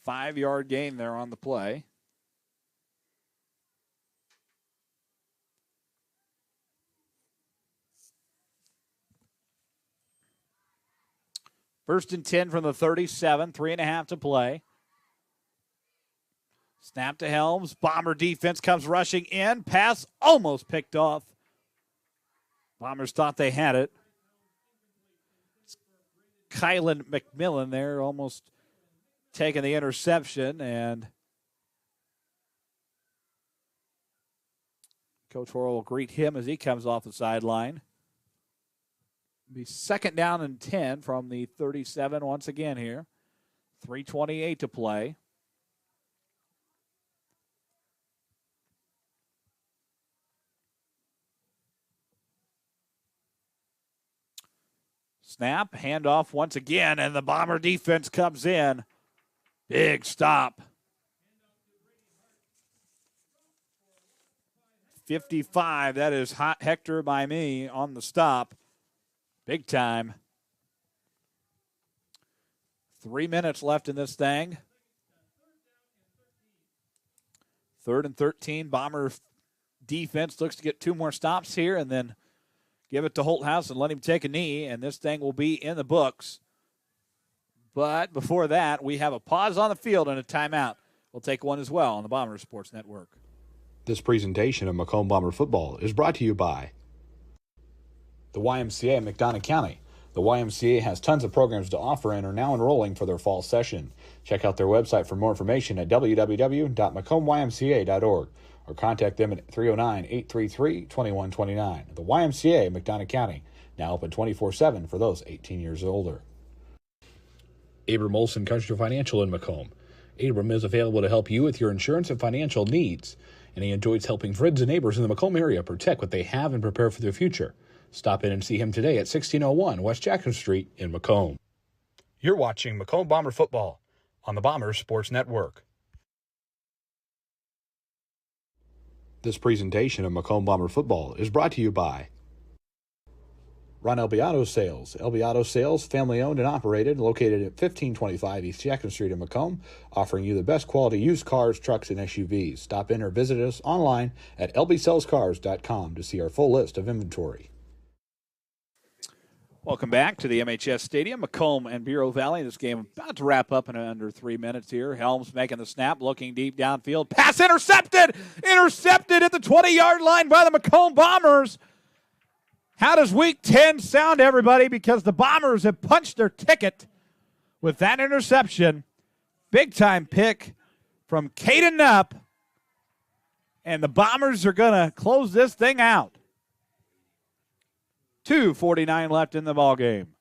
Five-yard gain there on the play. First and 10 from the 37, 3.5 to play. Snap to Helms. Bomber defense comes rushing in. Pass almost picked off. Bombers thought they had it. It's Kylan McMillan there almost taking the interception, and Coach Horrell will greet him as he comes off the sideline. Be second down and 10 from the 37 once again here. 3:28 to play. Snap, handoff once again, and the Bomber defense comes in. Big stop. 55, that is hot Hector by me on the stop. Big time. 3 minutes left in this thing. 3rd and 13. Bomber defense looks to get 2 more stops here and then give it to Holthouse and let him take a knee, and this thing will be in the books. But before that, we have a pause on the field and a timeout. We'll take one as well on the Bomber Sports Network. This presentation of Macomb Bomber football is brought to you by the YMCA of McDonough County. The YMCA has tons of programs to offer and are now enrolling for their fall session. Check out their website for more information at www.macombymca.org or contact them at 309-833-2129. The YMCA of McDonough County, now open 24/7 for those 18 years or older. Abram Olson Country Financial in Macomb. Abram is available to help you with your insurance and financial needs, and he enjoys helping friends and neighbors in the Macomb area protect what they have and prepare for their future. Stop in and see him today at 1601 West Jackson Street in Macomb. You're watching Macomb Bomber football on the Bomber Sports Network. This presentation of Macomb Bomber football is brought to you by Ron Albiado Sales. Albiado Sales, family-owned and operated, located at 1525 East Jackson Street in Macomb, offering you the best quality used cars, trucks, and SUVs. Stop in or visit us online at lbsellscars.com to see our full list of inventory. Welcome back to the MHS Stadium, Macomb and Bureau Valley. This game about to wrap up in under 3 minutes here. Helms making the snap, looking deep downfield. Pass intercepted! Intercepted at the 20-yard line by the Macomb Bombers. How does Week 10 sound, everybody? Because the Bombers have punched their ticket with that interception. Big-time pick from Caden Knupp. And the Bombers are going to close this thing out. 2:49 left in the ball game.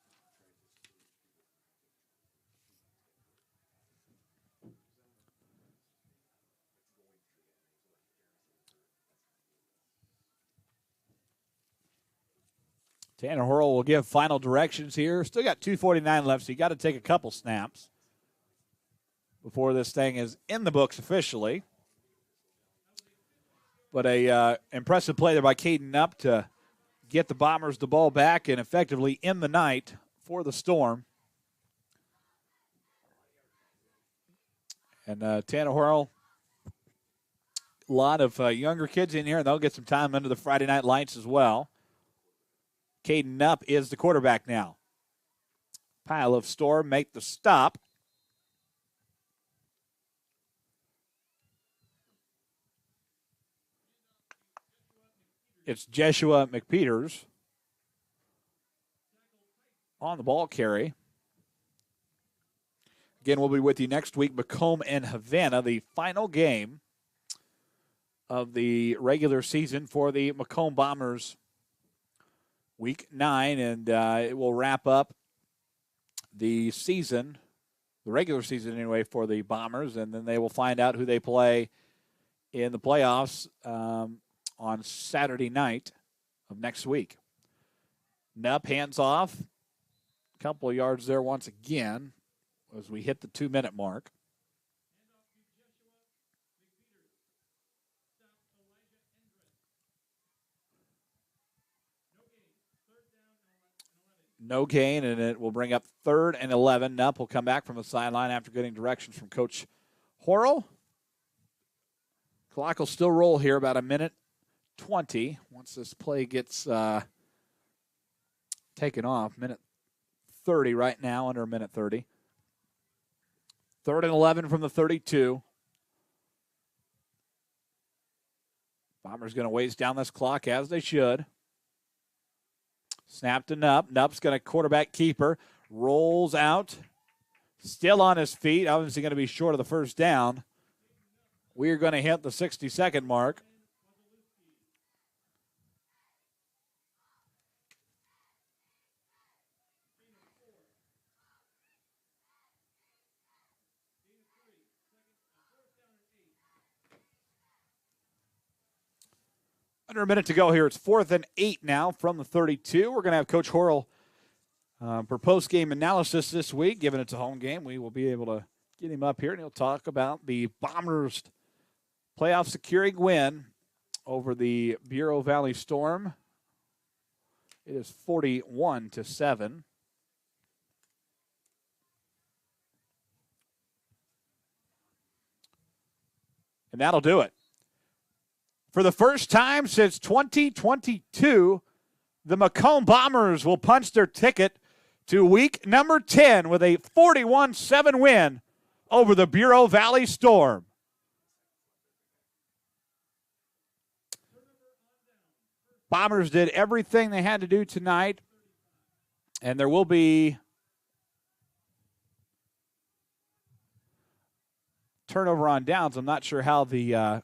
Tanner Horrell will give final directions here. Still got 2:49 left, so you got to take a couple snaps before this thing is in the books officially. But a impressive play there by Caden Knupp to get the Bombers the ball back and effectively end the night for the Storm. And Tanner Horrell, a lot of younger kids in here, and they'll get some time under the Friday night lights as well. Caden Knupp is the quarterback now. Pile of Storm make the stop. It's Jeshua McPeters on the ball carry. Again, we'll be with you next week. Macomb and Havana, the final game of the regular season for the Macomb Bombers. Week 9, and it will wrap up the season, the regular season anyway, for the Bombers, and then they will find out who they play in the playoffs on Saturday night of next week. Knupp hands off. A couple of yards there once again as we hit the 2-minute mark. no gain, and it will bring up 3rd and 11. Nupp will come back from the sideline after getting directions from Coach Horrell. Clock will still roll here about a minute 20 once this play gets taken off. Minute 30 right now, under a minute 30. 3rd and 11 from the 32. Bombers going to waste down this clock as they should. Snap to Nupp. Nupp's going to quarterback keeper. Rolls out. Still on his feet. Obviously going to be short of the first down. We are going to hit the 60-second mark. Under a minute to go here. It's 4th and 8 now from the 32. We're going to have Coach Horrell for post-game analysis this week. Given it's a home game, we will be able to get him up here, and he'll talk about the Bombers' playoff securing win over the Bureau Valley Storm. It is 41-7. And that'll do it. For the first time since 2022, the Macomb Bombers will punch their ticket to week number 10 with a 41-7 win over the Bureau Valley Storm. Bombers did everything they had to do tonight, and there will be turnover on downs. I'm not sure how the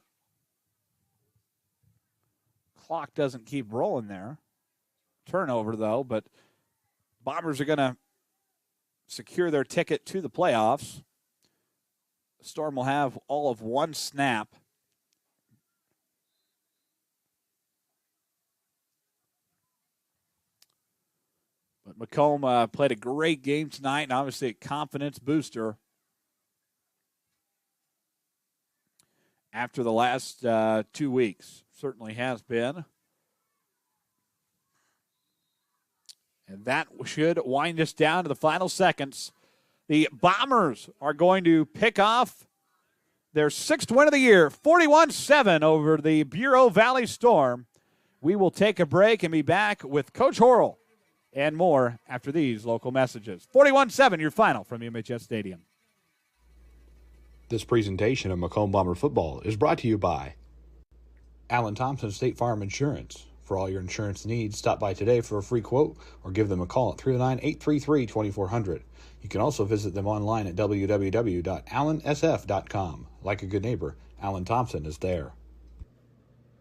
clock doesn't keep rolling there. Turnover, though, but Bombers are going to secure their ticket to the playoffs. The Storm will have all of one snap. But Macomb played a great game tonight, and obviously a confidence booster after the last 2 weeks. Certainly has been. And that should wind us down to the final seconds. The Bombers are going to pick off their 6th win of the year, 41-7 over the Bureau Valley Storm. We will take a break and be back with Coach Horrell and more after these local messages. 41-7, your final from UMHS Stadium. This presentation of Macomb Bomber football is brought to you by Allen Thompson State Farm Insurance. For all your insurance needs, stop by today for a free quote or give them a call at 309-833-2400. You can also visit them online at www.allensf.com. Like a good neighbor, Allen Thompson is there.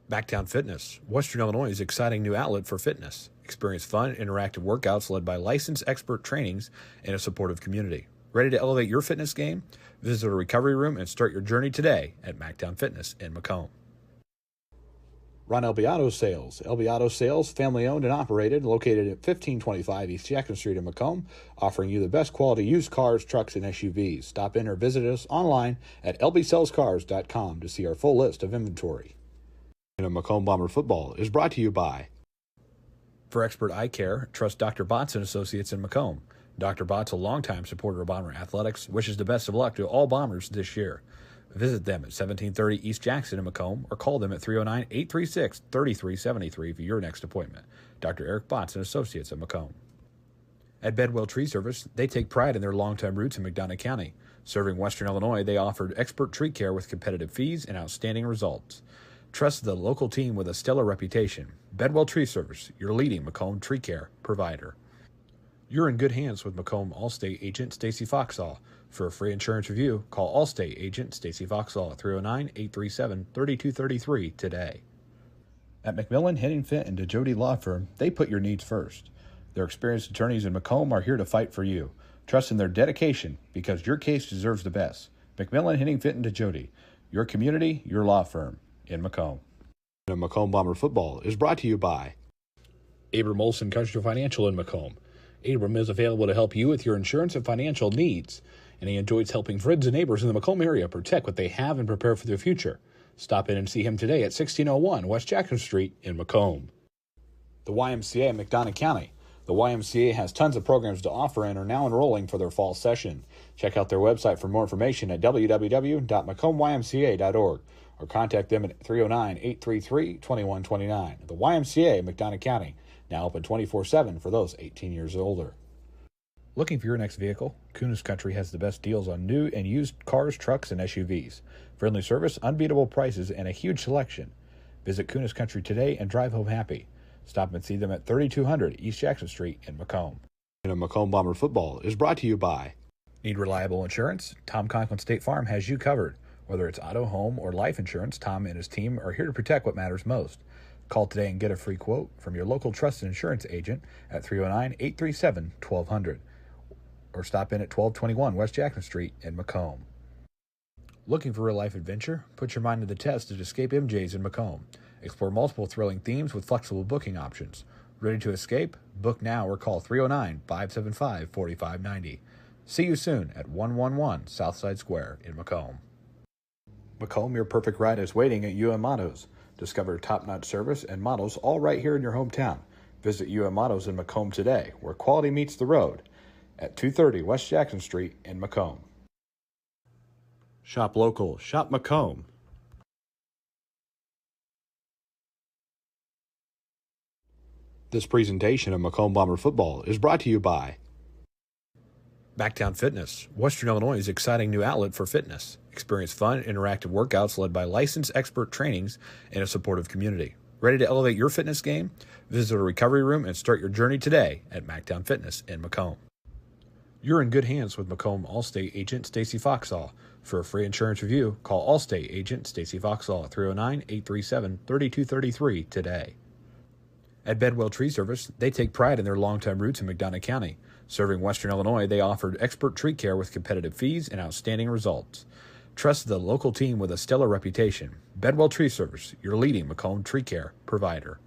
Backtown Fitness, Western Illinois' exciting new outlet for fitness. Experience fun, interactive workouts led by licensed expert trainings and a supportive community. Ready to elevate your fitness game? Visit a recovery room and start your journey today at Mactown Fitness in Macomb. Ron Elbiato Sales. Elbiato Sales, family-owned and operated, located at 1525 East Jackson Street in Macomb, offering you the best quality used cars, trucks, and SUVs. Stop in or visit us online at lbsellscars.com to see our full list of inventory. And Macomb Bomber football is brought to you by. For expert eye care, trust Dr. Botts and Associates in Macomb. Dr. Botts, a longtime supporter of Bomber athletics, wishes the best of luck to all Bombers this year. Visit them at 1730 East Jackson in Macomb or call them at 309-836-3373 for your next appointment. Dr. Eric Botts and Associates at Macomb. At Bedwell Tree Service, they take pride in their longtime roots in McDonough County. Serving Western Illinois, they offered expert tree care with competitive fees and outstanding results. Trust the local team with a stellar reputation. Bedwell Tree Service, your leading Macomb tree care provider. You're in good hands with Macomb Allstate agent Stacy Foxall. For a free insurance review, call Allstate agent Stacy Foxall at 309-837-3233 today. At McMillan, Henning Fint, and DeJody Law Firm, they put your needs first. Their experienced attorneys in Macomb are here to fight for you. Trust in their dedication because your case deserves the best. McMillan, Henning Fint, and DeJody, your community, your law firm in Macomb. And Macomb Bomber football is brought to you by Abram Olson Country Financial in Macomb. Abram is available to help you with your insurance and financial needs, and he enjoys helping friends and neighbors in the Macomb area protect what they have and prepare for their future. Stop in and see him today at 1601 West Jackson Street in Macomb. the YMCA in McDonough County. The YMCA has tons of programs to offer and are now enrolling for their fall session. Check out their website for more information at www.macombymca.org or contact them at 309-833-2129. The YMCA, McDonough County, now open 24/7 for those 18 years or older. Looking for your next vehicle? Kunis Country has the best deals on new and used cars, trucks, and SUVs. Friendly service, unbeatable prices, and a huge selection. Visit Kunis Country today and drive home happy. Stop and see them at 3200 East Jackson Street in Macomb. Macomb Bomber Football is brought to you by. Need reliable insurance? Tom Conklin State Farm has you covered. Whether it's auto, home, or life insurance, Tom and his team are here to protect what matters most. Call today and get a free quote from your local trusted insurance agent at 309-837-1200 or stop in at 1221 West Jackson Street in Macomb. Looking for real-life adventure? Put your mind to the test at Escape MJ's in Macomb. Explore multiple thrilling themes with flexible booking options. Ready to escape? Book now or call 309-575-4590. See you soon at 111 Southside Square in Macomb. Macomb, your perfect ride is waiting at UM Autos. Discover top-notch service and models all right here in your hometown. Visit UM Autos in Macomb today, where quality meets the road, at 230 West Jackson Street in Macomb. Shop local. Shop Macomb. This presentation of Macomb Bomber Football is brought to you by Backtown Fitness, Western Illinois' exciting new outlet for fitness. Experience fun, interactive workouts led by licensed expert trainings and a supportive community. Ready to elevate your fitness game? Visit a recovery room and start your journey today at Mactown Fitness in Macomb. You're in good hands with Macomb Allstate agent Stacy Foxall. For a free insurance review, call Allstate agent Stacy Foxall at 309-837-3233 today. At Bedwell Tree Service, they take pride in their longtime roots in McDonough County. Serving Western Illinois, they offered expert tree care with competitive fees and outstanding results. Trust the local team with a stellar reputation. Bedwell Tree Service, your leading Macomb tree care provider.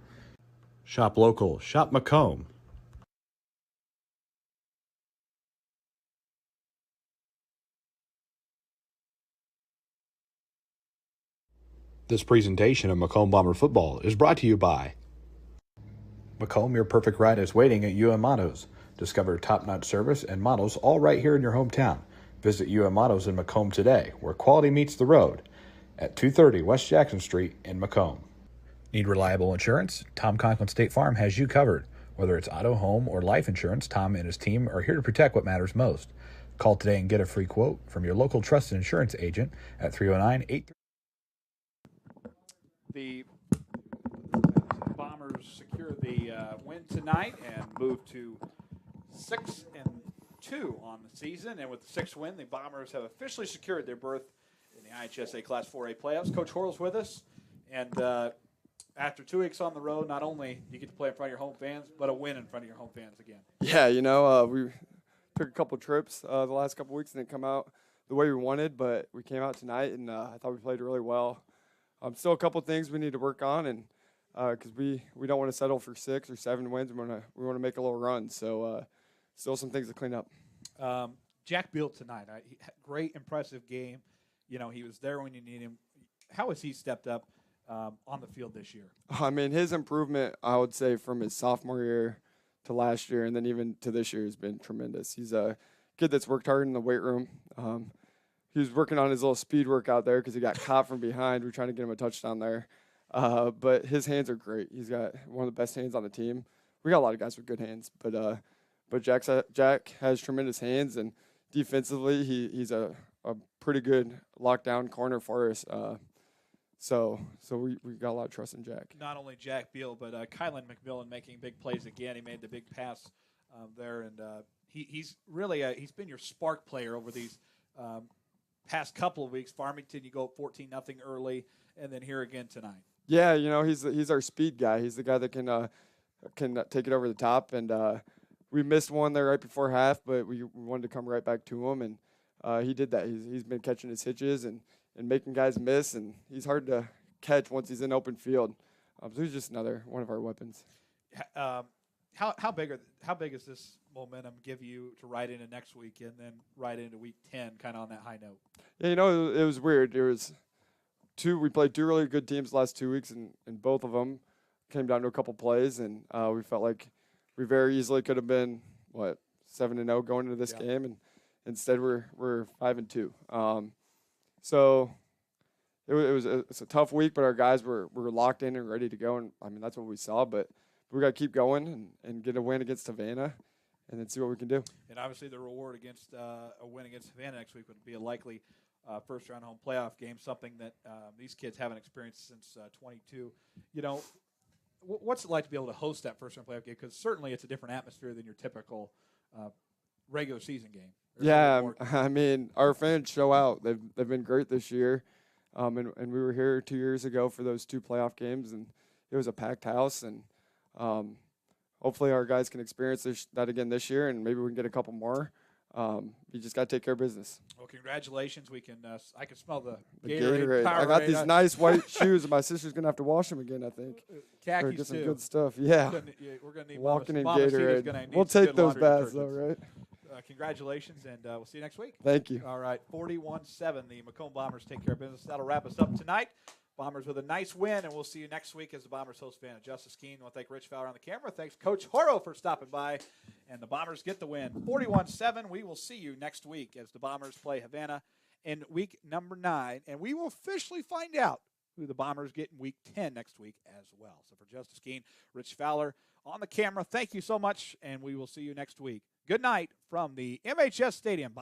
Shop local. Shop Macomb. This presentation of Macomb Bomber Football is brought to you by Macomb, your perfect ride is waiting at UM Autos. Discover top-notch service and models all right here in your hometown. Visit UM Autos in Macomb today, where quality meets the road, at 230 West Jackson Street in Macomb. Need reliable insurance? Tom Conklin State Farm has you covered. Whether it's auto, home, or life insurance, Tom and his team are here to protect what matters most. Call today and get a free quote from your local trusted insurance agent at 309-8... The Bombers secure the win tonight and move to 6-2 on the season. And with the 6th win, the Bombers have officially secured their berth in the IHSA Class 4A playoffs. Coach Horrell's with us. And after 2 weeks on the road, not only do you get to play in front of your home fans, but a win in front of your home fans again. Yeah, we took a couple trips the last couple weeks and didn't come out the way we wanted, but we came out tonight, and I thought we played really well. Still a couple things we need to work on, and because we don't want to settle for 6 or 7 wins. We want to make a little run. So still some things to clean up. Jack Beal tonight, great, impressive game. You know, he was there when you need him. How has he stepped up on the field this year? I mean, his improvement, I would say, from his sophomore year to last year and then even to this year has been tremendous. He's a kid that's worked hard in the weight room. He was working on his little speed work out there because he got caught from behind. We're trying to get him a touchdown there. But his hands are great. He's got one of the best hands on the team. We got a lot of guys with good hands, but Jack has tremendous hands, and defensively he's a pretty good lockdown corner for us. So we got a lot of trust in Jack. Not only Jack Beal, but Kylan McMillan making big plays again. He made the big pass there, and he's really he's been your spark player over these past couple of weeks. Farmington, you go up 14-0 early, and then here again tonight. Yeah, he's our speed guy. He's the guy that can take it over the top. And we missed one there right before half, but we wanted to come right back to him, and he did that. He's been catching his hitches and making guys miss, and he's hard to catch once he's in open field. So he's just another one of our weapons. How big is this momentum give you to ride into next week and then ride into week 10 kind of on that high note? Yeah, it was weird. We played 2 really good teams the last 2 weeks, and both of them came down to a couple plays, and we felt like we very easily could have been 7-0 going into this game, and instead we're 5-2. So it's a tough week, but our guys were locked in and ready to go, and I mean that's what we saw. But we got to keep going and get a win against Havana, and then see what we can do. And obviously, the reward against a win against Havana next week would be a likely first-round home playoff game, something that these kids haven't experienced since 22. You know, what's it like to be able to host that first-round playoff game? Because certainly it's a different atmosphere than your typical regular season game. Yeah, I mean, our fans show out. They've been great this year, and we were here 2 years ago for those 2 playoff games, and it was a packed house, and hopefully our guys can experience that again this year, and maybe we can get a couple more. You just got to take care of business. Well, congratulations. We can. I can smell the Gatorade. I got these nice white shoes, and my sister's gonna have to wash them again, I think. Khakis get some too. good stuff. Yeah. We're gonna need Walking in Mama Cita's Gatorade. We'll take those baths though, right? Congratulations, and we'll see you next week. Thank you. All right, 41-7. The Macomb Bombers take care of business. That'll wrap us up tonight. Bombers with a nice win, and we'll see you next week as the Bombers host Savannah. Justice Keene, I want to thank Rich Fowler on the camera. Thanks, Coach Horo, for stopping by. And the Bombers get the win. 41-7. We will see you next week as the Bombers play Havana in week number 9. And we will officially find out who the Bombers get in week 10 next week as well. So for Justice Keene, Rich Fowler on the camera, thank you so much, and we will see you next week. Good night from the MHS Stadium.